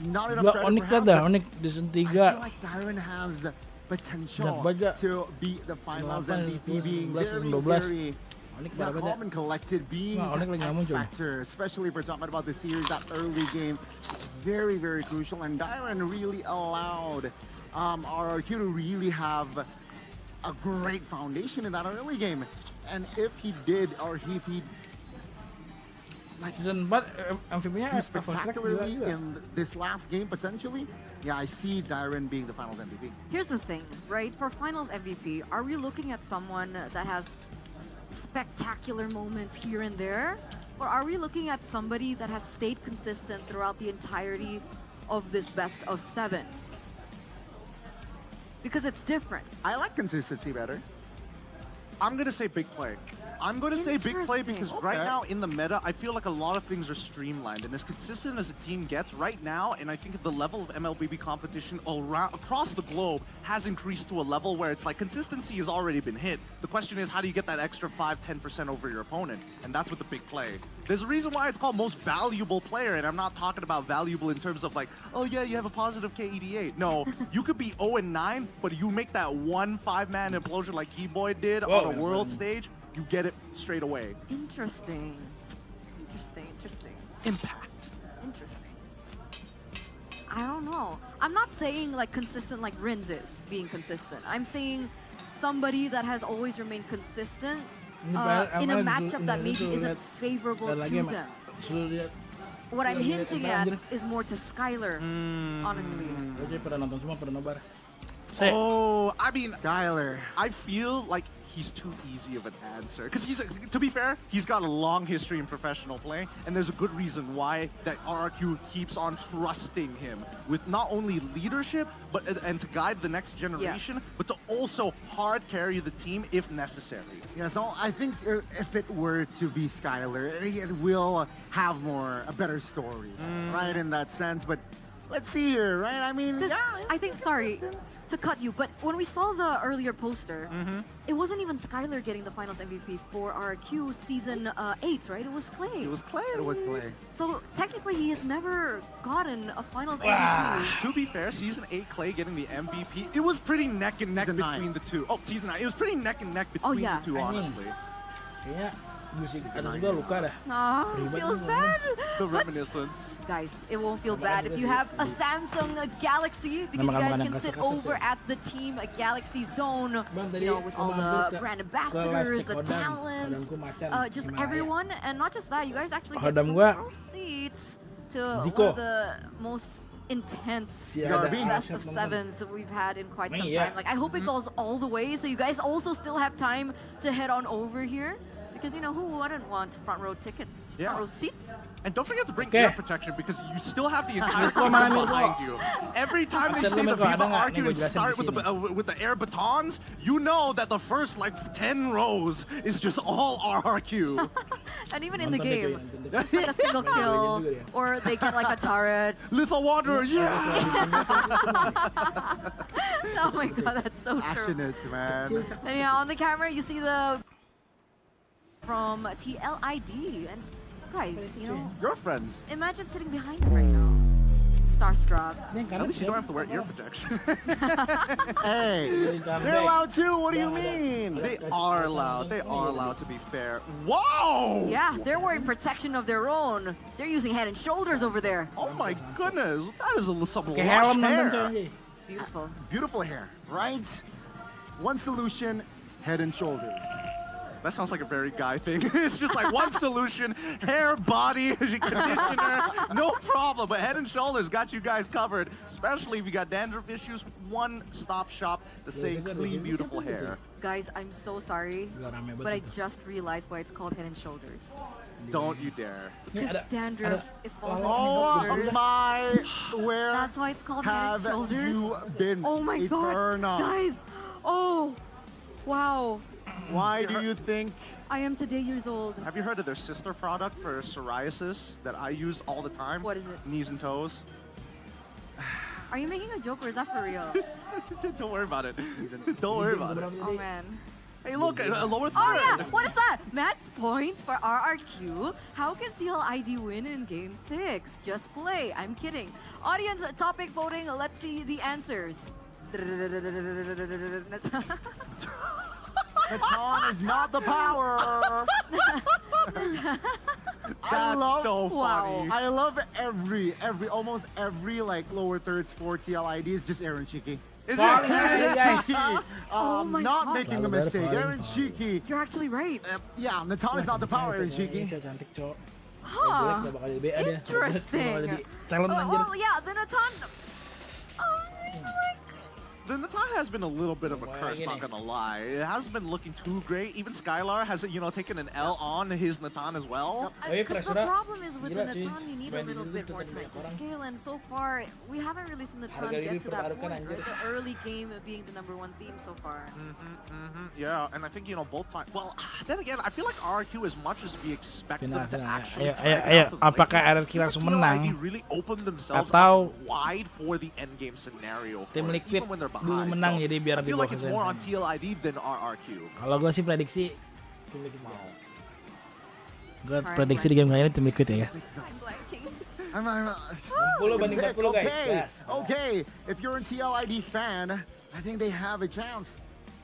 not enough Gua credit Onyx perhaps, dah, but Onyx di I season feel 3. like Darren has potential Enak banget. to beat the finals 8, MVP, being 12. very Onyx yeah, parah banget. calm and collected, being Nah, Onyx lagi the nggak X muncul. factor, especially if we're talking about the series, that early game, which is very, very crucial. And Darren really allowed RRQ to really have a great foundation in that early game. And if he did, or if he like Season 4 MVP-nya do spectacularly in this last game potentially, yeah, I see Dyron being the Finals MVP. Here's the thing, right? For Finals MVP, are we looking at someone that has spectacular moments here and there? Or are we looking at somebody that has stayed consistent throughout the entirety of this best of 7? Because it's different. I like consistency better. I'm gonna say big play. I'm going to say big play because right now in the meta, I feel like a lot of things are streamlined. And as consistent as a team gets right now, and I think the level of MLBB competition across the globe has increased to a level where it's like consistency has already been hit. The question is, how do you get that extra 5-10% over your opponent? And that's with the big play. There's a reason why it's called most valuable player, and I'm not talking about valuable in terms of like, oh yeah, you have a positive KEDA. No, you could be 0-9, but you make that one 5-man implosion like Keyboy did on a world stage, you get it straight away. Interesting. Interesting, interesting. Impact. Interesting. I don't know. I'm not saying like consistent like Rins is being consistent. I'm saying somebody that has always remained consistent in a matchup that maybe isn't favorable to them. What I'm hinting at is more to Skylar, honestly. Oh, I mean, Skylar. I feel like he's too easy of an answer. Because to be fair, he's got a long history in professional play, and there's a good reason why that RRQ keeps on trusting him with not only leadership, but and to guide the next generation, but to also hard carry the team if necessary. Yeah, so I think if it were to be Skylar, it will have a better story, right, in that sense. But let's see here, right? I mean, I think, sorry to cut you, but when we saw the earlier poster, it wasn't even Skylar getting the Finals MVP for RRQ Season 8, right? It was Clay. It was Clay. It was Clay. So technically, he has never gotten a Finals MVP. To be fair, Season 8 Clay getting the MVP, it was pretty neck and neck between the two. Oh, Season 9. It was pretty neck and neck between the two, honestly. Yeah. Ada juga luka dah. Feels bad. The reminiscence. Guys, it won't feel bad if you have a Samsung Galaxy, because you guys can sit over at the Team Galaxy Zone, you know, with all the brand ambassadors, the talents, just everyone. And not just that, you guys actually get proceeds to one of the most intense best of 7s we've had in quite some time. Like, I hope it goes all the way, so you guys also still have time to head on over here. Because, you know, who wouldn't want front row tickets, front row seats? And don't forget to bring ear protection, because you still have the entire community behind you. Every time they say the Viva argue and start with the air batons, you know that the first like 10 rows is just all RRQ. And even in the game, just like a single kill, or they get like a turret. Little Wanderer, yeah! Oh my god, that's so true. Passionate, man. And yeah, on the camera you see the from TLID, and guys, you know, your friends. Imagine sitting behind them right now, starstruck. At least you don't have to wear ear protection. Hey, they're allowed to. What do you mean? They are allowed. They are allowed, to be fair. Whoa! Yeah, they're wearing protection of their own. They're using Head and Shoulders over there. Oh my goodness, that is some lush hair. Beautiful. Beautiful hair, right? One solution, Head and Shoulders. That sounds like a very guy thing. It's just like one solution, hair, body, conditioner, no problem. But Head and Shoulders got you guys covered, especially if you got dandruff issues. One-stop shop to say clean, beautiful hair. Guys, I'm so sorry, but I just realized why it's called Head and Shoulders. Don't you dare. Because dandruff, it falls on Oh my, where that's why it's called Head and Shoulders. You been oh my god, guys. Oh, wow. Why do you think? I am today years old. Have you heard of their sister product for psoriasis that I use all the time? What is it? Knees and toes. Are you making a joke or is that for real? Don't worry about it. Don't worry about it. Oh man. Hey look, a lower third. Oh yeah, what is that? Match point for RRQ. How can TLID win in Game 6? Just play. I'm kidding. Audience topic voting, let's see the answers. Natan is not the power. That's so funny. I love almost every like lower thirds for TLID is just Aaron Cheeky. Is it? Oh my not god. making a mistake. Aaron Cheeky. You're actually right. Yeah, Natan is not the power, Aaron Cheeky. Huh. Interesting. Well, yeah, the Natan. The Natan has been a little bit of a curse, not gonna lie. It hasn't been looking too great. Even SKYLR has, taken an L on his Natan as well. Because the problem is with the Natan, you need a little bit more time to scale, and so far, we haven't really seen the Natan get to that point, right? The early game being the #1 theme so far. Yeah, and I think, both sides. Well, then again, I feel like RRQ, as much as we expect them to actually ayo, apakah RRQ langsung menang really opened themselves atau wide for the end game scenario tim Liquid dulu behind. menang jadi biar I di feel like bawah it's more on TLID than RRQ. Kalau gue sih prediksi tim Liquid. Gue prediksi di game kali ini tim Liquid ya. 60 banding 40 guys. Yes. Okay, if you're a TLID fan, I think they have a chance.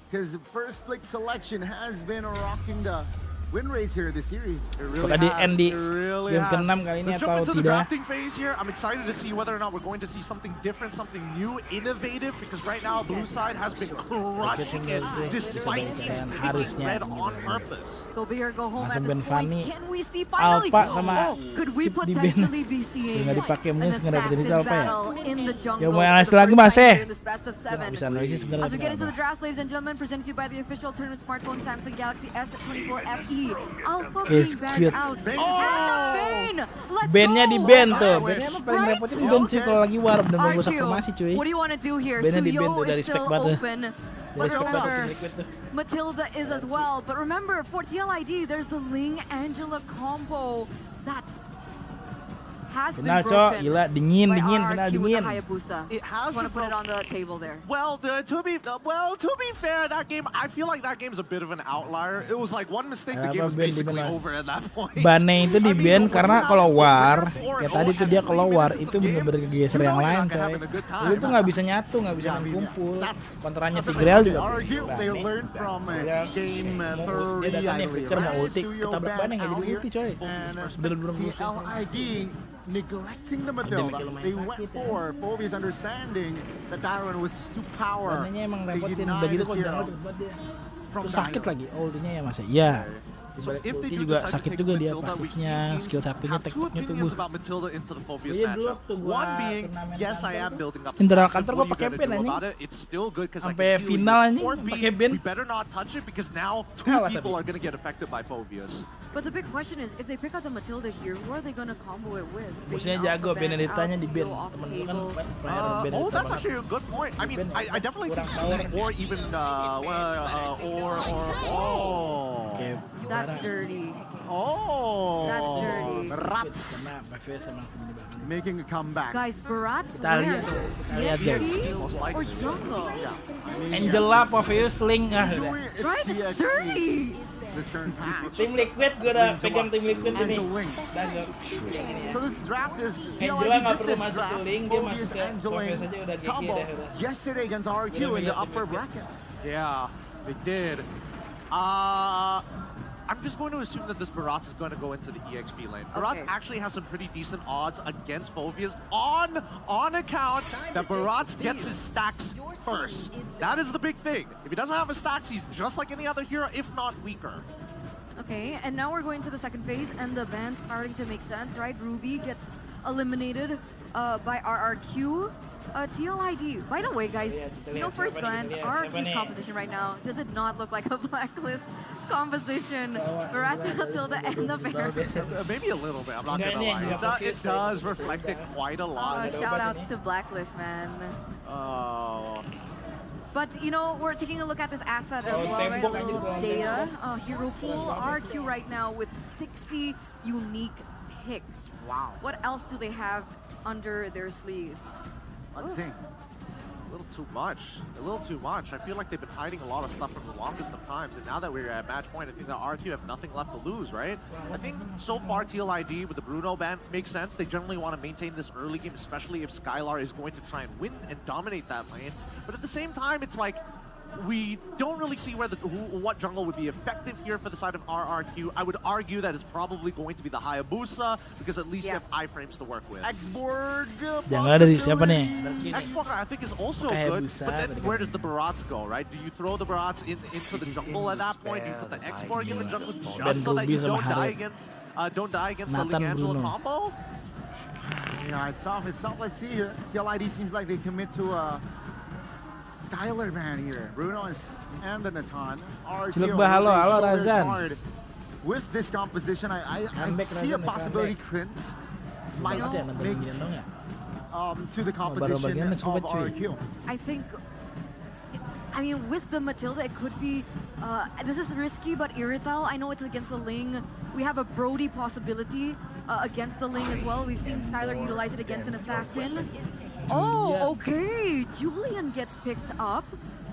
Because the first pick selection has been rocking the win rates here in the series. Apakah di end di game ke-6 kali ini atau into the tidak? drafting phase here. I'm excited to see whether or not we're going to see something different, something new, innovative. Because right now, blue side has been crushing it despite being red on purpose. Go big or go home at Langsung this point. Fanny, Can we see finally? Alpha sama Could we Chip di potentially be seeing nggak dipakai an mus nggak dapetin itu assassin apa ya? battle in the jungle? Ya mau yang for lain the lagi first mas time here in this best of 7? Bisa noisy sebenarnya. As we get into the drafts, ladies and gentlemen, presented to you by the official tournament smartphone Samsung Galaxy S24 FE. Alpha being bagged out. And the Bane! Let's Bandnya go! di band tuh. Bandnya emang paling repotin band cuy kalau lagi warp dan mau rusak RQ, formasi cuy. what do you want to do here? Bandnya di band Suyo tuh dari is still spek banget. open. Dari But spek banget remember, tim Liquid tuh. Matilda is as well. But remember, for TLID, there's the Ling Angela combo that has been Final cok, broken gila dingin by dingin, RRQ final with the dingin. Hayabusa. It has Just want to been put it on the table there. Well, to be fair, that game, I feel like that game's a bit of an outlier. It was like one mistake, the game was basically over at that point. Bane itu di ban karena kalau war, kayak tadi tuh dia kalau war itu bener-bener geser yang lain coy. Itu tuh nggak bisa nyatu, nggak bisa main kumpul. Kontranya Tigreal juga. They learned from game 3, Dia datangnya I believe, Fikir mau right? ulti, ketabrak Bane nggak jadi ulti coy. Bener-bener TLID neglecting the Matilda. They went for Phobia's understanding that Darwin was too power. Banenya emang They repotin, denied udah gitu this kok hero jangan cepet dia. from Terus sakit Dino. lagi, ultinya ya mas ya. Iya. So if they Ulti do juga decide to sakit take juga dia Matilda, we've pasifnya, seen skill teams satunya, have two tekniknya tuh. opinions about Matilda into the Phobia's Iya, dulu matchup. waktu gua One being, turnamen yes, I kantor am tuh, building up internal some kantor what gua are you pakai gonna pen do anjing. about it? It's still good because I Sampai can heal final you. anjing Or pakai B, pen. we better not touch it because now two Kalah people tapi. are gonna get affected by Phobias. But the big question is, if they pick out the Matilda here, who are they going to combo it with? Musuhnya Bane jago, off the bench, Benedetta-nya out, di Suyo ban. off the Temen gua table. kan player Benedetta Oh, that's banget. actually a good point. I mean, I definitely think or even Kayak That's dirty. Oh, That's dirty. Rats karena PVS emang segini banget. making a comeback. Guys, Barat's Kita lihat, where? kita lihat guys. DXP or jungle? Angela, PVS, Link, ah udah. Right? It's dirty. This current patch. Tim Liquid, gue udah pegang tim Liquid ini. Angel Link. Dan So this draft is Angela TLID nggak did perlu this masuk ke draft. link, dia Phobia's masuk ke Angel PVS Link aja udah GG combo dah udah. yesterday against RQ in the upper brackets. Yeah, they did. I'm just going to assume that this Barat is going to go into the EXP lane. Barat actually has some pretty decent odds against Phobias on account that Barat gets his stacks first. That is the big thing. If he doesn't have his stacks, he's just like any other hero, if not weaker. Okay, and now we're going to the second phase, and the band's starting to make sense, right? Ruby gets eliminated by RRQ. TLID. By the way, guys, you know, first glance, RRQ's composition right now, does it not look like a blacklist composition? Barat's Matilda and the Bear. Maybe a little bit, I'm not gonna lie. It does reflect it quite a lot. Shout outs to Blacklist, man. Oh. But, you know, we're taking a look at this asset as well, right? A little data. Hero pool, RQ right now with 60 unique picks. Wow. What else do they have under their sleeves? Let's see. A little too much. A little too much. I feel like they've been hiding a lot of stuff from the longest of times, and now that we're at match point, I think that RQ have nothing left to lose, right? I think so far TLID with the Bruno ban makes sense. They generally want to maintain this early game, especially if SKYLR is going to try and win and dominate that lane. But at the same time, it's like, we don't really see where what jungle would be effective here for the side of RRQ. I would argue that it's probably going to be the Hayabusa, because at least you have iframes to work with. Xborg. Jangan dari siapa nih? Xborg I think is also good, but then where does the Barats go, right? Do you throw the Barats into the jungle at that point? Do you put the Xborg in the jungle just so that you don't die against don't die against the Nathan Ling Angela Bruno. combo. Yeah, it's soft. Let's see here. TLID seems like they commit to Skylar man here. Bruno and the Natan are halo Razan. with this composition. I see a possibility Clint might make to the composition of RQ. I think, I mean, with the Matilda, it could be, this is risky, but Irrital, I know it's against the Ling. We have a Brody possibility against the Ling as well. We've seen Skylar utilize it against an Assassin. Oh, okay. Julian gets picked up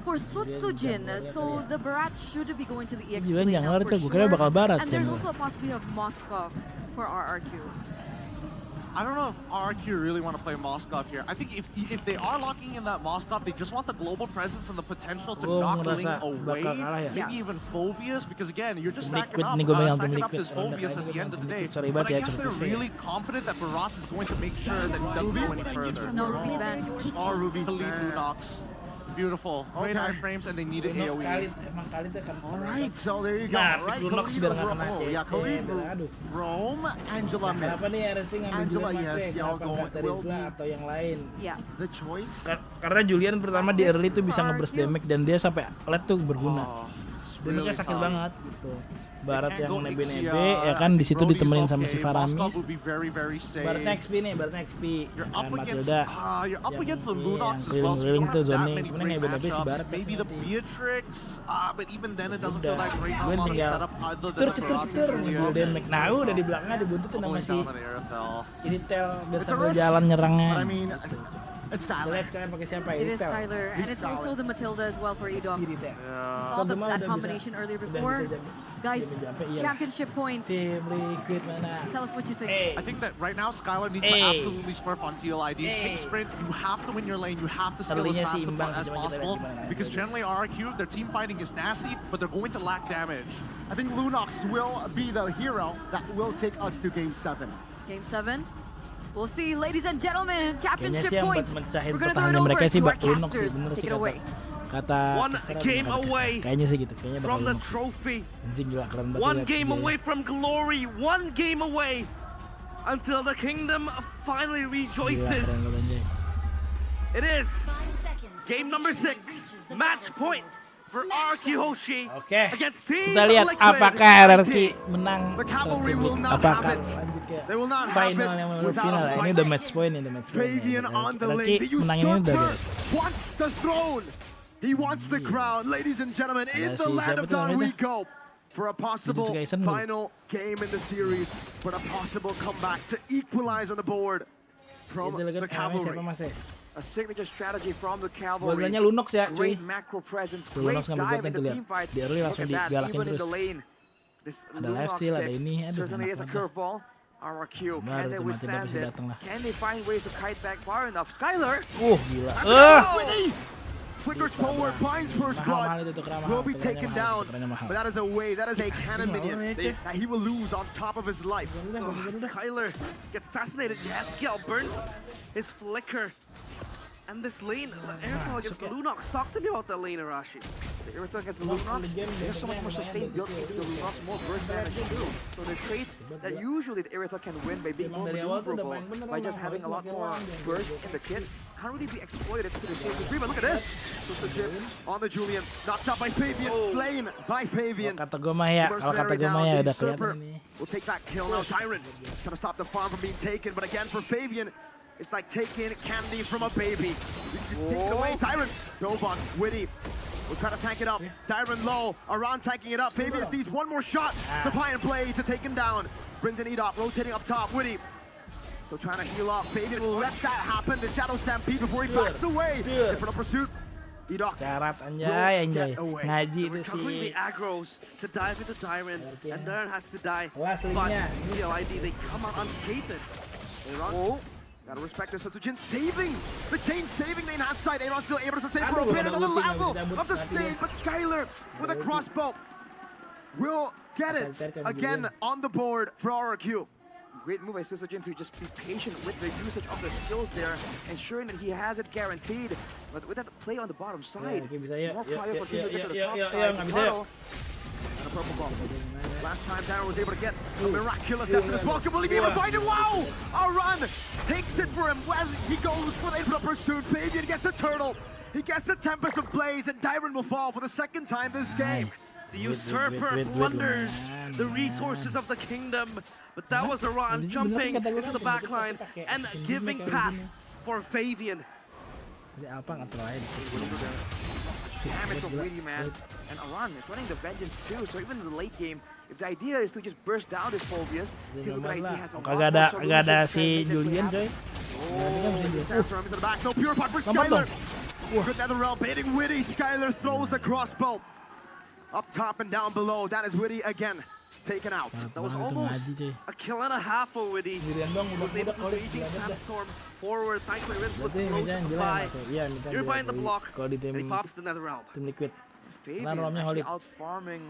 for Sutsujin. So the Barat should be going to the EX lane now for sure. And there's also a possibility of Moskov for RRQ. I don't know if RRQ really want to play Moskov here. I think if they are locking in that Moskov, they just want the global presence and the potential to knock Ling away. Maybe even Phobius, because again, you're just stacking up this Phobius at the end of the day. But I guess they're really confident that Barat is going to make sure that he doesn't go any further. No, Ruby's banned. Oh, Ruby's Lunox. Beautiful. Great iframes, and they need an AoE. Alright, so there you go. Right, Khalid Rome, Angela mid. Angela, yes, will be the choice. Karena Julian pertama di early tuh bisa nge-burst damage dan dia sampai led tuh berguna. Damage-nya sakit banget gitu. Barat yang nebe-nebe ya kan di situ ditemenin sama si Faramis. Baratnya XP nih, Baratnya XP. Kan Matilda. You're up against the Lunox as well, so you don't have that many great matchups. Maybe the Beatrix, but even then it doesn't feel that great. Not a lot of setup other than the Barat. Dan McNau udah di belakangnya dibuntutin sama si Iritel biar sambil jalan nyerangnya. It's Skylar. It is Skylar, and it's also the Matilda as well for Edom. We saw that combination earlier before. Guys, championship points. Tell us what you think. I think that right now Skylar needs to absolutely smurf on TLID. Take sprint. You have to win your lane. You have to skill as fast as possible. Because generally RRQ, their team fighting is nasty, but they're going to lack damage. I think Lunox will be the hero that will take us to Game 7. Game 7? We'll see, ladies and gentlemen, championship points. We're going to throw it over to our casters. Take it away. One game away from the trophy. One game away from glory. One game away until the kingdom finally rejoices. It is game number 6. Match point for RRQ Hoshi against Team Kita lihat Liquid. apakah RRQ menang atau apakah final yang menurut final. Ini udah match point ini, match point. RRQ menangin ini udah guys. Wants the throne. He wants the crown. Ladies and gentlemen, in the land of Dawn we go for a possible final game in the series, but a possible comeback to equalize on the board from the Cavalry. A signature strategy from the Cavalry. Lunox ya, Great macro presence, great dive in the team fights. Look at that, even in the lane. This Lunox pick certainly is a curveball. RRQ, can they withstand it? Can they find ways to kite back far enough? Skylar! Gila. Flickers forward, finds first blood, will be taken down, but that is a wave, that is a cannon minion that he will lose on top of his life. Skylar gets assassinated. Gasehhhh burns his flicker. And this lane, Irrital against the Lunox. Talk to me about that lane, Arashi. The Irrital against the Lunox, there's so much more sustain built into the Lunox, more burst damage too. So the traits that usually the Irrital can win by being more maneuverable, by just having a lot more burst in the kit, can't really be exploited to the same degree. But look at this! On the Julian, knocked out by Fabian, slain by Fabian. Kata gue mah ya, kalau kata gue mah ya udah kelihatan ini. We'll take that kill now. Tyrant trying to stop the farm from being taken, but again for Fabian, it's like taking candy from a baby. You just take it away. Tyrant, Nobar, Witty. We'll try to tank it up. Tyrant low, Aran tanking it up. Fabian needs one more shot. Defiant Blade to take him down. Brings in Edop, rotating up top. Witty. So trying to heal up. Fabian will let that happen. The Shadow Stampede before he backs away. In front of pursuit. Edop. Carat anjay. Ngaji itu Juggling the sih. aggros to dive into Tyrant, and Darren has to die. Wah, But selingnya. TLID, they come out unscathed. Oh. Gotta respect the Sutsujin saving! The chain saving the enhanced side. Aaron still able to sustain for a bit. Another level of the stage, but Skylar with a crossbow will get it again on the board for RRQ. Great move by Sutsujin to just be patient with the usage of the skills there, ensuring that he has it guaranteed. But with that play on the bottom side, more fire for Team to get to the top side. And a purple bomb. Last time Darren was able to get a miraculous death to this welcome. Will he be able to find it? Wow! A run takes it for him as he goes for the infinite pursuit. Fabian gets a turtle. He gets the Tempest of Blades, and Dyron will fall for the second time this game. The usurper plunders the resources of the kingdom, but that was Iran jumping into the backline and giving path for Fabian. Damage of Witty, man. And Aran is running the Vengeance too, so even in the late game, if the idea is to just burst down this Phobius, Team Liquid ID has a lot more solutions to si Julian, coy. Sandstorm into the back, no purified for Skylar. Good NetherRealm baiting Witty. Skylar throws the crossbow. Up top and down below, that is Witty again. Taken out. That was almost a kill and a half for Witty. He was able to raging Sandstorm forward. Thankfully, Rims was close by. You're behind the block, and he pops the NetherRealm. Fabian actually out-farming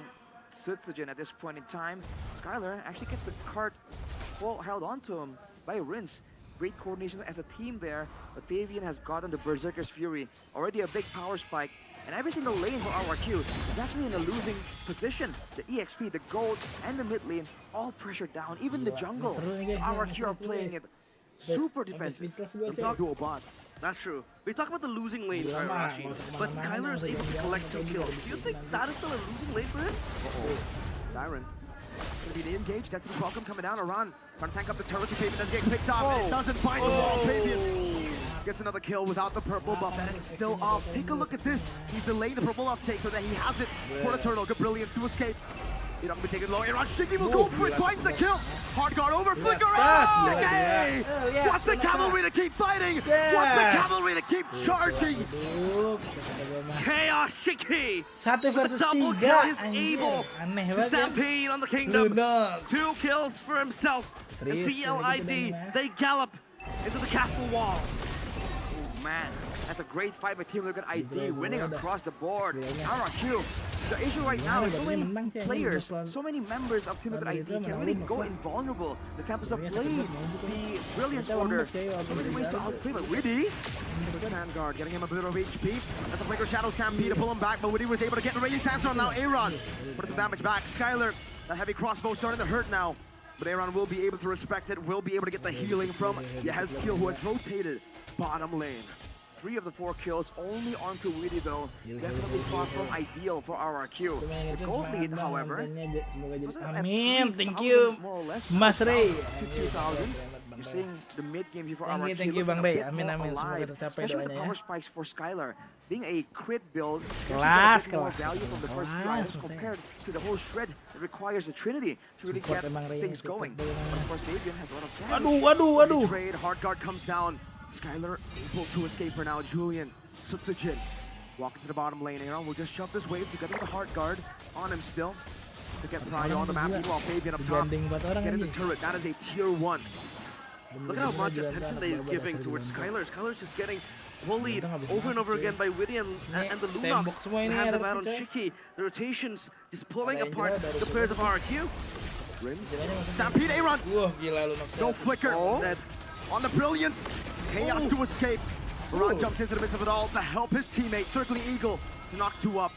Sutsugen at this point in time. Skylar actually gets the cart held onto him by Rinse. Great coordination as a team there, but Fabian has gotten the Berserker's Fury. Already a big power spike. And every single lane for RRQ is actually in a losing position. The EXP, the gold, and the mid lane all pressured down. Even the jungle. RRQ are playing it super defensive. I'm talking about that's true. We talk about the losing lane for Arashi, but Skylar is able to collect 2 kills. Do you think that is still a losing lane for him? Dyron. It's going to be the engage. That's his welcome coming down. Aran trying to tank up the turrets. Fabian does get picked off. It doesn't find the wall. Fabian gets another kill without the purple buff, and it's still off. Take a look at this. He's delaying the purple buff take so that he has it for the turtle. Good brilliance to escape. You know, I'm taking low. Aaron Shiki will go for it. Finds the kill. Hard guard over. Flicker out. Okay. What's the cavalry to keep fighting? What's the cavalry to keep charging? Chaos Shiki with the double kill is able to stampede on the kingdom. 2 kills for himself. And TLID, they gallop into the castle walls. Oh man, that's a great fight by Team Liquid ID, winning across the board. RRQ. The issue right now is so many players, so many members of Team Liquid ID can really go invulnerable. The Tempest of Blades, the Brilliance Order, so many ways to outplay, but Witty. Sandguard getting him a bit of HP. That's a Flicker Shadow Stampede to pull him back, but Witty was able to get the Raging Sandstorm. Now Aaron put some damage back. Skylar, that heavy crossbow starting to hurt now. But Aaron will be able to respect it, will be able to get the healing from Yehezkiel, who has rotated bottom lane. 3 of the 4 kills only onto Witty though. Definitely far from ideal for RRQ. The gold lead, however, was at thank you, Mas Ray. To 2,000. You're seeing the mid game here for RRQ. Thank you, Bang Ray. Amin. Especially with the power spikes for Skylar. Being a crit build, kelas more value from the first few items compared to the whole shred that requires the Trinity to really get things going. But of course, Fabian has a lot of damage. Aduh. Trade, hard guard comes down. Skylar able to escape for now. Julian, Sutsujin, walking to the bottom lane. Aaron will just shove this wave to get the hard guard on him still. To get Pride on the map. Meanwhile, Fabian up top. Getting the turret. That is a tier 1. Look at how much attention they're giving towards Skylar. Skylar's just getting bullied over and over again by Witty and the Lunox. The hands of out on Shiki. The rotations is pulling apart the players of RRQ. Rims. Stampede Aaron. No flicker. Dead. On the brilliance. Chaos to escape. Aaron jumps into the midst of it all to help his teammate, Circling Eagle, to knock 2 up.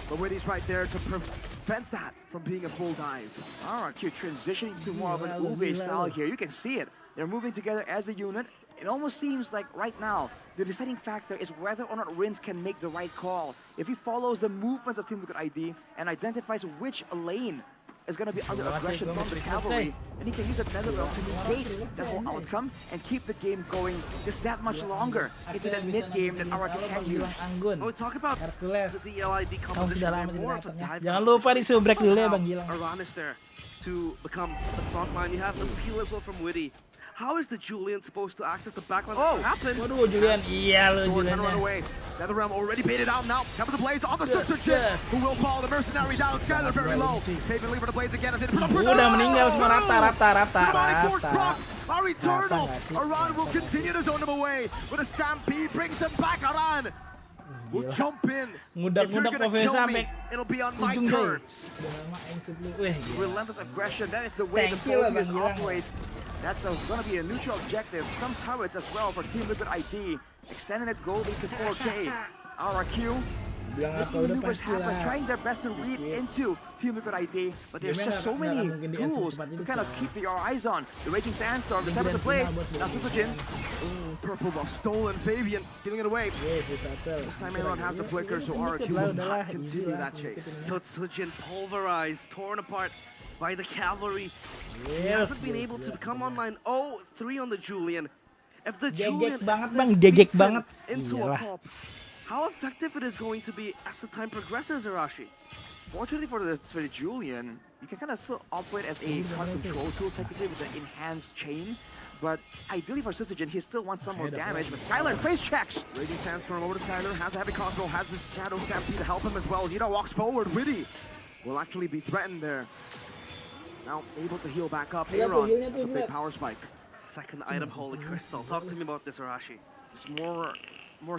But Witty's right there to prevent that from being a full dive. RRQ transitioning to more of an Ube style here. You can see it. They're moving together as a unit. It almost seems like right now, the deciding factor is whether or not Rins can make the right call. If he follows the movements of Team Liquid ID and identifies which lane is going to be under aggression from the cavalry, and he can use that NetherRealm to negate that whole outcome and keep the game going just that much longer into that mid game that RRQ can use. When we talk about the DLID composition, they're more of a dive. Jangan lupa di subrek dulu ya Bang Gilang. Aran is there to become the front line. You have the peel as well from Witty. How is the Julian supposed to access the backline? What happens? Waduh, Julian. Iya lo Sword Julian. run away. NetherRealm already baited out now. Comes the Blaze on the Sutsujin, who will fall. The Mercenary down. Skylar very low. Fabian leaving the Blaze again. Udah meninggal semua rata. Force procs are eternal. Aran will continue to zone him away. With a stampede brings him back. Aran will jump in. Ngudak Profesor sampai it'll be on my terms. Relentless aggression. That is the way the Phobius operates. That's going to be a neutral objective. Some turrets as well for Team Liquid ID. Extending the gold lead to 4K. RRQ making maneuvers happen, trying their best to read into Team Liquid ID, but there's just so many tools to kind of keep your eyes on. The Raging Sandstorm, the Tempest of Blades, now Susujin. Purple buff stolen, Fabian stealing it away. This time everyone has the flicker, so RQ will not continue that chase. Susujin pulverized, torn apart by the cavalry. He hasn't been able to come online. Oh, 3 on the Julian. If the Julian is beaten into a pop, how effective it is going to be as the time progresses, Arashi? Fortunately for the Julian, you can kind of still operate as a hard control tool technically with the enhanced chain. But ideally for Susujin, he still wants some more damage. But Skylar face checks! Raging Sandstorm over to Skylar, has a heavy crossbow, has this Shadow Stampede to help him as well. Zito walks forward, Witty will actually be threatened there. Now able to heal back up, Aaron, that's a big power spike. Second item, Holy Crystal. Talk to me about this, Arashi. It's more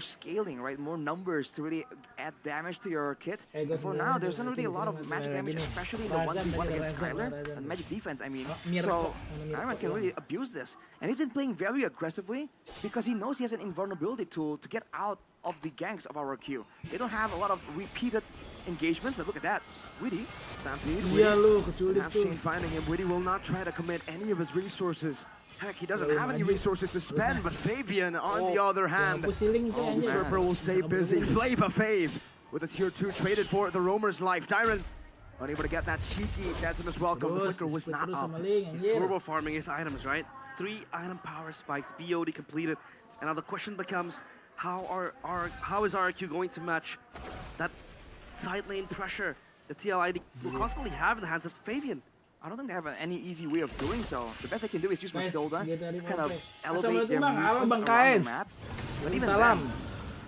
scaling, right? More numbers to really add damage to your kit. And for now, there's not really a lot of magic damage, especially in the 1v1 against Skylar, and magic defense, I mean. So, Iron can really abuse this. And he's been playing very aggressively because he knows he has an invulnerability tool to get out of the ganks of our queue. They don't have a lot of repeated engagements, but look at that. Witty, Stampede, Witty, have Shane finding him. Witty will not try to commit any of his resources. Heck, he doesn't have any resources to spend, but Fabian, on the other hand, Usurper will stay busy. Flavor Fave with a tier 2 traded for the Roamer's life. Dyron unable to get that cheeky Decimus welcome. The flicker was not up. He's turbo farming his items, right? 3 item power spiked, BOD completed. And now the question becomes, how is RQ going to match that side lane pressure the TLID will constantly have in the hands of Fabian? I don't think they have any easy way of doing so. The best they can do is use Matilda to kind of elevate their movement around the map. But even then,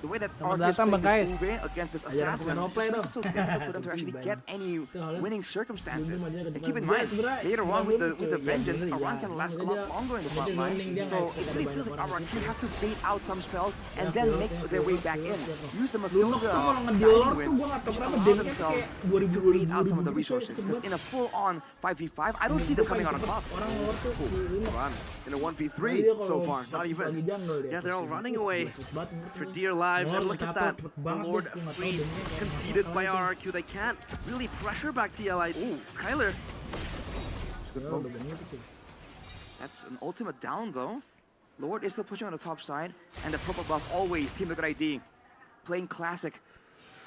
the way that RQ is playing this movie against this assassin just makes it so difficult for them to actually get any winning circumstances. And keep in mind, later on with the Vengeance, Aran can last a lot longer in the front line. So it really feels like RQ have to bait out some spells and then make their way back in. Use the Matilda dining win to just allow themselves to bait out some of the resources. Because in a full-on 5v5, I don't see them coming on a top. Aran in a 1v3 so far, not even. Yeah, they're all running away for dear life. And look at that, the Lord Freed conceded by RRQ. They can't really pressure back TLI. Ooh, Skylar. That's an ultimate down though. Lord is still pushing on the top side, and the purple buff always, Team Liquid ID, playing classic.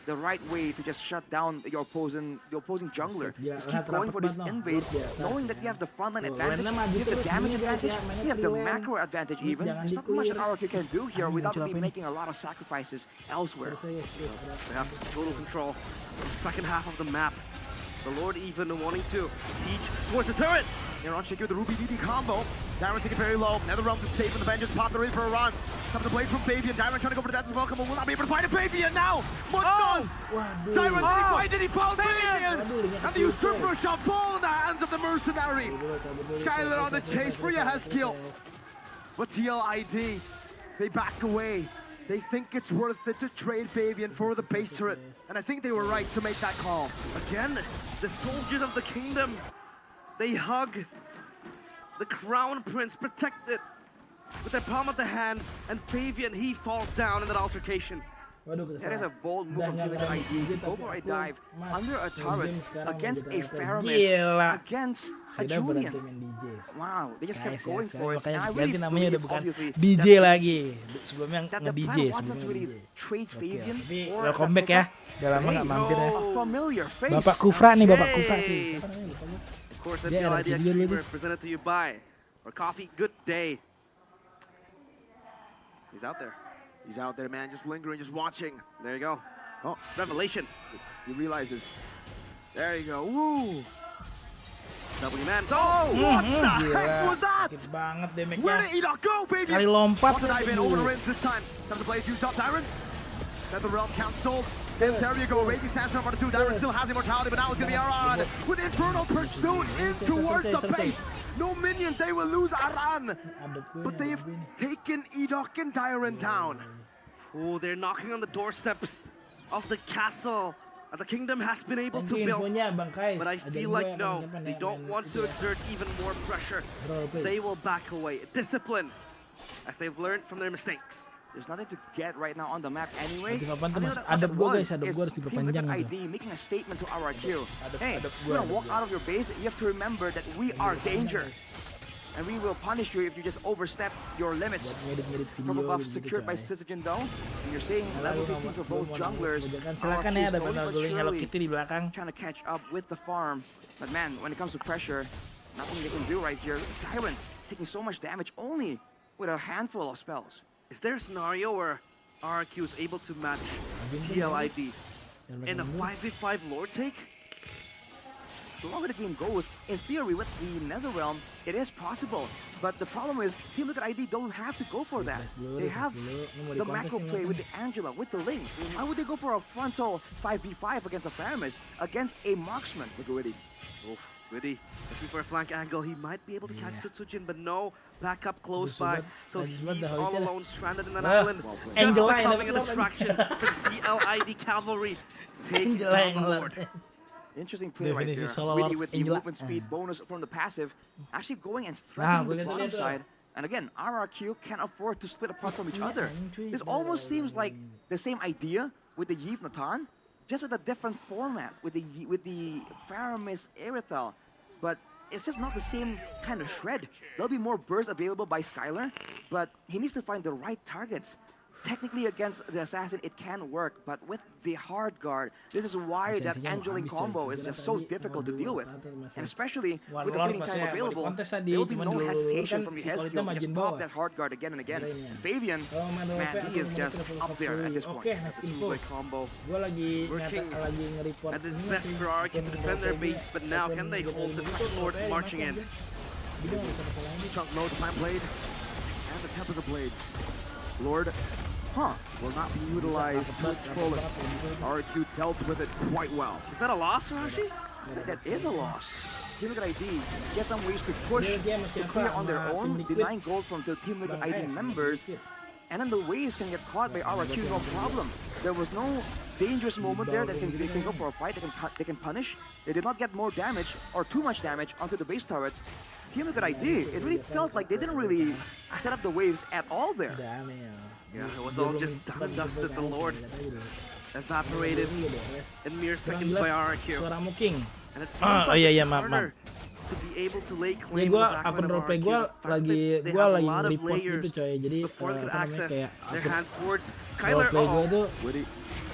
The right way to just shut down your opposing jungler. Just keep going for these invades, knowing that you have the frontline advantage, you have the damage advantage, you have the macro advantage even. There's not much that RRQ can do here without really making a lot of sacrifices elsewhere. They have total control of the second half of the map. The Lord even wanting to siege towards the turret. Aaron shaking with the Ruby DD combo. Dyron taking very low. Netherrealms is safe in the Vengeance pot. They're ready for a run. Comes the blade from Fabian. Dyron trying to go for the Death's Welcome, but will not be able to find a Fabian now. Dyron, did he fall Fabian? And the Usurper shall fall in the hands of the Mercenary. Skylar on the chase for Yehezkiel. But TLID, they back away. They think it's worth it to trade Fabian for the base turret. And I think they were right to make that call. Again, the soldiers of the kingdom, they hug the Crown Prince, protected with their palm of the hands, and Fabian, he falls down in that altercation. That is a bold move from Team Liquid ID to go for a dive under a turret against a Faramis, against a Julian. Wow, they just kept going for it. And I really believe, obviously, DJ lagi. Sebelumnya that the plan wasn't to really trade Fabian or welcome back ya. Udah lama nggak mampir ya. A familiar face. Bapak Kufra nih, Bapak Kufra. Of course, MLID Extreme presented to you by our coffee. Good day. He's out there. He's out there, man, just lingering, just watching. There you go. Oh, revelation. He realizes. There you go. Woo. W man. Oh, what the heck was that? Where did Enoch go, baby? Kali lompat. Want to dive in over the rims this time. Time to blaze used up, Dyron. Netherrealm count sold. And there you go, Raging Sandstorm on the 2. Dyron still has immortality, but now it's going to be Aran with Infernal Pursuit in towards the base. No minions, they will lose Aran. But they've taken Enoch and Dyron down. Oh, they're knocking on the doorsteps of the castle that the kingdom has been able to build. But I feel like no, they don't want to exert even more pressure. They will back away. Discipline, as they've learned from their mistakes. There's nothing to get right now on the map anyways. I Adab think what adab that gua was guys, adab is gua harus Team diperpanjang Liquid gitu. ID making a statement to RRQ. Hey, adab you're gua, gonna walk out of your base, you have to remember that we are danger. And we will punish you if you just overstep your limits. Purple buff secured by Syzygen though. And you're seeing level 15 for both junglers. Silakan ya, ada slowly bantal but guling Hello surely Kitty di belakang. trying to catch up with the farm. But man, when it comes to pressure, nothing they can do right here. Tyrant taking so much damage only with a handful of spells. Is there a scenario where RRQ is able to match TLID in a 5v5 Lord take? The longer the game goes, in theory with the Netherrealm, it is possible. But the problem is, Team Liquid ID don't have to go for that. They have the macro play with the Angela, with the Link. Why would they go for a frontal 5v5 against a Theramis, against a marksman? Look at Witty. Oh, Witty looking for a flank angle. He might be able to catch Syzygen, but no backup close by. So he's all alone, stranded in an island. Just becoming a distraction for the TLID cavalry to take down the Lord. Interesting play right there. Witty with the movement speed bonus from the passive, actually going and threatening the bottom side. And again, RRQ can't afford to split apart from each other. This almost seems like the same idea with the Yves Natan, just with a different format with the Faramis Irithel. But it's just not the same kind of shred. There'll be more bursts available by Skylar, but he needs to find the right targets. Technically against the assassin it can work, but with the hard guard, this is why that Angeline combo is just so difficult to deal with. And especially with the fleeting time available, there will be no hesitation from the S-Skill to just pop that hard guard again and again. Fabian, man, he is just up there at this point. The two-way combo working at its best for RRQ to defend their base, but now can they hold the second Lord marching in? Chunk low, the Plant Blade, and the Tempest of Blades. Lord, will not be utilized to its fullest. RQ dealt with it quite well. Is that a loss, Rashi? I think that is a loss. Team Liquid ID get some ways to push to clear on their own, denying gold from the Team Liquid ID members, and then the waves can get caught by RQ, no problem. There was no dangerous moment there that they can go for a fight, they can punish. They did not get more damage or too much damage onto the base turrets. Team Liquid ID, it really felt like they didn't really set up the waves at all there. Yeah, it was all just done and dusted. The Lord evaporated in mere seconds by RRQ. And it feels like it's harder to be able to lay claim to the backline of RRQ. The fact that they have a lot of layers before they could access their hands towards Skylar.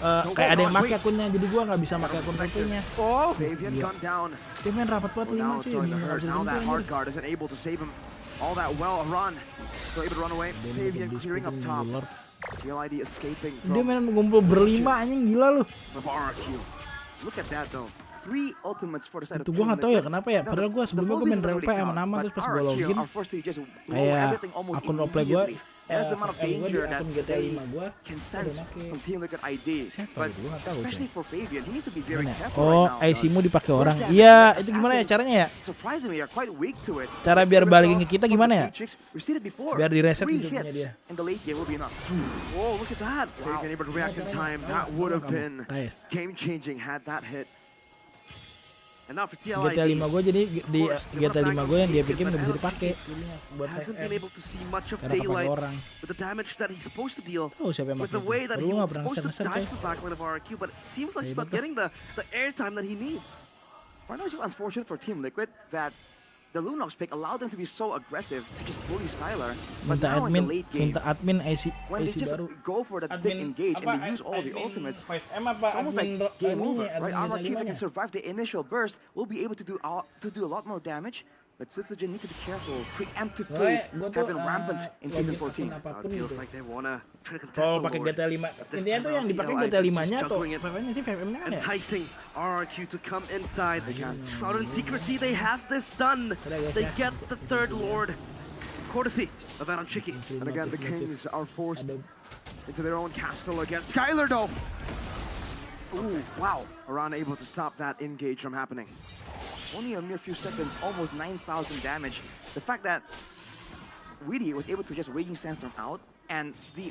Kayak ada yang make akunnya, jadi gua nggak bisa make akun PP-nya. Oh, Fabian gunned down. Dia main rapat banget 5 cuy. Now that hard guard isn't able to save him all that well. Run, still able to run away. Fabian clearing up top. TLID escaping from. Dia main ngumpul berlima anjing, gila lu. Look at that though. 3 ultimates for the side of Itu gua nggak tahu ya kenapa ya. Padahal gua sebelumnya gua main replay sama nama terus pas gua login kayak akun replay gua there's the amount of danger that they can sense from Team Liquid ID. But especially for Fabian, he needs to be very careful right now. IC-mu dipakai orang. Iya, itu gimana ya caranya ya? Surprisingly, are quite weak to it. Cara biar balikin ke kita gimana ya? Biar di reset hitunya dia. In the late game will be enough. Whoa, look at that. Fabian able to react in time. That would have been game-changing had that hit. And now for TLID, GTA 5 gue jadi di GTA 5 gue yang dia bikin nggak bisa dipakai. Hasn't been able to see much of daylight with the damage that he's supposed to deal with the way that he was supposed to dive to the backline of RRQ, but it seems like he's not getting the airtime that he needs. Right now it's just unfortunate for Team Liquid that the Lunox pick allowed them to be so aggressive to just bully Skylar, but now in the late game, when they just go for that big engage and they use all the ultimates, it's almost like game over, right? RRQ, if they can survive the initial burst, will be able to do a lot more damage. But Syzygen need to be careful. Preemptive plays have been rampant in Season 14. It feels like they wanna try to contest Kalau the pakai Lord. GTA 5, intinya tuh yang dipakai GTA 5-nya tuh FF-nya sih FF-nya kan ya? Enticing RRQ to come inside. Shrouded in secrecy, they have this done. They get the third Lord, courtesy of Aaron Chicky. And again, the Kings are forced into their own castle against Skylar though. Ooh, wow. Aran able to stop that engage from happening. Only a mere few seconds, almost 9,000 damage. The fact that Witty was able to just Raging Sandstorm out, and the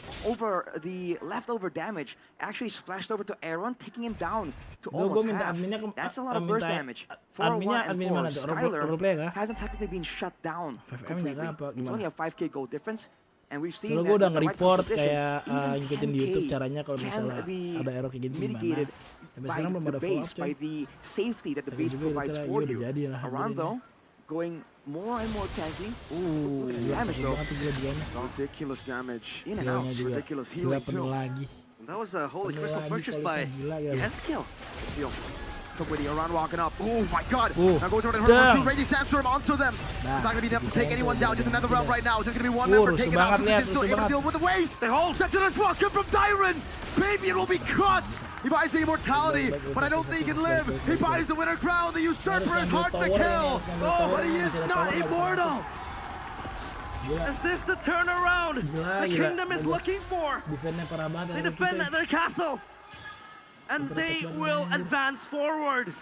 leftover damage actually splashed over to Aaron, taking him down to almost half. That's a lot of burst damage. 4-1 and 4. Skylar hasn't technically been shut down completely. It's only a 5k gold difference. And we've seen Kalau that gue udah with the right nge-report composition, kayak even ngikutin di 10K YouTube caranya kalau can misalnya be ada error kayak gitu mitigated gimana. Sampai by sekarang belum the ada follow base, up by coy. the safety that the Tapi base juga provides kita for udah you. jadi lah. Around though, going more and more tanky. Ooh, Damage though. Ridiculous damage. In and out. Ridiculous Gila healing penuh too. lagi. That was a holy Penuh crystal lagi purchased kali by gila, gila. Gasehhhh. Seal. Witty, Iran walking up. Oh my god. Ooh. Now goes over to her. Damn. Raging Sandstorm onto them. Nah, It's not going to be enough to take anyone down. Just another round right now. It's just going to be one Rusuh member taken out. banget, lihat, Still rusuh able to banget. deal with the waves. They hold. That's an walk from Dyron. Fabian will be caught. He buys the immortality, but I don't think he can live. He buys the winner crown. The usurper is hard to kill. Oh, but he is not immortal. Is this the turnaround the kingdom is looking for? They defend their castle, and they will advance forward.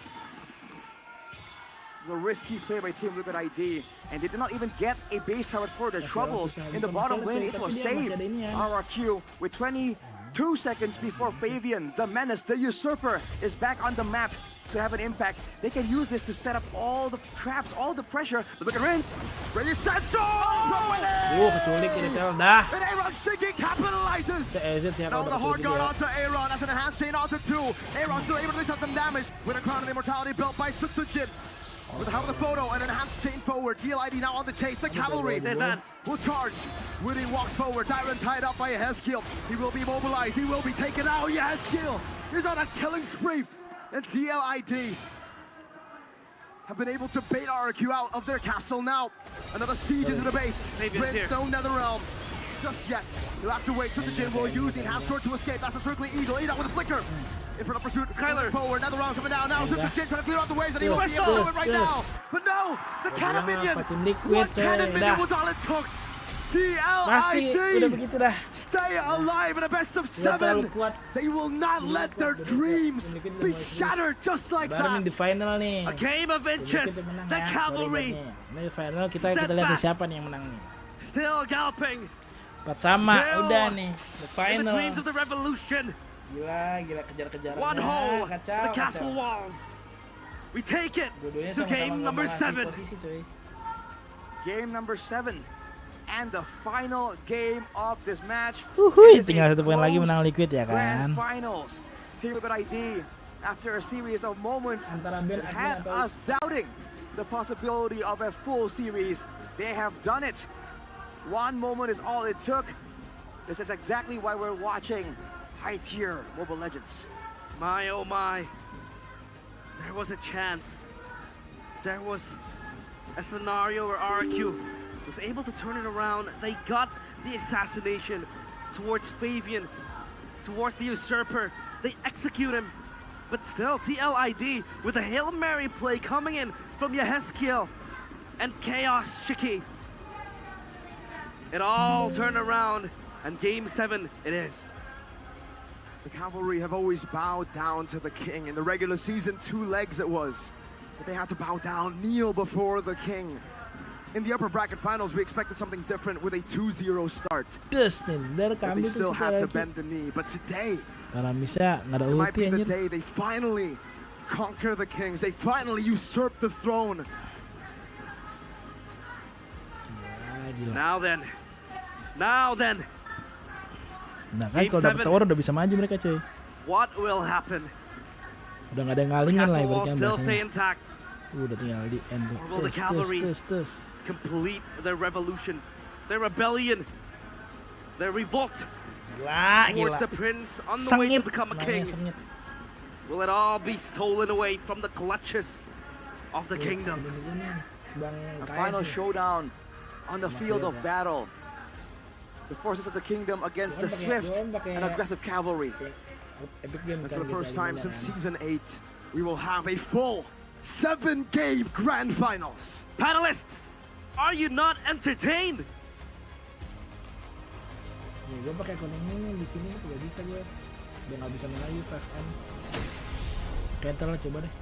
The risky play by Team Liquid ID, and they did not even get a base tower for their troubles. In the bottom lane, it was saved. RRQ with 22 seconds before Fabian, the menace, the usurper, is back on the map to have an impact. They can use this to set up all the traps, all the pressure. But look at Rins. Ready, Sandstorm! Keculik ini tel dah. And Aaron Shinking capitalizes. Now the hard guard onto Aaron. That's an enhanced chain onto 2. Aaron still able to dish out some damage. Winner crown and immortality built by Sutsujin. With the help of the photo, an enhanced chain forward. TLID now on the chase. The cavalry, they advance, will charge. Witty walks forward. Dyron tied up by a Heskeel. He will be mobilized. He will be taken out. Yeah, Heskeel is on a killing spree. And TLID have been able to bait RRQ out of their castle now. Another siege into the base. Prince, no Netherrealm. Just yet. You'll have to wait. Sutsujin will use the enhanced sword to escape. That's a circling eagle. Eat out with a flicker. In front of pursuit, Skylar forward, another round coming down. Now Sutsujin trying to clear out the waves, and he will be able to do it right now. But no, the cannon minion. One cannon minion was all it took. TLID stay alive in a best of 7. They will not let their dreams be shattered just like that. Di final nih. A game of inches. The cavalry. Ini final kita lihat siapa nih yang menang nih. Still galloping. 4 sama, udah nih. The In final. the dreams of the revolution. Gila kejar-kejaran. One hole, the castle walls. We take it to game number 7. Game number 7. And the final game of this match. Tinggal 1 poin lagi menang Liquid ya kan. Grand finals. Team Liquid ID, after a series of moments that had us doubting the possibility of a full series, they have done it. One moment is all it took. This is exactly why we're watching high-tier Mobile Legends. My oh my. There was a chance. There was a scenario where RRQ was able to turn it around. They got the assassination towards Fabian, towards the usurper. They execute him. But still, TLID with a Hail Mary play coming in from Yehezkiel and Chaos Shiki. It all turned around, and game 7 it is. The cavalry have always bowed down to the king. In the regular season, 2 legs it was. But they had to bow down, kneel before the king. In the upper bracket finals, we expected something different with a 2-0 start. But they still had to bend the knee. But today, it might be the day they finally conquer the kings. They finally usurp the throne. Now then. Nah kan kalau dapet tower udah bisa maju mereka cuy. What will happen? Udah nggak ada yang ngalingin lah ibaratnya still stay intact. Udah tinggal di end. Or will the cavalry complete their revolution, their rebellion, their revolt towards the prince on the way to become a king? Will it all be stolen away from the clutches of the kingdom? A final showdown on the field of battle. The forces of the kingdom against the swift and aggressive cavalry. And for the first time since Season 8, we will have a full 7-game grand finals. Panelists, are you not entertained? Gue pakai ekonomi di sini tidak bisa gue. Udah nggak bisa main lagi 5M. Cancel lah coba deh.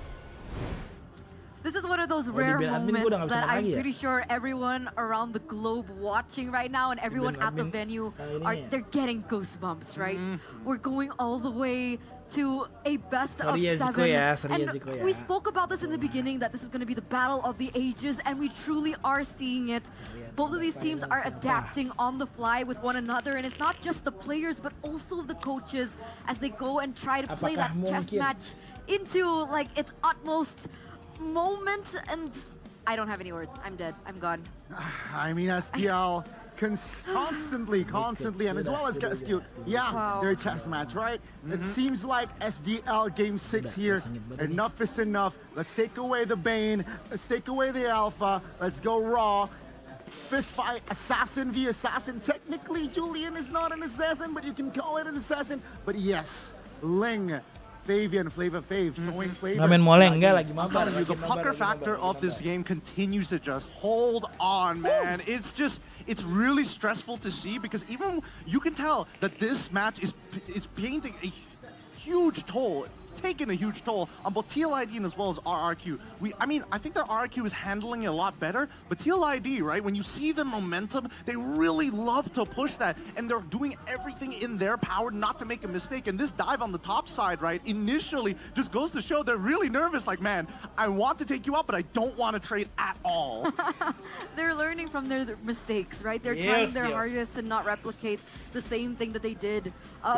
This is one of those Oh, rare di ban admin, gua moments udah nggak bisa that main I'm lagi ya? pretty sure everyone around the globe watching right now and everyone at the admin, venue ini ya? they're getting goosebumps, right? We're going all the way to a best of Sorry ya, Ziko 7. ya, sorry ya, And Ziko ya. we spoke about this in the beginning that this is going to be the battle of the ages, and we truly are seeing it. Both of these teams are adapting on the fly with one another, and it's not just the players but also the coaches as they go and try to play that Apakah chess mungkin? match into like its utmost moment. And I don't have any words. I'm dead. I'm gone. I mean, SDL constantly, and as well as Gasehhhh, yeah, their chess match, right? It seems like SDL Game 6 here, enough is enough. Let's take away the Bane, let's take away the Alpha, let's go raw. Fist fight, assassin v assassin. Technically, Julian is not an assassin, but you can call it an assassin. But yes, Ling, Fabian, Flavor Fave, throwing flavor. Nggak main moleng, enggak lagi I'm mabar. telling you, the lagi pucker mabar, factor lagi of this game continues to just hold on, man. It's really stressful to see because even you can tell that this match is painting a huge toll. Taken a huge toll on both TLID and as well as RRQ. I think that RRQ is handling it a lot better, but TLID, right, when you see the momentum, they really love to push that, and they're doing everything in their power not to make a mistake. And this dive on the top side, right, initially just goes to show they're really nervous, like, man, I want to take you out, but I don't want to trade at all. They're learning from their mistakes, right? They're trying their hardest to not replicate the same thing that they did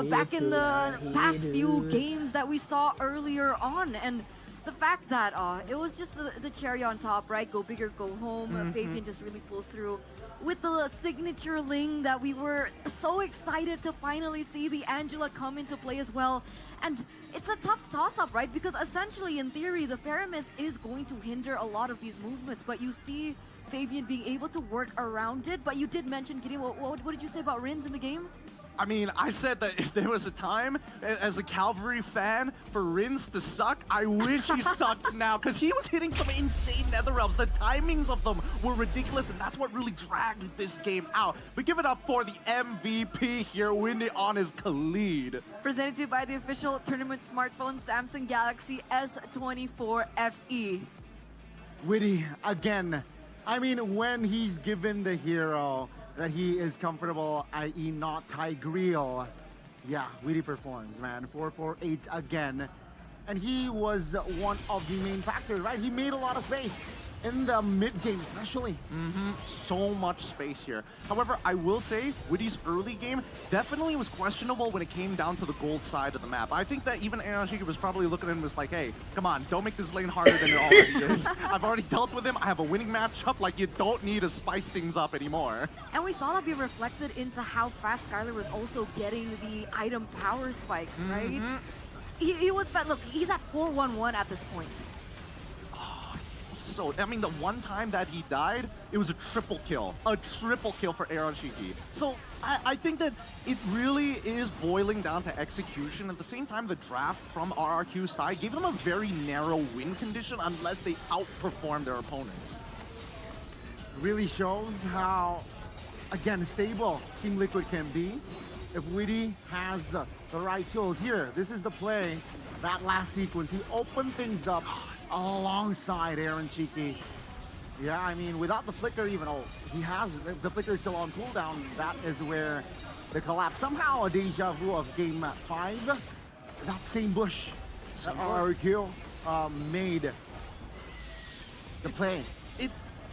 back in the past few games that we saw earlier on. And the fact that it was just the cherry on top, right? Go big or go home. Fabian just really pulls through with the signature Ling that we were so excited to finally see the Angela come into play as well. And it's a tough toss-up, right? Because essentially, in theory, the Faramis is going to hinder a lot of these movements, but you see Fabian being able to work around it. But you did mention, Gideon, what did you say about Rins in the game? I mean, I said that if there was a time as a Calvary fan for Rins to suck, I wish he sucked now, because he was hitting some insane Netherrealms. The timings of them were ridiculous, and that's what really dragged this game out. But give it up for the MVP here, winning on his Khalid. Presented to you by the official tournament smartphone, Samsung Galaxy S24 FE. Witty, again, I mean, when he's given the hero that he is comfortable, i.e. not Tigreal, yeah, Witty performs, man. 448 again. And he was one of the main factors, right? He made a lot of space in the mid-game especially. So much space here. However, I will say, Witty's early game definitely was questionable when it came down to the gold side of the map. I think that even Aaron Shiki was probably looking at him and was like, hey, come on, don't make this lane harder than it already is. I've already dealt with him. I have a winning matchup. Like, you don't need to spice things up anymore. And we saw that be reflected into how fast Skylar was also getting the item power spikes, right? He was fast. Look, he's at 4-1-1 at this point. So, I mean, the one time that he died, it was a triple kill. A triple kill for Aaron Shiki. So, I think that it really is boiling down to execution. At the same time, the draft from RRQ's side gave them a very narrow win condition unless they outperform their opponents. Really shows how, again, stable Team Liquid can be if Witty has the right tools. Here, this is the play, that last sequence. He opened things up alongside Aaron Shiki. Yeah, I mean, without the flicker even, he has, the flicker is still on cooldown. That is where the collapse, somehow a deja vu of game 5, that same bush that RRQ made the play.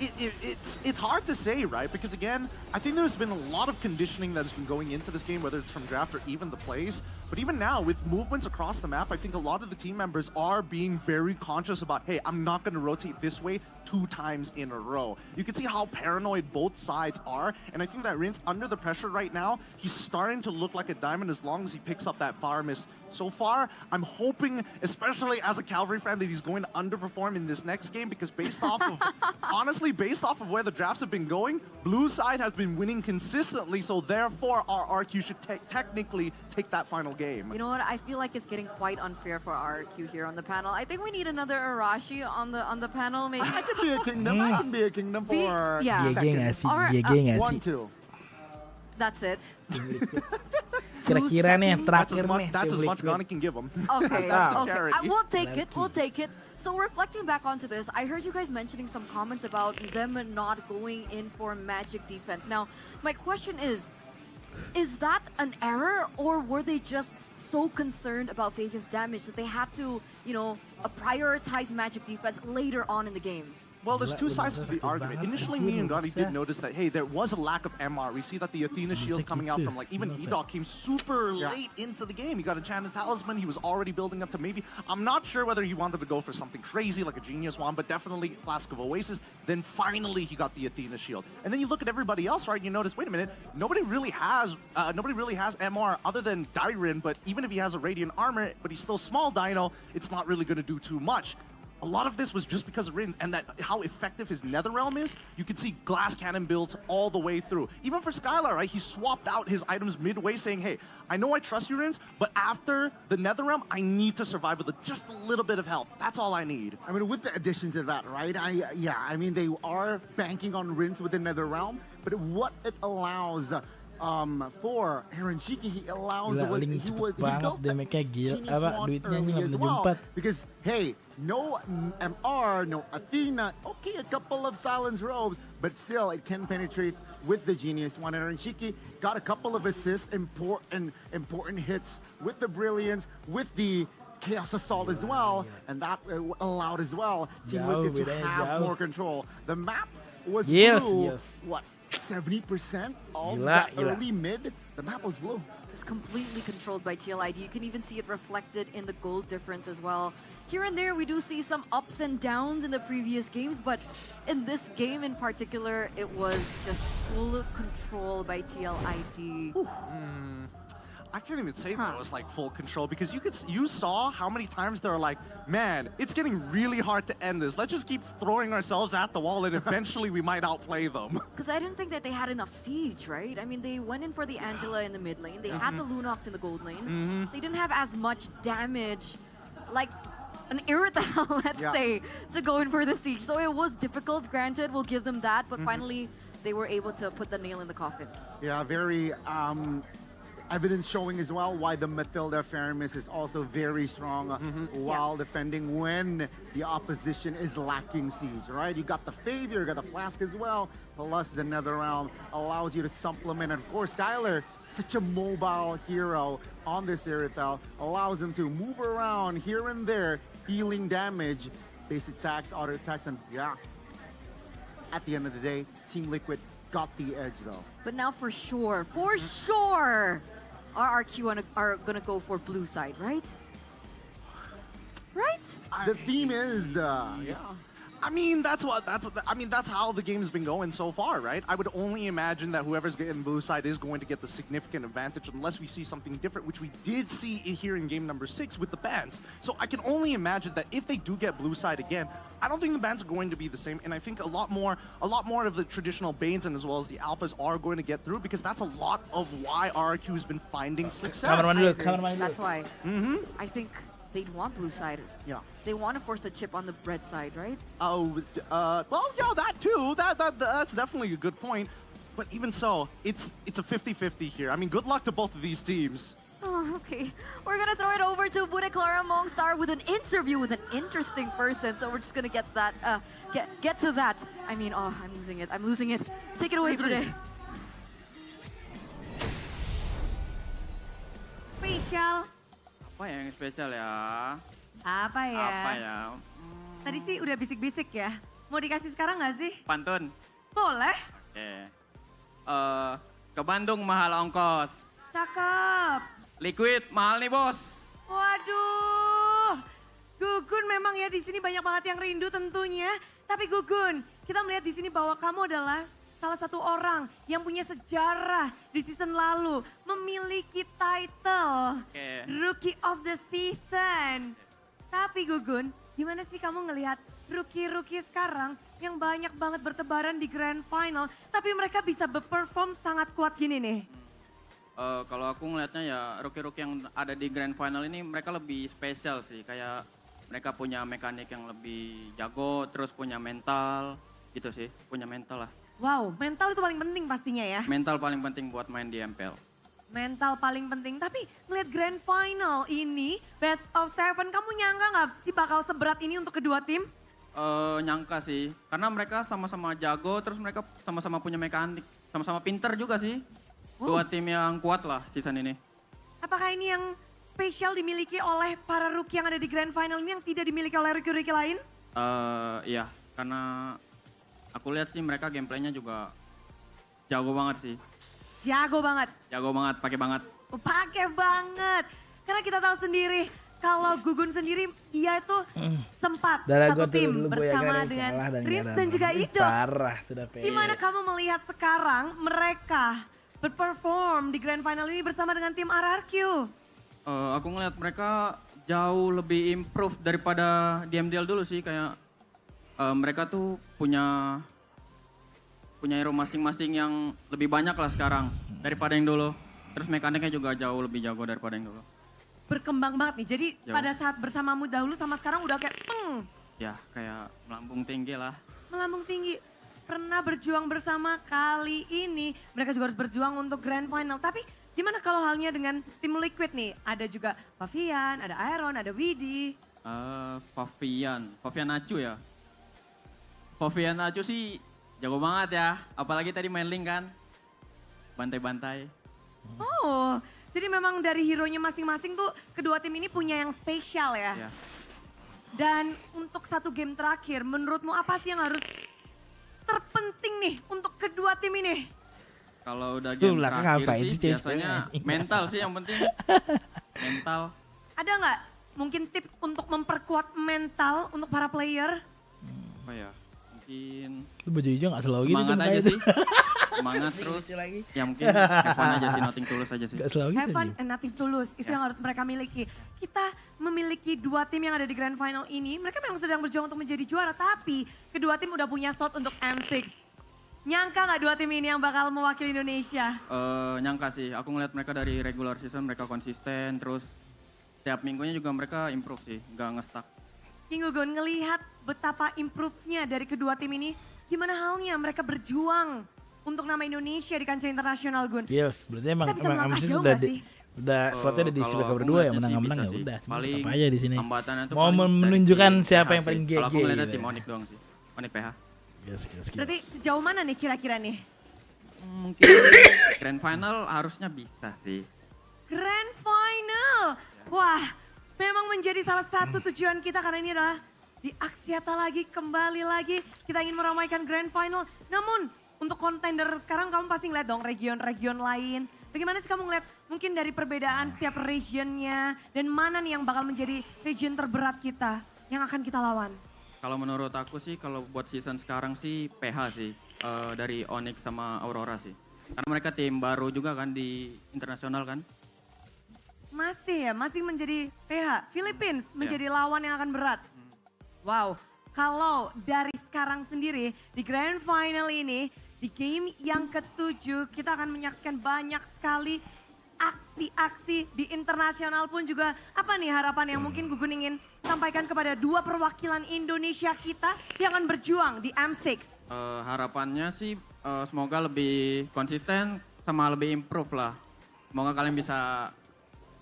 It's hard to say, right? Because again, I think there's been a lot of conditioning that has been going into this game, whether it's from draft or even the plays. But even now, with movements across the map, I think a lot of the team members are being very conscious about, hey, I'm not going to rotate this way 2 times in a row. You can see how paranoid both sides are, and I think that Rins, under the pressure right now, he's starting to look like a diamond as long as he picks up that fire miss. So far, I'm hoping, especially as a Calvary fan, that he's going to underperform in this next game, because based off of, honestly, based off of where the drafts have been going, blue side has been winning consistently, so therefore RRQ should technically take that final game. You know what? I feel like it's getting quite unfair for RRQ here on the panel. I think we need another Arashi on the panel, maybe. I could be a kingdom. I can be a kingdom for yeah. GG nggak sih? GG nggak sih? 1-2. That's it. Kira-kira nih yang terakhir nih. That's as much Ghana can give him. Okay, That's the okay. carry. We'll take it. We'll take it. So reflecting back onto this, I heard you guys mentioning some comments about them not going in for magic defense. Now, my question is that an error, or were they just so concerned about Fabian's damage that they had to, prioritize magic defense later on in the game? Well, there's two sides to the argument. Initially, me and Gotti did notice that, hey, there was a lack of MR. We see that the Athena shields coming out from, even Edok came super late into the game. He got a Enchanted Talisman. He was already building up to maybe, I'm not sure whether he wanted to go for something crazy like a Genius Wand, but definitely Flask of Oasis. Then finally, he got the Athena shield. And then you look at everybody else, right? You notice, wait a minute, nobody really has MR other than Dairin, but even if he has a Radiant Armor, but he's still small Dino, it's not really going to do too much. A lot of this was just because of Rins and that how effective his Netherrealm is. You can see Glass Cannon builds all the way through. Even for SKYLR, right? He swapped out his items midway saying, hey, I know I trust you, Rins, but after the Netherrealm, I need to survive with just a little bit of help. That's all I need. I mean, with the additions of that, right? I mean, they are banking on Rins with the Netherrealm, but what it allows for Aaron Shiki, he allows Gila, what Link he cepet built banget damage-nya gila, Genius apa Wand duitnya early nggak as bisa well. jumpat. Because hey, no MR, no Athena, okay, a couple of silence robes, but still it can penetrate with the Genius Wand. Aaron Shiki got a couple of assists, important hits with the Brilliance, with the Chaos Assault as well, and that allowed as well Team Liquid to have more control. The map was blue, what, 70% of that early mid? The map was blue. It was completely controlled by TLID. You can even see it reflected in the gold difference as well. Here and there, we do see some ups and downs in the previous games, but in this game in particular, it was just full control by TLID. I can't even say that it was like full control because you saw how many times they were like, man, it's getting really hard to end this. Let's just keep throwing ourselves at the wall and eventually we might outplay them. Because I didn't think that they had enough siege, right? I mean, they went in for the Angela in the mid lane. They had the Lunox in the gold lane. They didn't have as much damage, like an Irithel, let's say, to go in for the siege. So it was difficult, granted, we'll give them that, but finally they were able to put the nail in the coffin. Yeah, very evidence showing as well why the Matilda Faramis is also very strong while defending when the opposition is lacking siege, right? You got the Favor, you got the Flask as well, plus the Netherrealm allows you to supplement. And of course, SKYLR, such a mobile hero on this Irithel, allows him to move around here and there, healing damage, base attacks, auto attacks, and yeah, at the end of the day, Team Liquid got the edge though. But now for sure, RRQ are gonna go for blue side, right? Right? The theme is, yeah. I mean, that's how the game's been going so far, right? I would only imagine that whoever's getting blue side is going to get the significant advantage unless we see something different, which we did see here in game number 6 with the bans. So I can only imagine that if they do get blue side again, I don't think the bans are going to be the same, and I think a lot more of the traditional Banes and as well as the Alphas are going to get through because that's a lot of why RRQ has been finding success. That's why. I think they'd want blue side. Yeah. They want to force the chip on the red side, right? Oh, well, yeah, that too. That's definitely a good point. But even so, it's a 50-50 here. I mean, good luck to both of these teams. Oh, okay. We're gonna throw it over to Bude Clara Mongstar with an interview with an interesting person. So we're just gonna get that, get to that. I mean, oh, I'm losing it. I'm losing it. Take it away, Bude. Spesial. Apa yang spesial ya? Apa ya? Apa ya? Tadi sih udah bisik-bisik ya. Mau dikasih sekarang nggak sih? Pantun. Boleh. Oke. Ke Bandung mahal ongkos. Cakep. Liquid mahal nih bos. Waduh. Gugun memang ya di sini banyak banget yang rindu tentunya. Tapi Gugun, kita melihat di sini bahwa kamu adalah salah satu orang yang punya sejarah di season lalu. Memiliki title Rookie of the Season. Tapi Gugun, gimana sih kamu ngelihat rookie-rookie sekarang yang banyak banget bertebaran di Grand Final. Tapi mereka bisa berperform sangat kuat gini nih. Kalau aku ngelihatnya ya rookie-rookie yang ada di Grand Final ini mereka lebih spesial sih. Kayak mereka punya mekanik yang lebih jago, terus punya mental gitu sih. Punya mental lah. Wow, mental itu paling penting pastinya ya. Mental paling penting buat main di MPL. Mental paling penting, tapi ngeliat grand final ini, best of 7, kamu nyangka nggak sih bakal seberat ini untuk kedua tim? Nyangka sih, karena mereka sama-sama jago, terus mereka sama-sama punya mekanik, sama-sama pinter juga sih. Dua tim yang kuat lah season ini. Apakah ini yang spesial dimiliki oleh para rookie yang ada di grand final ini yang tidak dimiliki oleh rookie-rookie lain? Iya, karena aku lihat sih mereka gameplaynya juga jago banget sih. Jago banget. Jago banget, pakai banget. Pakai banget. Karena kita tahu sendiri kalau Gugun sendiri dia itu sempat satu tim bersama dengan Rins dan juga Ido. Parah sudah Gimana kamu melihat sekarang mereka berperform di grand final ini bersama dengan tim RRQ? Aku ngeliat mereka jauh lebih improve daripada di MDL dulu sih, kayak mereka tuh punya hero masing-masing yang lebih banyak lah sekarang daripada yang dulu. Terus mekaniknya juga jauh lebih jago daripada yang dulu. Berkembang banget nih, jadi Jauh. pada saat bersamamu dahulu sama sekarang udah kayak Ya kayak melambung tinggi lah. melambung tinggi. Pernah berjuang bersama, kali ini mereka juga harus berjuang untuk grand final. Tapi gimana kalau halnya dengan tim Liquid nih? Ada juga Pavian, ada Iron, ada Widi. Pavian Acu ya. Pavian Acu sih jago banget ya, apalagi tadi main link kan. Bantai-bantai. Oh, jadi memang dari hero-nya masing-masing tuh kedua tim ini punya yang spesial ya? Ya. Dan untuk satu game terakhir, menurutmu apa sih yang harus terpenting nih untuk kedua tim ini? Kalau udah game terakhir sih biasanya anjing. mental sih yang penting. Mental. Ada nggak mungkin tips untuk memperkuat mental untuk para player? Apa ya? Mungkin Itu baju hijau gak selalu gitu. semangat aja sih. Semangat terus. Ya mungkin have fun aja sih, nothing tulus aja sih. Gak selalu gitu. Have fun and nothing tulus, itu yang harus mereka miliki. Kita memiliki dua tim yang ada di grand final ini, mereka memang sedang berjuang untuk menjadi juara, tapi kedua tim udah punya slot untuk M6. Nyangka nggak dua tim ini yang bakal mewakili Indonesia? Nyangka sih, aku ngeliat mereka dari regular season mereka konsisten, terus tiap minggunya juga mereka improve sih, nggak nge-stuck. King Gugun, ngelihat betapa improve-nya dari kedua tim ini, gimana halnya mereka berjuang untuk nama Indonesia di kancah internasional, Gun? Yes, berarti emang Kita bisa melangkah Amsi jauh udah nggak sih? udah slotnya udah diisi mereka berdua ya, menang-menang ya udah. Cuma Paling tetap aja di sini. hambatannya tuh Mau paling dari menunjukkan tim siapa PH yang paling sih. GG. Kalau aku ngeliatnya gitu tim ya. Onyx doang sih, Onyx PH. Yes. Berarti sejauh mana nih kira-kira nih? Mungkin grand final harusnya bisa sih. Grand final. Wah, memang menjadi salah satu tujuan kita karena ini adalah di Aksiata lagi, kembali lagi. Kita ingin meramaikan grand final. Namun untuk kontender sekarang kamu pasti ngeliat dong region-region lain. Bagaimana sih kamu ngeliat mungkin dari perbedaan setiap regionnya dan mana nih yang bakal menjadi region terberat kita yang akan kita lawan? Kalau menurut aku sih, kalau buat season sekarang sih PH sih, dari Onyx sama Aurora sih. Karena mereka tim baru juga kan di internasional kan. Masih menjadi PH. Philippines menjadi lawan yang akan berat. Wow, kalau dari sekarang sendiri di grand final ini, di game yang ke-7 kita akan menyaksikan banyak sekali aksi-aksi di internasional pun juga. Apa nih harapan yang mungkin Gugun ingin sampaikan kepada dua perwakilan Indonesia kita yang akan berjuang di M6? Harapannya sih semoga lebih konsisten sama lebih improve lah. Semoga kalian bisa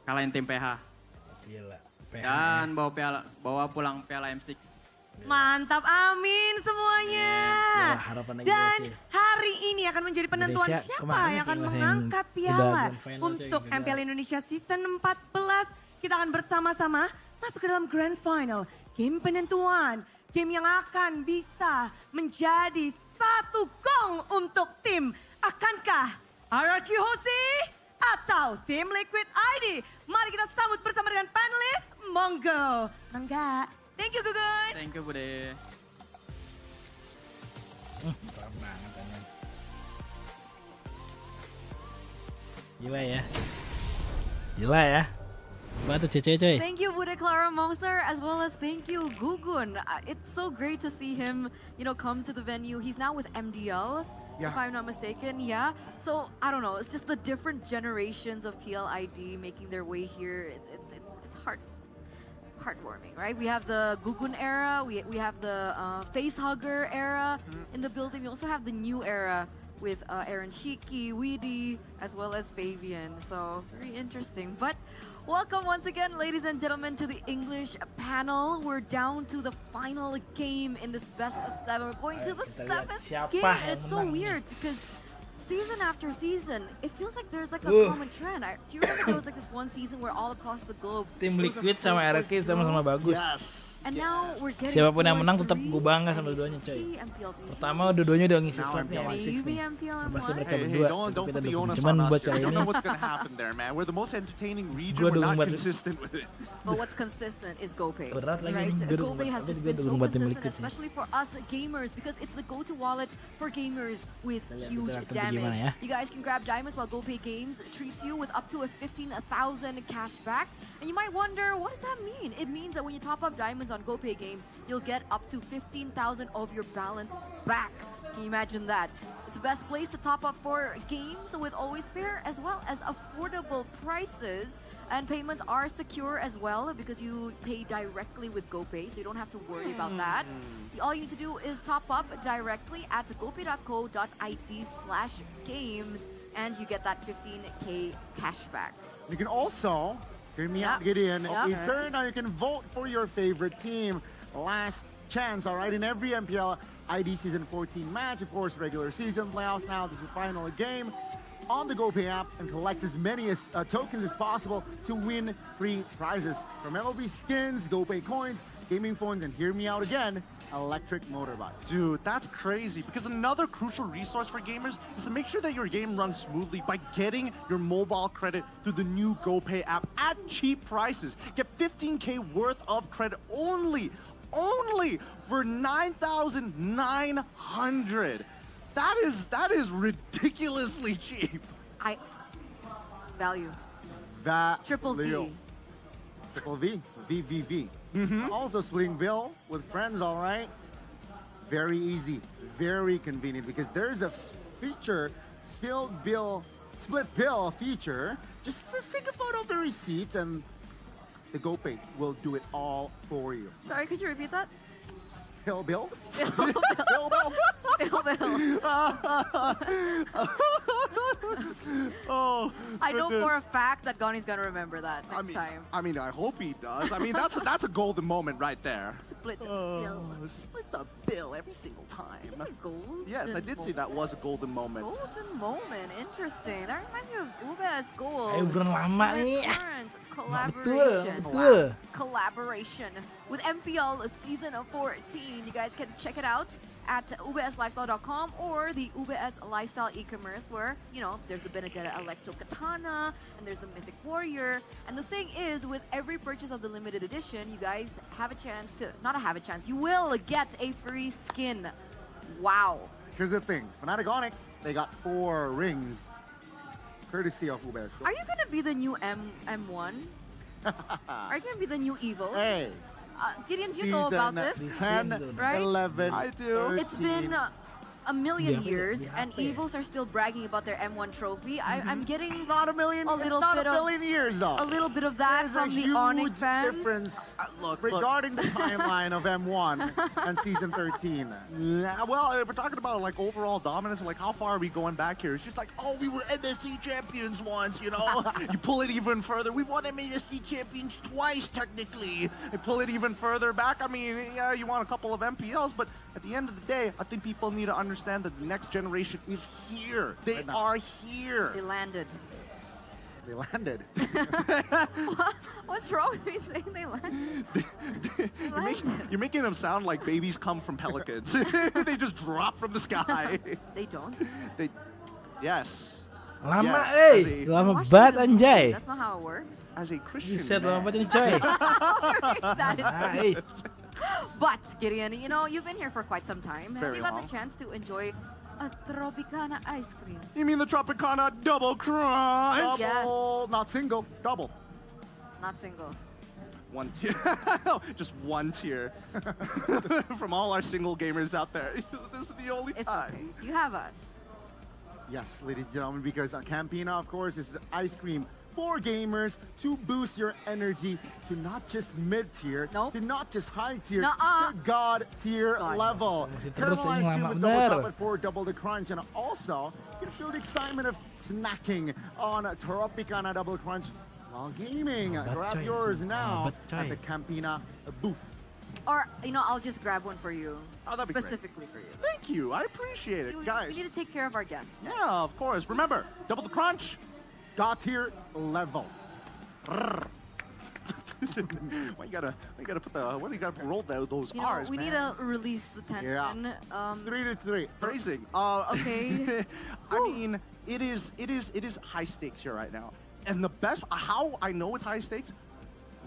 kalahin tim PH. Gila. Dan bawa pulang piala M6. Mantap, amin semuanya. Dan hari ini akan menjadi penentuan Indonesia siapa kemana yang akan nih, mengangkat udah piala grand final untuk coy, MPL Indonesia Season 14. Kita akan bersama-sama masuk ke dalam grand final. Game penentuan, game yang akan bisa menjadi satu gong untuk tim. Akankah RRQ Hosi atau tim Liquid ID? Mari kita sambut bersama dengan panelis. Monggo. Mangga. Thank you Gugun. Thank you Bude. Keren banget anjing. Gila ya. Apa tuh Cece coy? Thank you Bude Clara Monster, as well as thank you Gugun. It's so great to see him, come to the venue. He's now with MDL, if I'm not mistaken. Yeah. So I don't know. It's just the different generations of TLID making their way here. It's heartwarming, right? We have the Gugun era. We have the face hugger era in the building. We also have the new era with Aaron Shiki, Weedy, as well as Fabian. So very interesting. But welcome once again, ladies and gentlemen, to the English panel. We're down to the final game in this best of 7. We're going to the 7th game, and it's so weird because season after season, it feels like there's like a common trend. Do you remember there was like this one season where all across the globe Tim Liquid sama RK sama-sama bagus. and now we're getting Siapapun yang menang tetap gue bangga sama dua-duanya coy. Pertama dua-duanya udah ngisi slotnya M6 nih. Pasti mereka berdua. Kita dukung. Cuman buat kali ini. What's gonna happen there, man? We're the most entertaining region. We're not consistent with it. But what's consistent is GoPay, Berat lagi right? nih. GoPay has just been so consistent, especially for us gamers, because it's the go-to wallet for gamers with huge damage. You guys can grab diamonds while GoPay Games treats you with up to a 15,000 cash back. And you might wonder, what does that mean? It means that when you top up diamonds on GoPay Games, you'll get up to 15,000 of your balance back. Can you imagine that? It's the best place to top up for games with always fair as well as affordable prices. And payments are secure as well because you pay directly with GoPay, so you don't have to worry about that. All you need to do is top up directly at gopay.co.id/games and you get that 15K cashback. You can also, hear me out, get in. Now you can vote for your favorite team. Last chance, all right, in every MPL ID Season 14 match, of course, regular season playoffs now. This is the final game on the GoPay app and collect as many tokens as possible to win free prizes from MLB skins, GoPay coins, gaming phones, and hear me out again, electric motorbike. Dude, that's crazy because another crucial resource for gamers is to make sure that your game runs smoothly by getting your mobile credit through the new GoPay app at cheap prices. Get 15K worth of credit only for 9,900. That is ridiculously cheap. Value. That Triple V. Triple V. VVV. Also splitting bill with friends, all right? Very easy, very convenient because there's a feature, split bill feature. Just take a photo of the receipt and the GoPay will do it all for you. Sorry, could you repeat that? Spill bill? Spill bill. Spill bill. Oh, I know for a fact that Gonnie's gonna remember that next time. I mean, I hope he does. I mean, that's a golden moment right there. Split the bill. Split the bill every single time. Did you say golden? Yes, I did say that was a golden moment. Golden moment, interesting. That reminds me of UBS Gold. Obrolan lama nih. Collaboration. Collaboration with MPL Season 14. You guys can check it out at ubslifestyle.com or the UBS Lifestyle e-commerce where, you know, there's the Benedetta Electro Katana and there's the Mythic Warrior. And the thing is, with every purchase of the limited edition, you guys have a chance to, you will get a free skin. Wow. Here's the thing, Fnatic Onyx, they got 4 rings, courtesy of UBS. Are you gonna be the new M1? Are you gonna be the new Evo? Hey. Gideon, do you know about this? 10, right? 11, I do. 13. It's been a million years, and Evos are still bragging about their M1 trophy. I'm getting not a million. A little not bit a million years, though. A little bit of that There's from the Onyx fans. Difference regarding the timeline of M1 and Season 13. Yeah, well, if we're talking about like overall dominance, like how far are we going back here? It's just like, oh, we were MSC champions once, you know? You pull it even further. We won MSC champions twice, technically. You pull it even further back. I mean, yeah, you want a couple of MPLs, but at the end of the day, I think people need to understand that the next generation is here. They are here. They landed. They landed. What's wrong with me saying they landed? You're making them sound like babies come from pelicans. They just drop from the sky. They don't. Yes. Lama, lama banget anjay. That's not how it works. As a Christian Buset, lama banget ini coy. But Gideon, you know, you've been here for quite some time. Have Very you got long. the chance to enjoy a Tropicana ice cream? You mean the Tropicana double crunch? Double, not single, double. Not single. One tier. Just one tier. From all our single gamers out there. This is the only time. Okay. You have us. Yes, ladies and gentlemen, because Campina, of course, is the ice cream for gamers to boost your energy to not just mid-tier, to not just high-tier, to God-tier level. Caramel ice cream with double chocolate for double the crunch, and also you can feel the excitement of snacking on Tropicana Double Crunch while gaming. Grab yours now at the Campina booth. Or, I'll just grab one for you. Oh, that'd be specifically for you. Thank you, I appreciate it, guys. We need to take care of our guests. Yeah, of course. Remember, double the crunch. God-tier level. Why you gotta put the? Why do you gotta roll those R's, we need to release the tension. Yeah. 3-3. Phrasing. Okay. I mean, it is high stakes here right now, and the best how I know it's high stakes.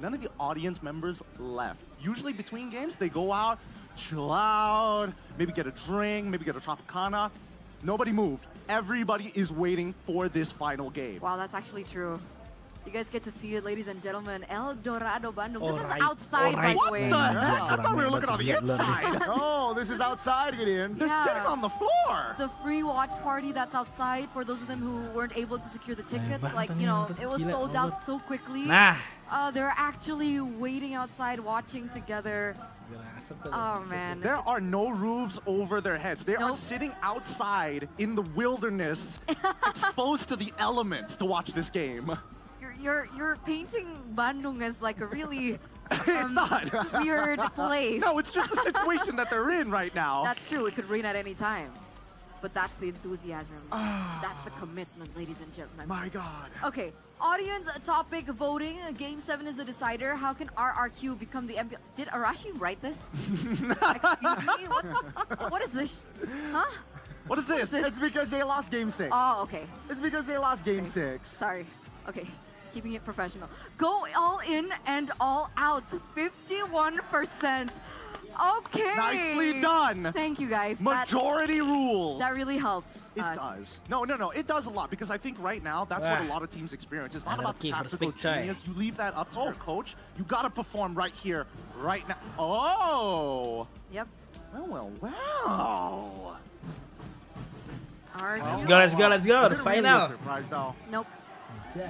None of the audience members left. Usually between games, they go out, chill out, maybe get a drink, maybe get a Tropicana. Nobody moved. Everybody is waiting for this final game. Wow, that's actually true. You guys get to see it, ladies and gentlemen. El Dorado Bandung. This is outside, by the way. What the heck? I thought we were looking on the inside. Oh, this is outside, Gideon. They're sitting on the floor. The free watch party that's outside, for those of them who weren't able to secure the tickets, it was sold out so quickly. They're actually waiting outside, watching together. Oh, man. There are no roofs over their heads. They are sitting outside in the wilderness, exposed to the elements to watch this game. You're painting Bandung as like a really it's not. weird place. No, it's just the situation that they're in right now. That's true. It could rain at any time. But that's the enthusiasm. That's the commitment, ladies and gentlemen. My God. Okay, audience topic voting. Game 7 is the decider. How can RRQ become the MVP? Did Arashi write this? Excuse me? What is this? Huh? What is this? It's because they lost Game 6. Oh, okay. It's because they lost Game 6. Sorry. Okay. Keeping it professional. Go all in and all out. 51%. Okay. Nicely done. Thank you, guys. Majority rules. That really helps. It does. No. It does a lot because I think right now that's what a lot of teams experience. It's not about the tactical genius. You leave that up to your coach. You got to perform right here, right now. Oh. Yep. Well. Let's go. The final. Surprise, though. Nope.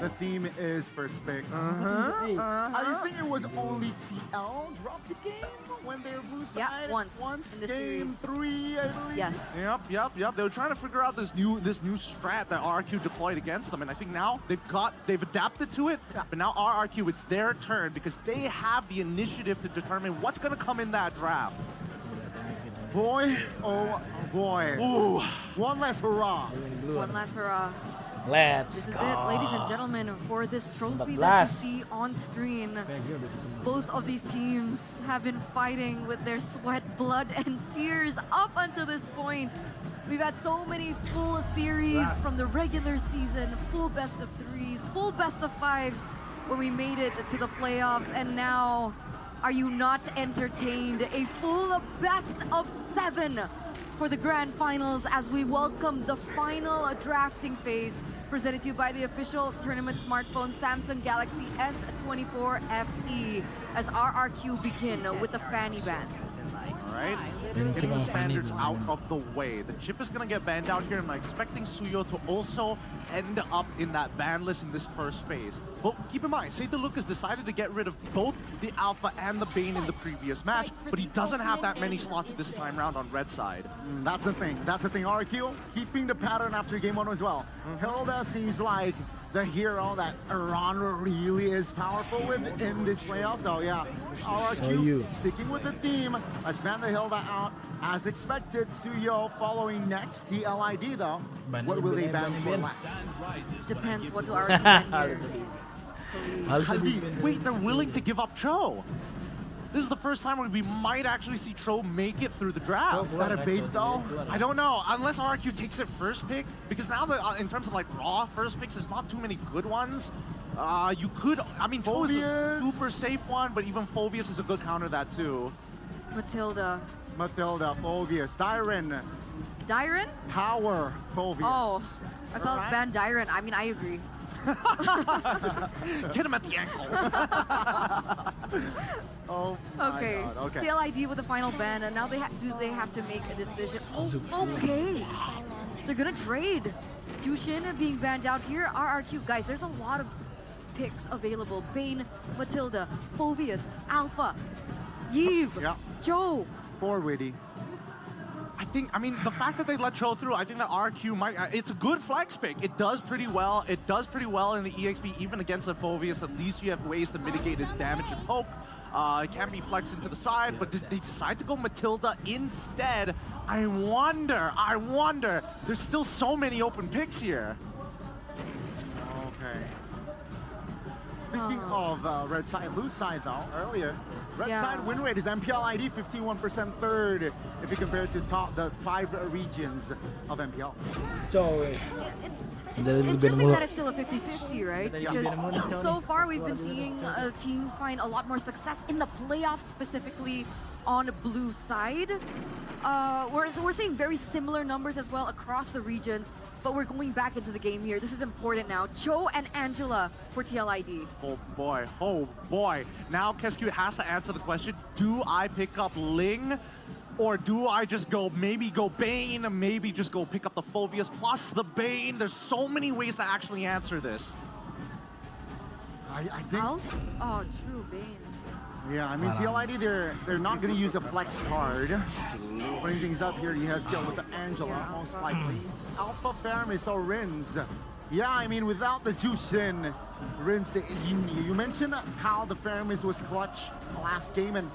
The theme is first pick. I think it was only TL dropped the game when they were blue side. Yeah, once in the game series. 3, I believe. Yes. Yep. They were trying to figure out this new strat that RRQ deployed against them, and I think now they've adapted to it. But now RRQ, it's their turn because they have the initiative to determine what's going to come in that draft. Boy, oh boy. Ooh. One last hurrah. One last hurrah. Let's This is go. it, ladies and gentlemen, for this trophy that you see on screen. Both of these teams have been fighting with their sweat, blood, and tears up until this point. We've had so many full series from the regular season, full best of 3s, full best of 5s when we made it to the playoffs, and now are you not entertained? A full best of 7 for the grand finals as we welcome the final drafting phase, presented to you by the official tournament smartphone Samsung Galaxy S24 FE, as RRQ begin with the fanny ban. All right, getting the standards out of the way. The chip is gonna get banned out here, and I'm expecting Suyo to also end up in that ban list in this first phase. But keep in mind, Saint Lucas decided to get rid of both the Alpha and the Bane in the previous match, but he doesn't have that many slots this time round on red side. That's the thing. RRQ keeping the pattern after game 1 as well. Hilda seems like the hero that Iran really is powerful with in this playoff. So yeah, RRQ sticking with the theme. Let's ban the Hilda out as expected. Suyo following next. TLID though. What will they ban for last? Depends what do RRQ ban here. Wait, they're willing to give up Cho. This is the first time where we might actually see Tro make it through the draft. Is that a bait though? I don't know, unless RRQ takes it first pick, because now in terms of like raw first picks, there's not too many good ones. You could, I mean, Tro is a super safe one, but even Phoveus is a good counter that too. Matilda, Phoveus, Dyren. Power, Phoveus. Oh, I thought ban Dyren. I mean, I agree. Get him at the ankle. Oh, okay. My God. Okay. TLID with the final ban, and now they have to make a decision. Oh, okay. They're gonna trade. Jushin being banned out here. RRQ, guys, there's a lot of picks available. Bane, Matilda, Phobius, Alpha, Yves, Joe. Four witty. I mean, the fact that they let Cho through, I think that RQ might, it's a good flex pick. It does pretty well. It does pretty well in the EXP, even against the Phobius. At least you have ways to mitigate his damage and poke. It can be flexed into the side, but they decide to go Matilda instead. I wonder. There's still so many open picks here. Okay. Speaking of red side, blue side though, earlier. Red side win rate is MPL ID 51% third if you compare it to the 5 regions of MPL. It's interesting that it's still a 50-50, right? Because so far we've been seeing teams find a lot more success in the playoffs, specifically on blue side. We're seeing very similar numbers as well across the regions, but we're going back into the game here. This is important now. Cho and Angela for TLID. Oh boy. Now Gasehhhh has to answer the question, do I pick up Ling? Or do I just maybe go Bane, maybe just go pick up the Phobius plus the Bane? There's so many ways to actually answer this. I think... Oh, true, Bane. Yeah, I mean, TLID, they're not going to use a flex card. Putting things up here, he has to go with the Angela, most likely. Alpha Faramis or Rins. Yeah, I mean, without the Jushin, Rins, you mentioned how the Faramis was clutch last game, and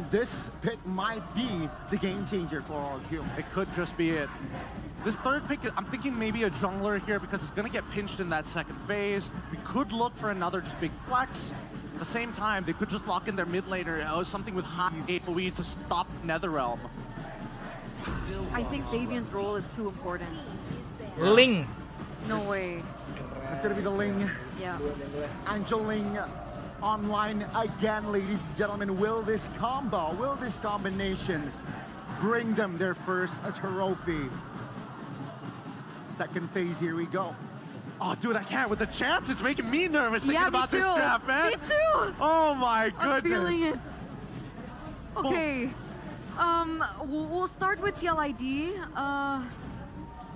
this pick might be the game changer for RQ. It could just be it. This third pick, I'm thinking maybe a jungler here because it's going to get pinched in that second phase. We could look for another just big flex. At the same time, they could just lock in their mid laner, something with high AoE to stop Netherrealm. I think Davian's role is too important. Ling. No way. It's gonna be the Ling. Yeah. Angel Ling online again, ladies and gentlemen. Will this combination bring them their first trophy? Second phase, here we go. Oh, dude, I can't. With the chance, it's making me nervous thinking about this draft, man. Me too. Oh my goodness. I'm feeling it. Okay. We'll start with TLID.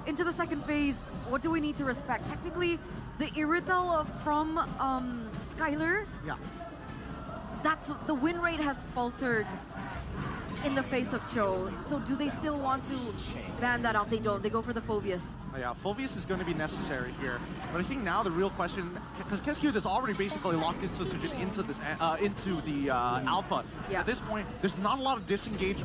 Into the second phase, what do we need to respect? Technically, the Irithel from Skylar. Yeah. That's the win rate has faltered in the face of Cho. So do they still want to ban that out? They don't. They go for the Phobius. Oh, yeah, Phobius is going to be necessary here. But I think now the real question, because Gasehhhh has already basically locked into the alpha. Yeah. At this point, there's not a lot of disengage.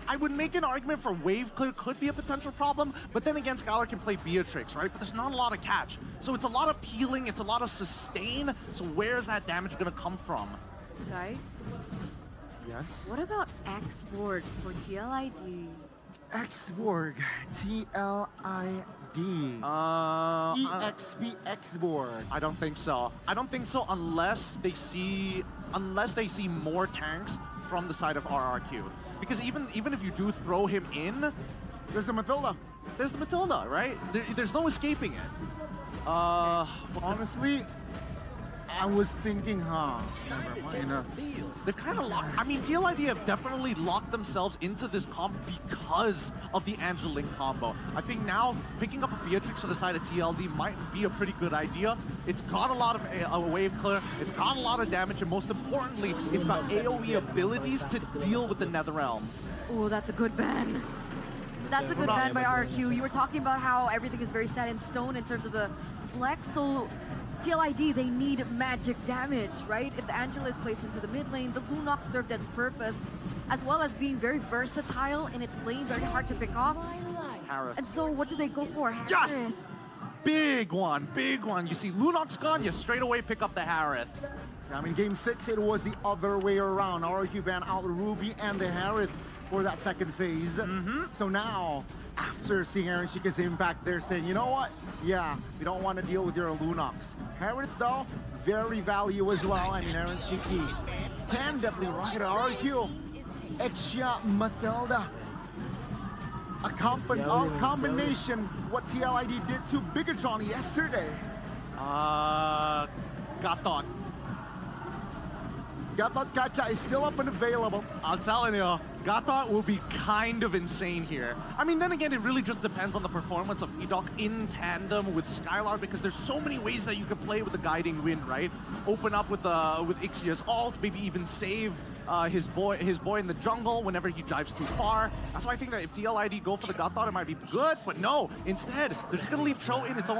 I would make an argument for wave clear could be a potential problem, but then again, Skylar can play Beatrix, right? But there's not a lot of catch. So it's a lot of peeling, it's a lot of sustain. So where's that damage going to come from? Guys? Yes? What about X-Borg for TLID? X-Borg, TLID. EXP X-Borg. I don't think so. I don't think so unless they see more tanks from the side of RRQ. Because even if you do throw him in, there's the Matilda. There's the Matilda, right? There's no escaping it. Honestly, I was thinking, They've kind of locked. I mean, TLID have definitely locked themselves into this combo because of the Angeling combo. I think now picking up a Beatrix for the side of TLD might be a pretty good idea. It's got a lot of a wave clear. It's got a lot of damage, and most importantly, it's got AoE abilities to deal with the Netherrealm. Oh, that's a good ban. That's a good ban by RQ. You were talking about how everything is very set in stone in terms of the flex, so TLID, they need magic damage, right? If the Angela is placed into the mid lane, the Lunox served its purpose, as well as being very versatile in its lane, very hard to pick off. Harith. And so what do they go for? Harith. Yes! Big one, big one. You see Lunox gone, you straight away pick up the Harith. I mean, game 6, it was the other way around. RQ ban out the Ruby and the Harith for that second phase. So now, after seeing Aaron Shika's impact, they're saying, you know what? Yeah, we don't want to deal with your Lunox. Harith, though, very value as well. I mean, Aaron Shiki can definitely rock it at RQ. Exia Matilda. A combination what TLID did to Bigatron yesterday. Gatot Kacha is still up and available. I'm telling you, Gathhhh will be kind of insane here. I mean, then again, it really just depends on the performance of Edoc in tandem with SKYLR, because there's so many ways that you can play with the guiding wind, right? Open up with Ixia's ult, maybe even save his boy in the jungle whenever he dives too far. That's why I think that if TLID go for the Gathhhh, it might be good, but no. Instead, they're just gonna leave Cho in his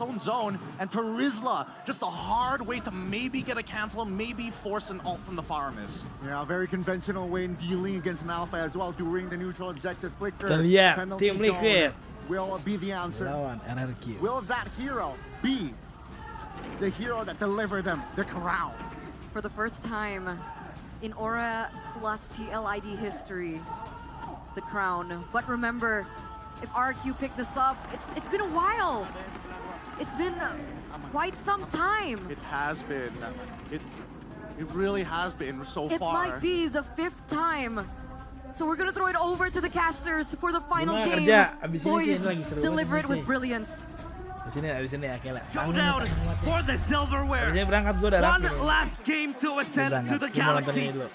own zone, and Terizla, just a hard way to maybe get a cancel, maybe force an ult from the Faramis. Yeah, a very conventional way in dealing against an Alpha as well, during the neutral objective flicker. Tim Liquid will be the answer. lawan RRQ. Will that hero be the hero that deliver them the crown? For the first time in Aura plus TLID history, the crown. But remember, if RQ picked this up, it's been a while. It's been quite some time. It has been. It really has been so far. It might be the 5th time. So we're gonna throw it over to the casters for the final game. Boys, deliver it with brilliance. Showdown for the silverware. One last game to ascend to the galaxies.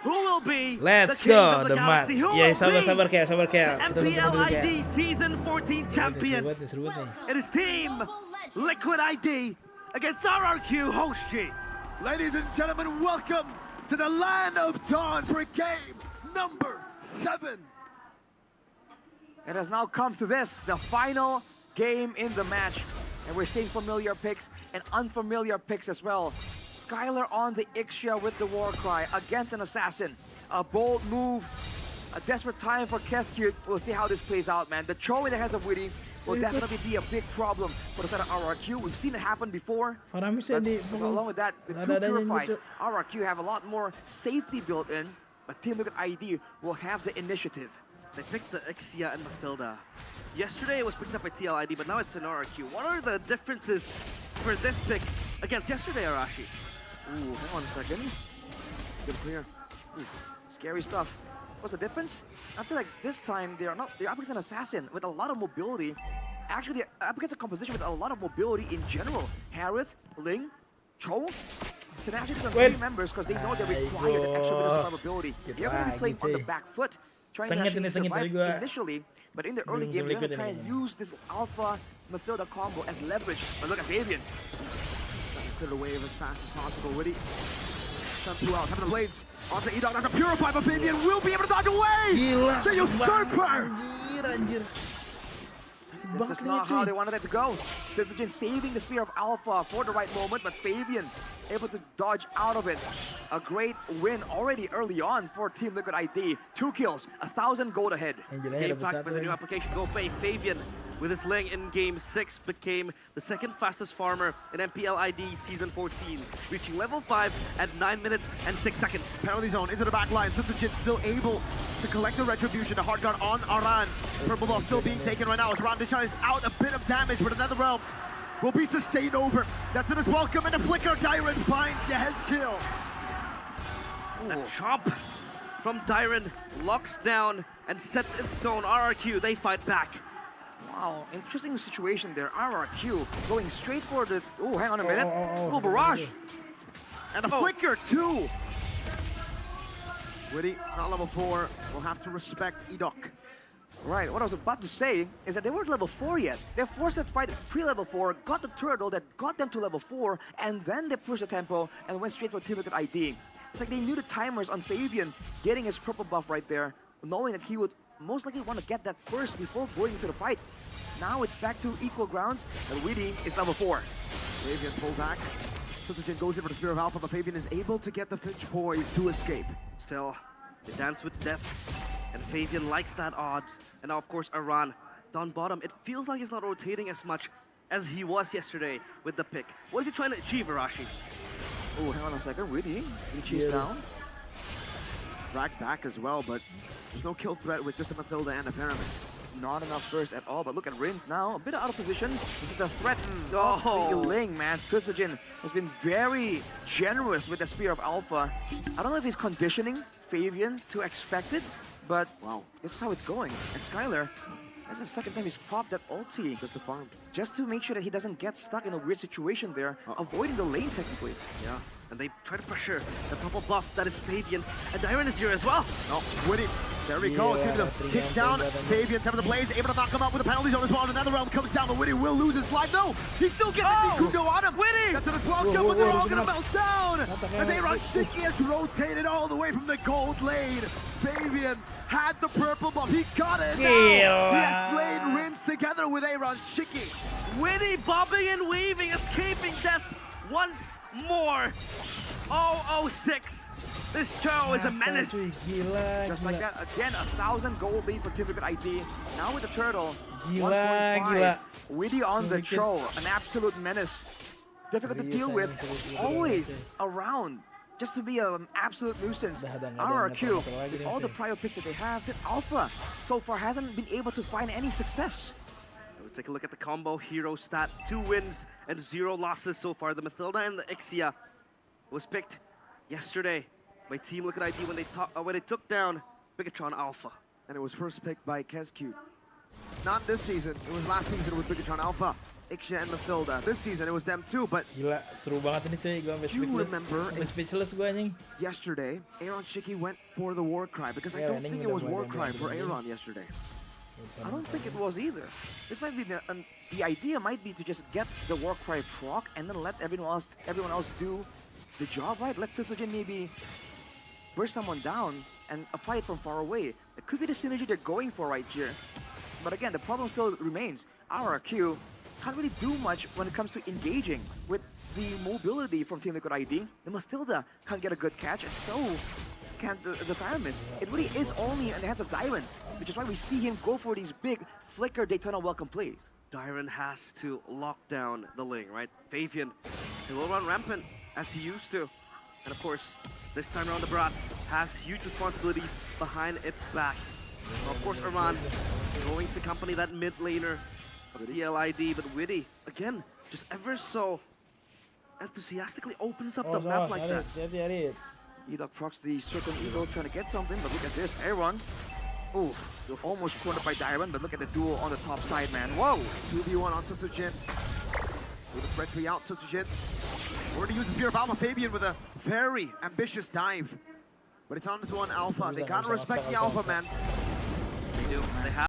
Who will be the kings of the galaxy? Who will be MPLID Season 14 champions? It is Team Liquid ID against RRQ Hoshi. Ladies and gentlemen, welcome to the land of Dawn for game number 7. It has now come to this, the final game in the match. And we're seeing familiar picks and unfamiliar picks as well. SKYLR on the Ixia with the war cry against an assassin. A bold move, a desperate time for Gasehhhh. We'll see how this plays out, man. The Cho in the hands of Witty will definitely be a big problem for the side of RRQ. We've seen it happen before. But along with that, with 2 Purifies, RRQ have a lot more safety built in. But Team Liquid ID will have the initiative. They picked the Ixia and Mathilda. Yesterday it was picked up by TLID, but now it's an RRQ. What are the differences for this pick against yesterday, Arashi? Ooh, hang on a second. Good clear. Ooh, scary stuff. What's the difference? I feel like this time they're up against an assassin with a lot of mobility. Actually, they're up against a composition with a lot of mobility in general. Harith, Ling, Cho can actually do some key members because they know they require the extra bit of survivability. They're going to be playing on the back foot, trying to actually survive initially. But in the early game, they're going to try and use this Alpha Mathilda combo as leverage. But look at Fabian. Clear the wave as fast as possible. Witty. Shun 2 out. Having the blades onto Edoc. That's a Purify, but Fabian will be able to dodge away! The Usurper! This is not how they wanted it to go. SwitchGen saving the Spear of Alpha for the right moment, but Fabian able to dodge out of it. A great win already early on for Team Liquid ID. 2 kills, 1,000 gold ahead. Game fact with the new application Go Pay. Fabian with his Ling in Game 6 became the 2nd fastest farmer in MPLID Season 14, reaching level 5 at 9 minutes and 6 seconds. Penalty zone into the back line. SwitchGen still able to collect the retribution. The hard guard on Aran. Purple buff still being taken right now as Randisha is out a bit of damage, but another realm will be sustained over. That's in his welcome, and the flicker Dyron finds the head's kill. The chop from Dyron locks down and sets in stone RRQ. They fight back. Wow, interesting situation there. RRQ going straight for the... Oh, hang on a minute. Little barrage. And a flicker too. Witty, not level 4. Will have to respect Edoc. Right, what I was about to say is that they weren't level 4 yet. They're forced to fight pre-level 4, got the turtle that got them to level 4, and then they pushed the tempo and went straight for Team Liquid ID. It's like they knew the timers on Fabian getting his purple buff right there, knowing that he would most likely want to get that first before going into the fight. Now it's back to equal grounds, and Witty is level 4. Fabian pull back. SwitchGen goes in for the Spear of Alpha, but Fabian is able to get the Finch poise to escape. Still, they dance with depth, and Fabian likes that odds. And now, of course, Aran down bottom. It feels like he's not rotating as much as he was yesterday with the pick. What is he trying to achieve, Arashi? Oh, hang on a second. Witty, he cheese down. Drag back as well, but there's no kill threat with just a Mathilda and a Paramis. Not enough burst at all, but look at Rins now. A bit out of position. This is the threat of the Ling, man. SwitchGen has been very generous with the Spear of Alpha. I don't know if he's conditioning Fabian to expect it, but wow, this is how it's going. And SKYLR, that's the 2nd time he's popped that ulti. Just to farm. Just to make sure that he doesn't get stuck in a weird situation there, avoiding the lane technically. Yeah. And they try to pressure the purple buff that is Fabian's. And Dyron is here as well. Oh, Witty. There we go. It's going to kick down. Fabian, Temple of the Blades, able to knock him out with the penalties on his wall. Another realm comes down, but Witty will lose his life. No, he still gets it. Kundo on him. Witty! That's on his wall jump, but they're all going to melt down. As SAWERRR has rotated all the way from the gold lane. Fabian had the purple buff. He got it. Now he has slain Rinse together with SAWERRR. Witty bobbing and weaving, escaping death once more. 006. This Cho is a menace. Just like that, again, 1,000 gold lead for Team Liquid ID. Now with the turtle, 1.5. Witty on the Cho, an absolute menace. Difficult to deal with, always around. Just to be an absolute nuisance. RRQ, with all the prior picks that they have, this Alpha so far hasn't been able to find any success. We'll take a look at the combo hero stat. 2 wins and 0 losses so far. The Mathilda and the Ixia was picked yesterday by Team Liquid ID when they took down Bigatron Alpha. And it was first picked by Kezcute. Not this season, it was last season with Bigatron Alpha, Ixia and Mathilda. This season it was them too, but gila, seru banget ini cuy, gua do you remember speechless gua anjing. Yesterday, SAWERRR went for the war cry because I don't think it was war cry for SAWERRR yesterday. I don't think it was either. This might be the idea might be to just get the war cry proc and then let everyone else do the job, right? Let SoSoJin maybe burst someone down and apply it from far away. It could be the synergy they're going for right here. But again, the problem still remains. RRQ can't really do much when it comes to engaging with the mobility from Team Liquid ID. The Mathilda can't get a good catch, and so can't the Pyramus. It really is only in the hands of Dyron, which is why we see him go for these big flicker Daytona welcome plays. Dyron has to lock down the lane, right? Fabian, he will run rampant as he used to. And of course, this time around the Brats has huge responsibilities behind its back. So of course, Iran going to accompany that mid laner of TLID, but Witty, again, just ever so enthusiastically opens up the map like that. E-Dog procs the Circle Eagle trying to get something, but look at this, Aaron. Ooh, almost cornered by Dyron, but look at the duel on the top side, man. Whoa! 2v1 on SoSoJin. With a threat 3 out, SoSoJin. Already uses Spear of Alpha. Fabian with a very ambitious dive. But it's on to one Alpha. They gotta respect the Alpha, man. They do. They have